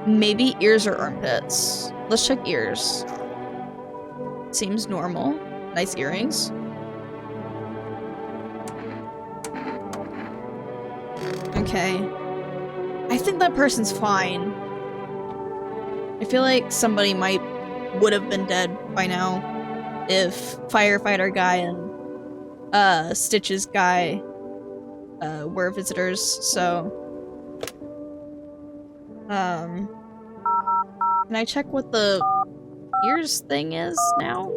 Maybe ears or armpits. Let's check ears. Seems normal. Nice earrings. Okay. I think that person's fine. I feel like somebody would have been dead by now if firefighter guy and Stitches guy were visitors, so can I check what the ears thing is now?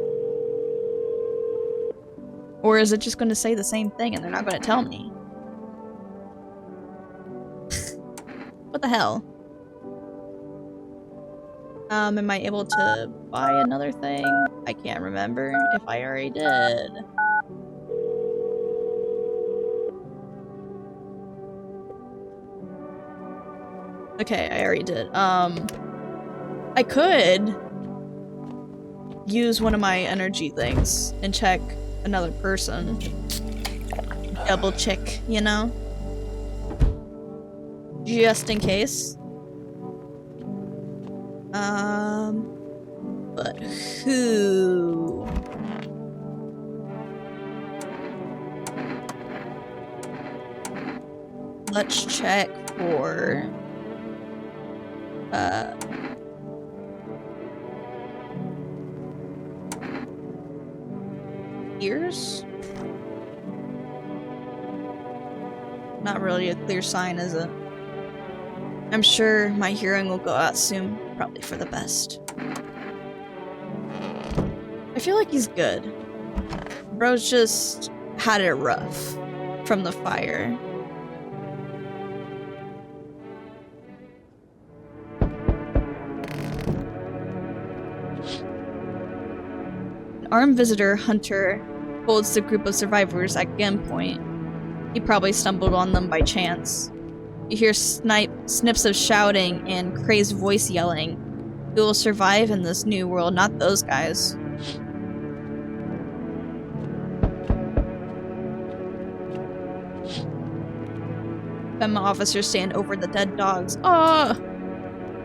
Or is it just going to say the same thing and they're not going to tell me? What the hell? Am I able to buy another thing? I can't remember if I already did. Okay, I already did. I could use one of my energy things and check another person. Double check, you know? Just in case. But who? Let's check for ears? Not really a clear sign, is it? I'm sure my hearing will go out soon, probably for the best. I feel like he's good. Bro's just had it rough from the fire. An armed visitor, Hunter, holds the group of survivors at gunpoint. He probably stumbled on them by chance. You hear snips of shouting and crazed voice yelling. Who will survive in this new world? Not those guys. FEMA officers stand over the dead dogs. Oh!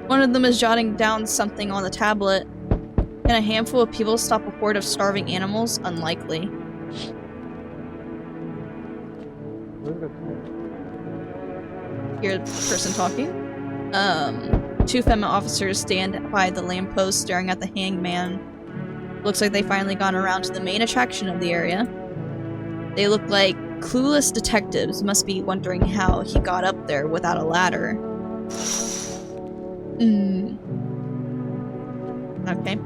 One of them is jotting down something on the tablet. Can a handful of people stop a horde of starving animals? Unlikely. Hear the person talking. Two FEMA officers stand by the lamppost staring at the hangman. Looks like they finally gone around to the main attraction of the area. They look like clueless detectives, must be wondering how he got up there without a ladder. Okay.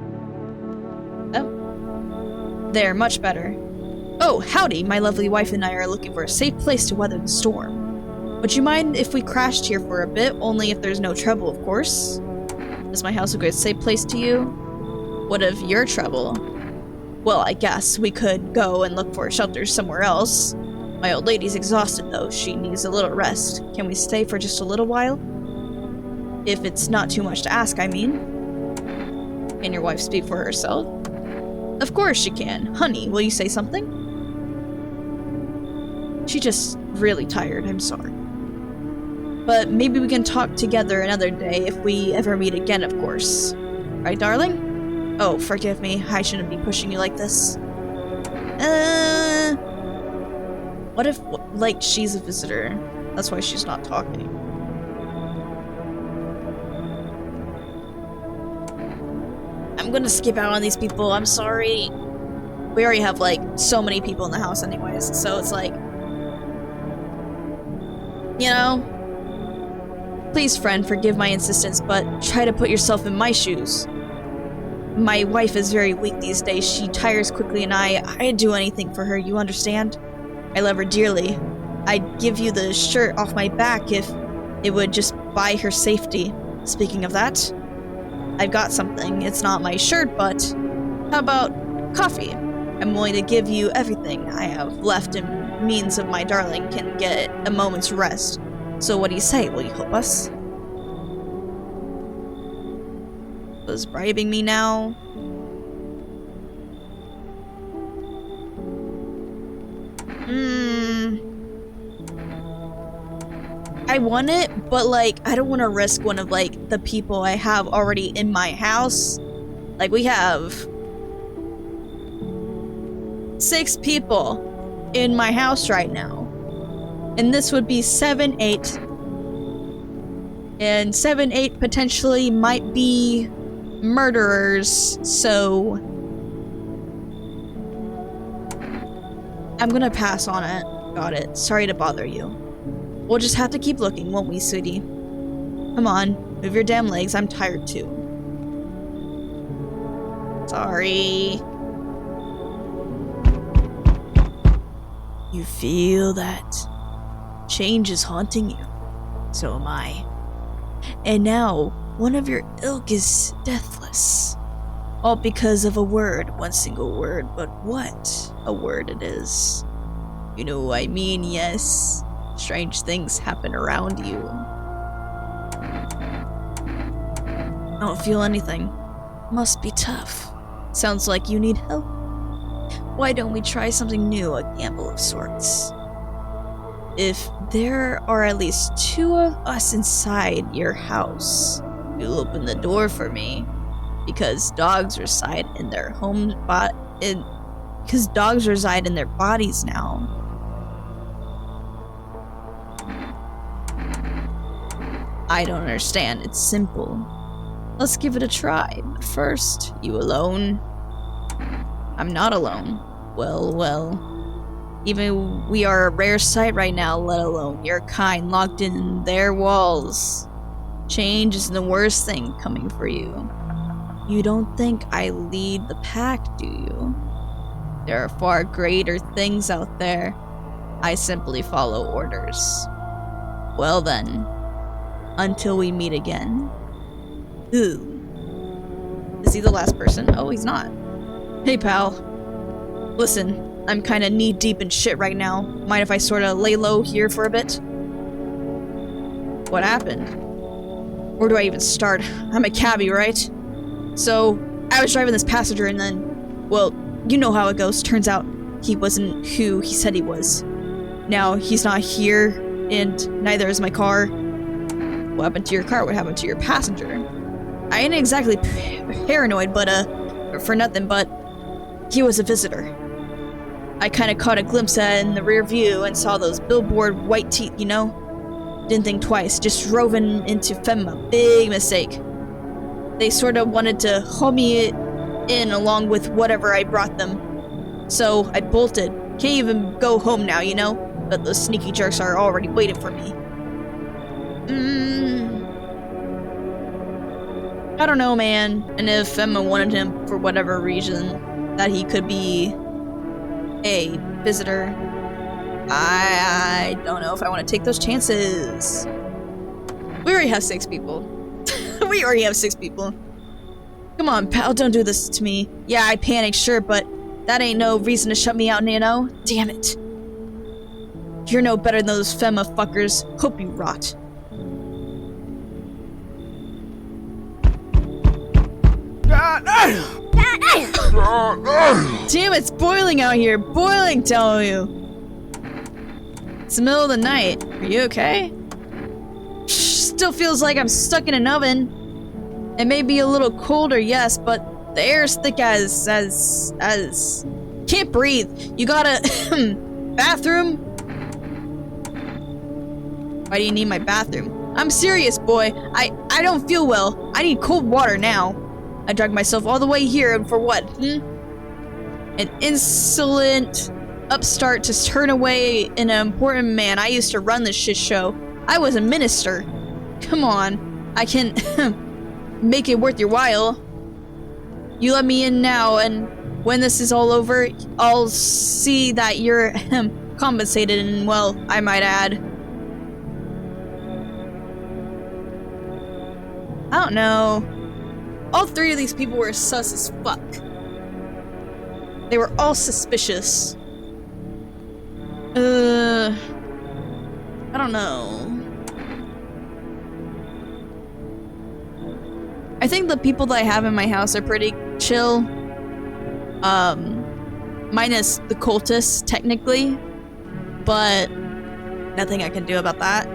Oh. There, much better. Oh, howdy! My lovely wife and I are looking for a safe place to weather the storm. Would you mind if we crashed here for a bit? Only if there's no trouble, of course. Is my house a good safe place to you? What of your trouble? Well, I guess we could go and look for shelter somewhere else. My old lady's exhausted, though. She needs a little rest. Can we stay for just a little while? If it's not too much to ask, I mean. Can your wife speak for herself? Of course she can. Honey, will you say something? She's just really tired, I'm sorry. But maybe we can talk together another day if we ever meet again, of course. Right, darling? Oh, forgive me. I shouldn't be pushing you like this. What if, like, she's a visitor? That's why she's not talking. I'm gonna skip out on these people, I'm sorry. We already have, like, so many people in the house anyways, so it's like... You know? Please, friend, forgive my insistence, but try to put yourself in my shoes. My wife is very weak these days. She tires quickly and I'd do anything for her, you understand? I love her dearly. I'd give you the shirt off my back if it would just buy her safety. Speaking of that, I've got something. It's not my shirt, but how about coffee? I'm willing to give you everything I have left in means of my darling can get a moment's rest. So what do you say? Will you help us? Was bribing me now? I want it, but like, I don't want to risk one of like the people I have already in my house. Like, we have 6 people in my house right now. And this would be 7, 8. And 7, 8 potentially might be murderers, so I'm gonna pass on it. Got it. Sorry to bother you. We'll just have to keep looking, won't we, sweetie? Come on, move your damn legs. I'm tired too. Sorry. You feel that change is haunting you. So am I. And now, one of your ilk is deathless. All because of a word, one single word, but what a word it is. You know what I mean, yes. Strange things happen around you. I don't feel anything. Must be tough. Sounds like you need help. Why don't we try something new, a gamble of sorts? If there are at least 2 of us inside your house, you'll open the door for me. Because dogs reside in their homes, because dogs reside in their bodies now. I don't understand. It's simple. Let's give it a try. But first, you alone? I'm not alone. Well. Even we are a rare sight right now, let alone your kind locked in their walls. Change is the worst thing coming for you. You don't think I lead the pack, do you? There are far greater things out there. I simply follow orders. Well then, until we meet again. Who? Is he the last person? Oh, he's not. Hey, pal. Listen, I'm kinda knee-deep in shit right now. Mind if I sorta lay low here for a bit? What happened? Where do I even start? I'm a cabbie, right? So, I was driving this passenger and then, well, you know how it goes. Turns out he wasn't who he said he was. Now, he's not here, and neither is my car. What happened to your car? What happened to your passenger? I ain't exactly paranoid, but, for nothing, but he was a visitor. I kinda caught a glimpse at it in the rear view and saw those billboard white teeth, you know? Didn't think twice, just drove into Femma. Big mistake. They sort of wanted to haul me in along with whatever I brought them. So I bolted. Can't even go home now, you know? But those sneaky jerks are already waiting for me. I don't know, man. And if Emma wanted him for whatever reason, that he could be a visitor, I don't know if I want to take those chances. We already have 6 people. We already have 6 people. Come on, pal, don't do this to me. Yeah, I panicked, sure, but that ain't no reason to shut me out, you know? Damn it. You're no better than those Femma fuckers. Hope you rot. Damn, it's boiling out here. Boiling, tell you. It's the middle of the night. Are you okay? Still feels like I'm stuck in an oven. It may be a little colder, yes, but the air's thick as can't breathe. You got a bathroom? Why do you need my bathroom? I'm serious, boy. I don't feel well. I need cold water now. I dragged myself all the way here, and for what? An insolent upstart to turn away an important man. I used to run this shit show. I was a minister. Come on. I can make it worth your while. You let me in now, and when this is all over, I'll see that you're compensated, and well, I might add. I don't know. All three of these people were sus as fuck. They were all suspicious. I don't know. I think the people that I have in my house are pretty chill. Minus the cultists, technically. But nothing I can do about that.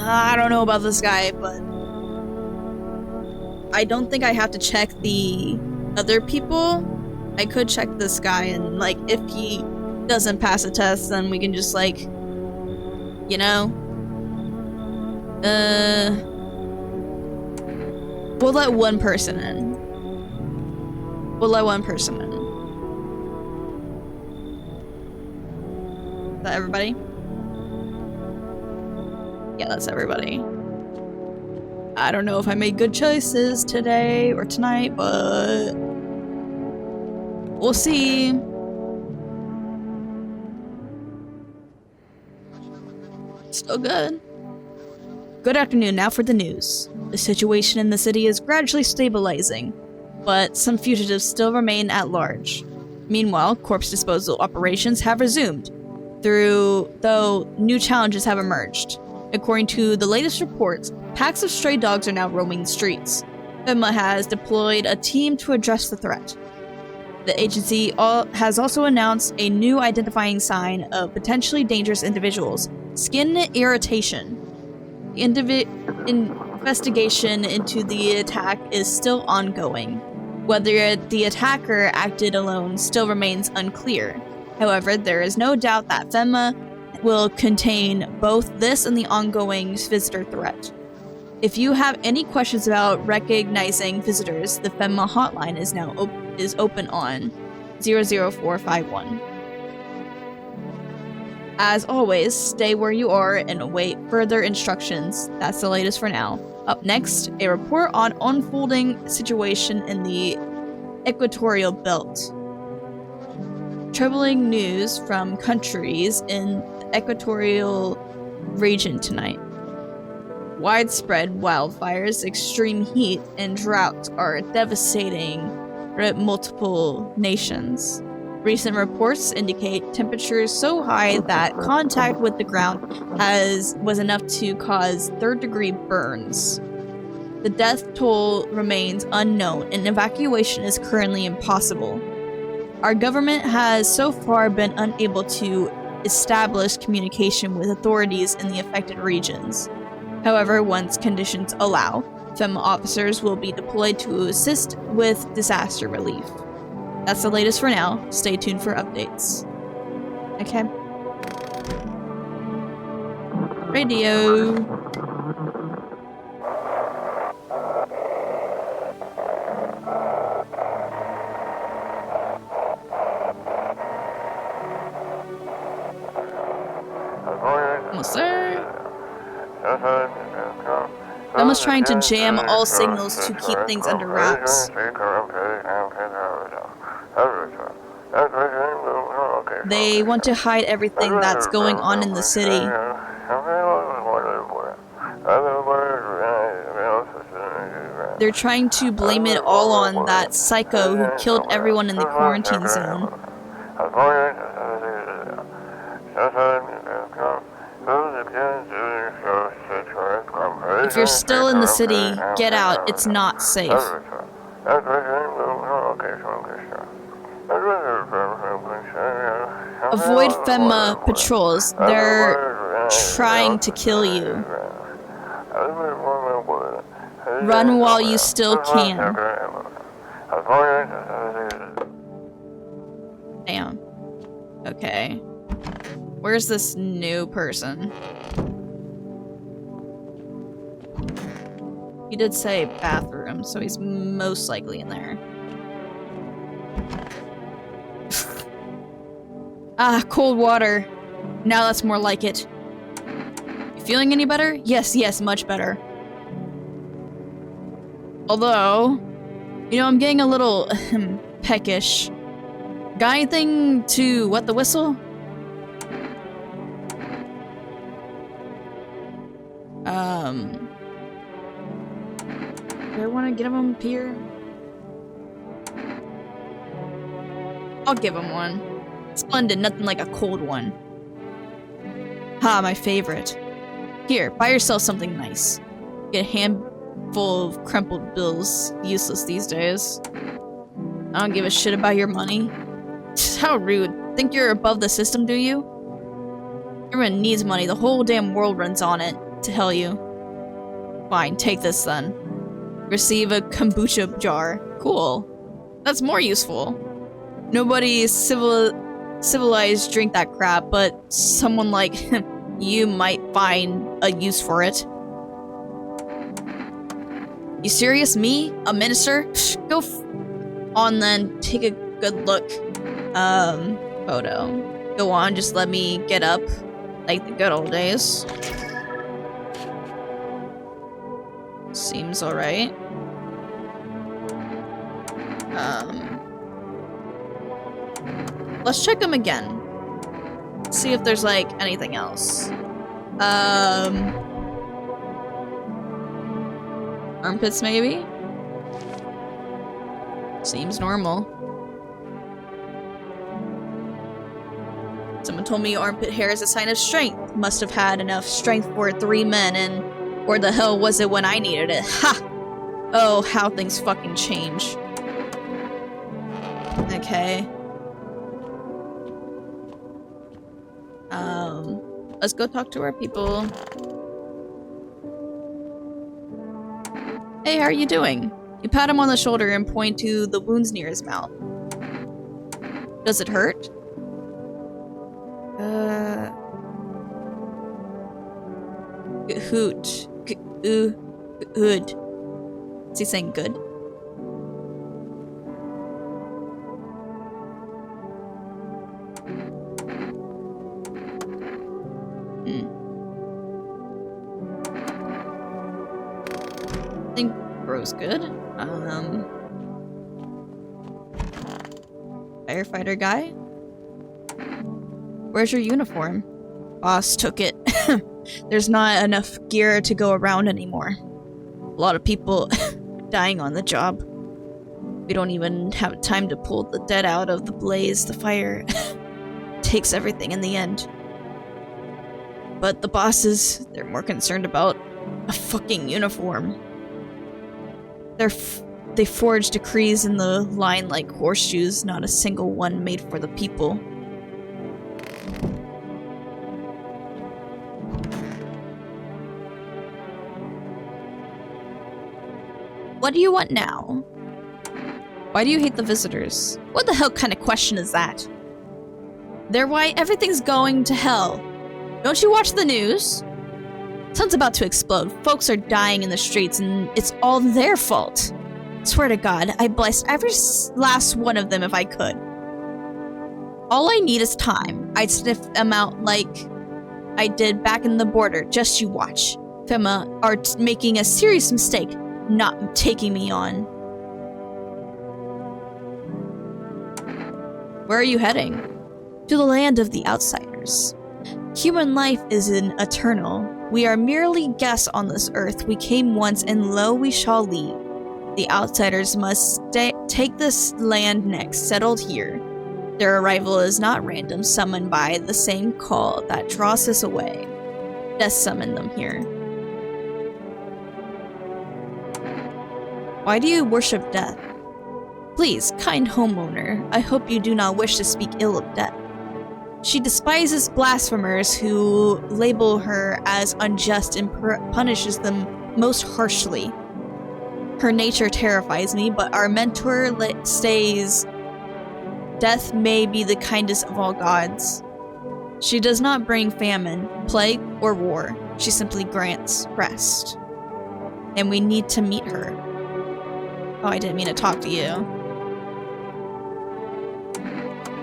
I don't know about this guy, but I don't think I have to check the other people. I could check this guy, and like if he doesn't pass a test, then we can just like, you know, we'll let one person in. We'll let one person in. Is that everybody? Yeah, that's everybody. I don't know if I made good choices today or tonight, but we'll see. Still good. Good afternoon, now for the news. The situation in the city is gradually stabilizing, but some fugitives still remain at large. Meanwhile, corpse disposal operations have resumed, though new challenges have emerged. According to the latest reports, packs of stray dogs are now roaming the streets. FEMA has deployed a team to address the threat. The agency has also announced a new identifying sign of potentially dangerous individuals: skin irritation. The investigation into the attack is still ongoing. Whether the attacker acted alone still remains unclear. However, there is no doubt that FEMA will contain both this and the ongoing visitor threat. If you have any questions about recognizing visitors, the FEMA hotline is now open on 00451. As always, stay where you are and await further instructions. That's the latest for now. Up next, a report on unfolding situation in the equatorial belt. Troubling news from countries in the equatorial region tonight. Widespread wildfires, extreme heat, and droughts are devastating multiple nations. Recent reports indicate temperatures so high that contact with the ground was enough to cause third-degree burns. The death toll remains unknown, and evacuation is currently impossible. Our government has so far been unable to establish communication with authorities in the affected regions. However, once conditions allow, FEMA officers will be deployed to assist with disaster relief. That's the latest for now. Stay tuned for updates. Okay. Radio. Almost there. Almost trying to jam all signals to keep things under wraps. They want to hide everything that's going on in the city. They're trying to blame it all on that psycho who killed everyone in the quarantine zone. If you're still in the city, get out. It's not safe. Avoid FEMA patrols. They're trying to kill you. Run while you still can. Damn. Okay. Where's this new person? He did say bathroom, so he's most likely in there. Ah, cold water. Now that's more like it. You feeling any better? Yes, much better. Although, you know, I'm getting a little peckish. Got anything to wet the whistle? Do I want to get him up here? I'll give him one. Splendid, nothing like a cold one. Ha, my favorite. Here, buy yourself something nice. Get a handful of crumpled bills. Useless these days. I don't give a shit about your money. How rude. Think you're above the system, do you? Everyone needs money. The whole damn world runs on it. To hell you. Fine, take this then. Receive a kombucha jar. Cool. That's more useful. Nobody civilized drink that crap, but someone like you might find a use for it. You serious? Me? A minister? Go on then. Take a good look. Photo. Go on, just let me get up. Like the good old days. Seems alright. Let's check them again. See if there's like anything else. Armpits maybe? Seems normal. Someone told me armpit hair is a sign of strength. Must have had enough strength for 3 men, and where the hell was it when I needed it? Ha! Oh, how things fucking change. Okay. Let's go talk to our people. Hey, how are you doing? You pat him on the shoulder and point to the wounds near his mouth. Does it hurt? Hoot. Good. Is he saying good? I think bro's good. Firefighter guy? Where's your uniform? Boss took it. There's not enough gear to go around anymore. A lot of people dying on the job. We don't even have time to pull the dead out of the blaze. The fire takes everything in the end. But the bosses, they're more concerned about a fucking uniform. They forge decrees in the line like horseshoes, not a single one made for the people. What do you want now? Why do you hate the visitors? What the hell kind of question is that? They're why everything's going to hell. Don't you watch the news? Sun's about to explode. Folks are dying in the streets and it's all their fault. Swear to God, I'd bless every last one of them if I could. All I need is time. I'd sniff them out like I did back in the border. Just you watch. Fema are making a serious mistake not taking me on. Where are you heading? To the land of the outsiders. Human life isn't eternal. We are merely guests on this earth. We came once, and lo, we shall leave. The outsiders must take this land next, settled here. Their arrival is not random, summoned by the same call that draws us away. Death summoned them here. Why do you worship death? Please, kind homeowner, I hope you do not wish to speak ill of death. She despises blasphemers who label her as unjust and punishes them most harshly. Her nature terrifies me, but our mentor says death may be the kindest of all gods. She does not bring famine, plague, or war. She simply grants rest. And we need to meet her. Oh, I didn't mean to talk to you.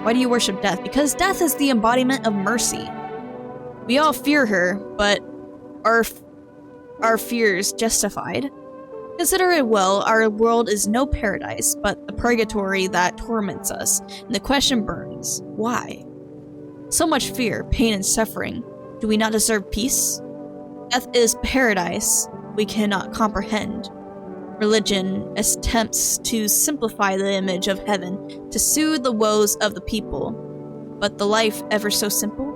Why do you worship death? Because death is the embodiment of mercy. We all fear her, but are fears justified? Consider it well, our world is no paradise, but a purgatory that torments us, and the question burns, why? So much fear, pain, and suffering. Do we not deserve peace? Death is paradise we cannot comprehend. Religion attempts to simplify the image of heaven, to soothe the woes of the people. But the life ever so simple?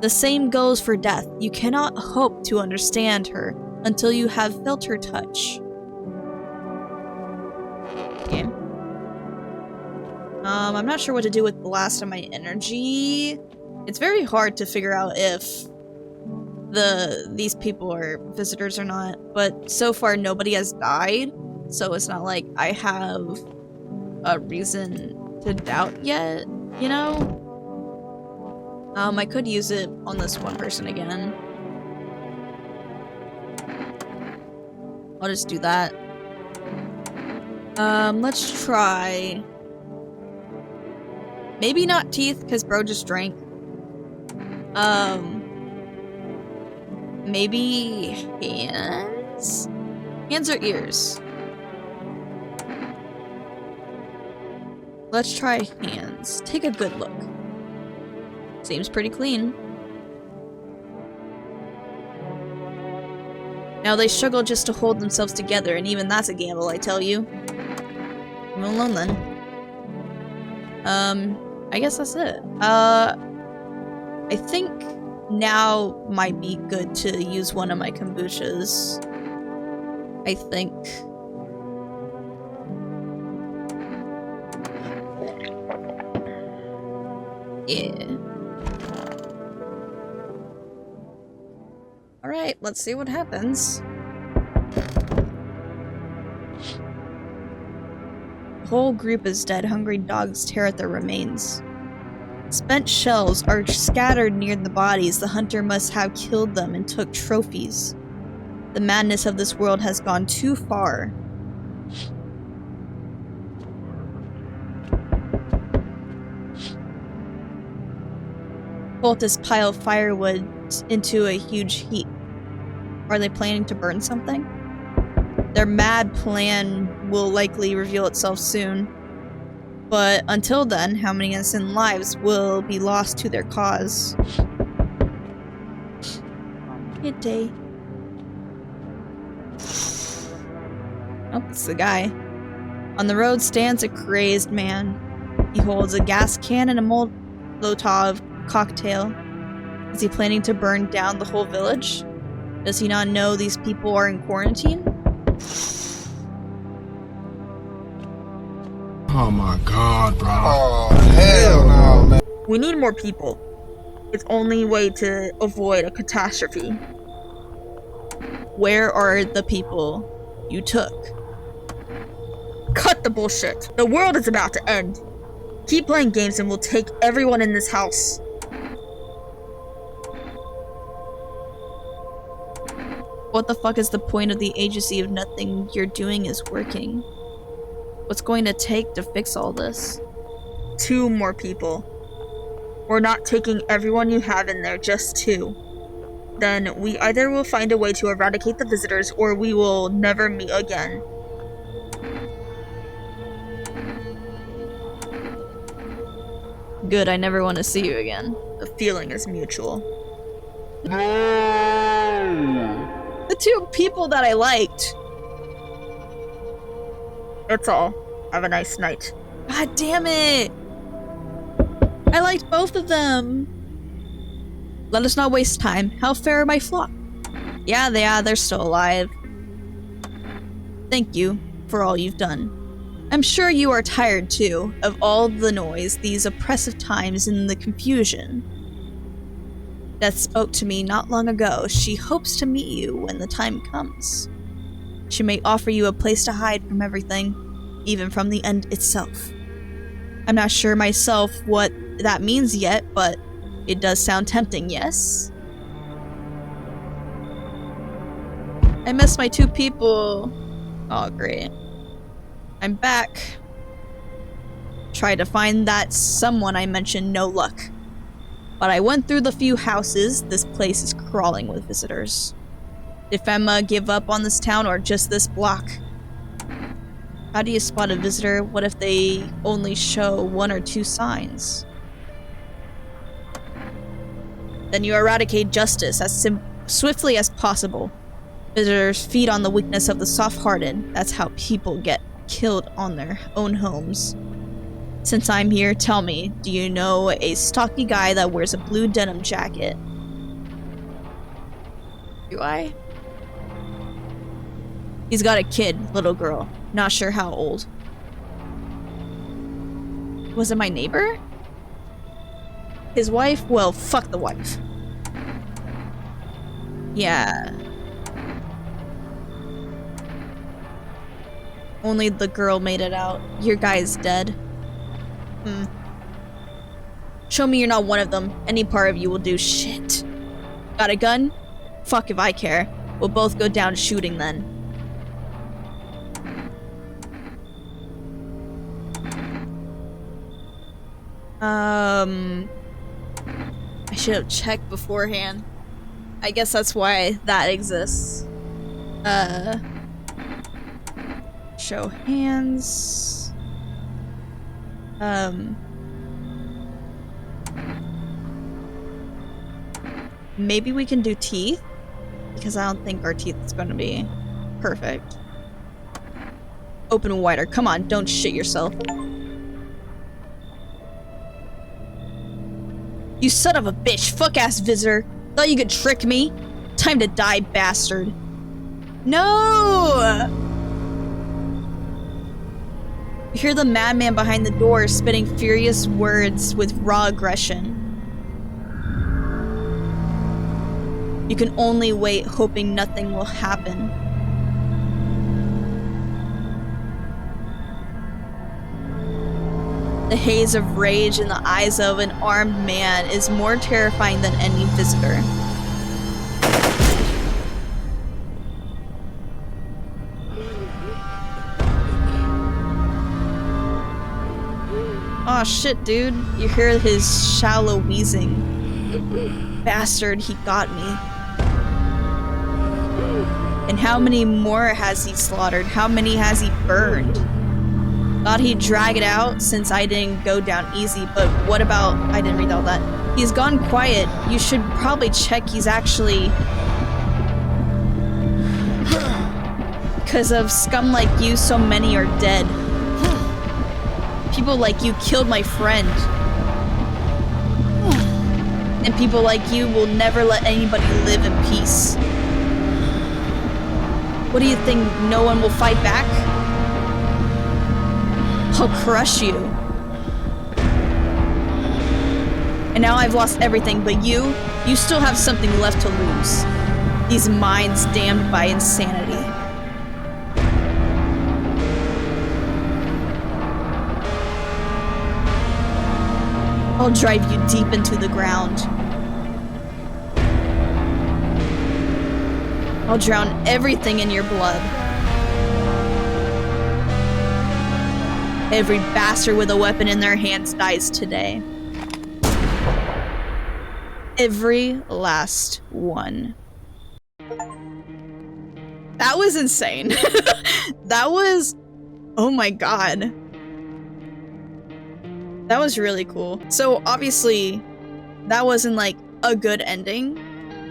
The same goes for death. You cannot hope to understand her until you have felt her touch. Okay. I'm not sure what to do with the last of my energy. It's very hard to figure out if these people are visitors or not, but so far nobody has died, so it's not like I have a reason to doubt yet, you know? I could use it on this one person again. I'll just do that. Let's try... Maybe not teeth, because bro just drank. Maybe hands? Hands or ears? Let's try hands. Take a good look. Seems pretty clean. Now they struggle just to hold themselves together, and even that's a gamble, I tell you. I'm alone then. I guess that's it. I think now might be good to use one of my kombuchas. I think. Yeah. Alright, let's see what happens. The whole group is dead. Hungry dogs tear at their remains. Spent shells are scattered near the bodies. The hunter must have killed them and took trophies. The madness of this world has gone too far. Cultists pile firewood into a huge heap. Are they planning to burn something? Their mad plan will likely reveal itself soon. But until then, how many innocent lives will be lost to their cause? Good day. Oh, it's the guy. On the road stands a crazed man. He holds a gas can and a Molotov cocktail. Is he planning to burn down the whole village? Does he not know these people are in quarantine?
Oh my god, bro. Oh, hell no, man.
We need more people. It's only way to avoid a catastrophe.
Where are the people you took?
Cut the bullshit. The world is about to end. Keep playing games and we'll take everyone in this house.
What the fuck is the point of the agency if nothing you're doing is working? What's going to take to fix all this?
2 more people. We're not taking everyone you have in there, just 2. Then we either will find a way to eradicate the visitors or we will never meet again.
Good, I never want to see you again.
The feeling is mutual.
The 2 people that I liked.
That's all. Have a nice night.
God damn it! I liked both of them. Let us not waste time. How fair are my flock? Yeah, they're still alive. Thank you for all you've done. I'm sure you are tired too of all the noise, these oppressive times, and the confusion. Death spoke to me not long ago. She hopes to meet you when the time comes. She may offer you a place to hide from everything, even from the end itself. I'm not sure myself what that means yet, but it does sound tempting, yes? I missed my 2 people. Oh, great. I'm back. Tried to find that someone I mentioned, no luck. But I went through the few houses. This place is crawling with visitors. Did Femma give up on this town or just this block? How do you spot a visitor? What if they only show 1 or 2 signs? Then you eradicate justice as swiftly as possible. Visitors feed on the weakness of the soft-hearted. That's how people get killed on their own homes. Since I'm here, tell me, do you know a stocky guy that wears a blue denim jacket? Do I? He's got a kid, little girl. Not sure how old. Was it my neighbor? His wife? Well, fuck the wife. Yeah. Only the girl made it out. Your guy's dead. Show me you're not one of them. Any part of you will do. Shit. Got a gun? Fuck if I care. We'll both go down shooting then. I should have checked beforehand. I guess that's why that exists. Show hands. Maybe we can do teeth? Because I don't think our teeth is going to be perfect. Open wider. Come on, don't shit yourself. You son of a bitch, fuck-ass visitor. Thought you could trick me? Time to die, bastard. No! You hear the madman behind the door spitting furious words with raw aggression. You can only wait, hoping nothing will happen. The haze of rage in the eyes of an armed man is more terrifying than any visitor. Aw, shit, dude. You hear his shallow wheezing. Bastard, he got me. And how many more has he slaughtered? How many has he burned? Thought he'd drag it out since I didn't go down easy, but what about... I didn't read all that. He's gone quiet. You should probably check he's actually... Because of scum like you, so many are dead. People like you killed my friend. And people like you will never let anybody live in peace. What do you think, no one will fight back? I'll crush you. And now I've lost everything, but you still have something left to lose. These minds damned by insanity. I'll drive you deep into the ground. I'll drown everything in your blood. Every bastard with a weapon in their hands dies today. Every last one. That was insane. That was... Oh my god. That was really cool. So obviously, that wasn't like a good ending,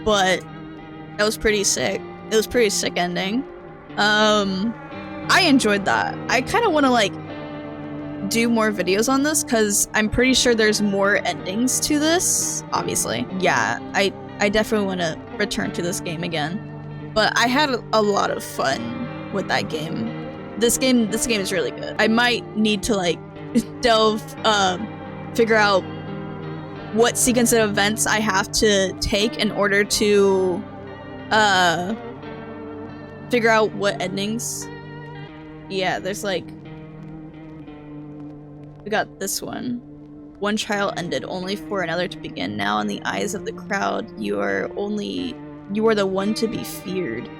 but that was pretty sick. It was a pretty sick ending. I enjoyed that. I kind of want to like do more videos on this because I'm pretty sure there's more endings to this. Obviously, yeah. I definitely want to return to this game again. But I had a lot of fun with that game. This game is really good. I might need to like figure out what sequence of events I have to take in order to figure out what endings. Yeah, there's like, we got this one. One trial ended, only for another to begin. Now in the eyes of the crowd, you are the one to be feared.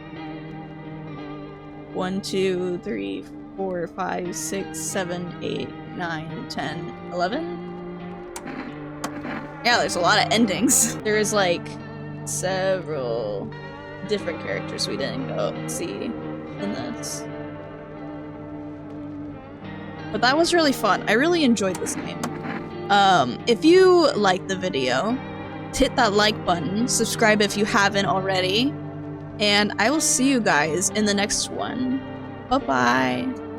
1, 2, 3, 4, 5, 6, 7, 8, 9, 10, 11? Yeah, there's a lot of endings. There's like several different characters we didn't go see in this. But that was really fun. I really enjoyed this game. If you liked the video, hit that like button, subscribe if you haven't already, and I will see you guys in the next one. Bye-bye.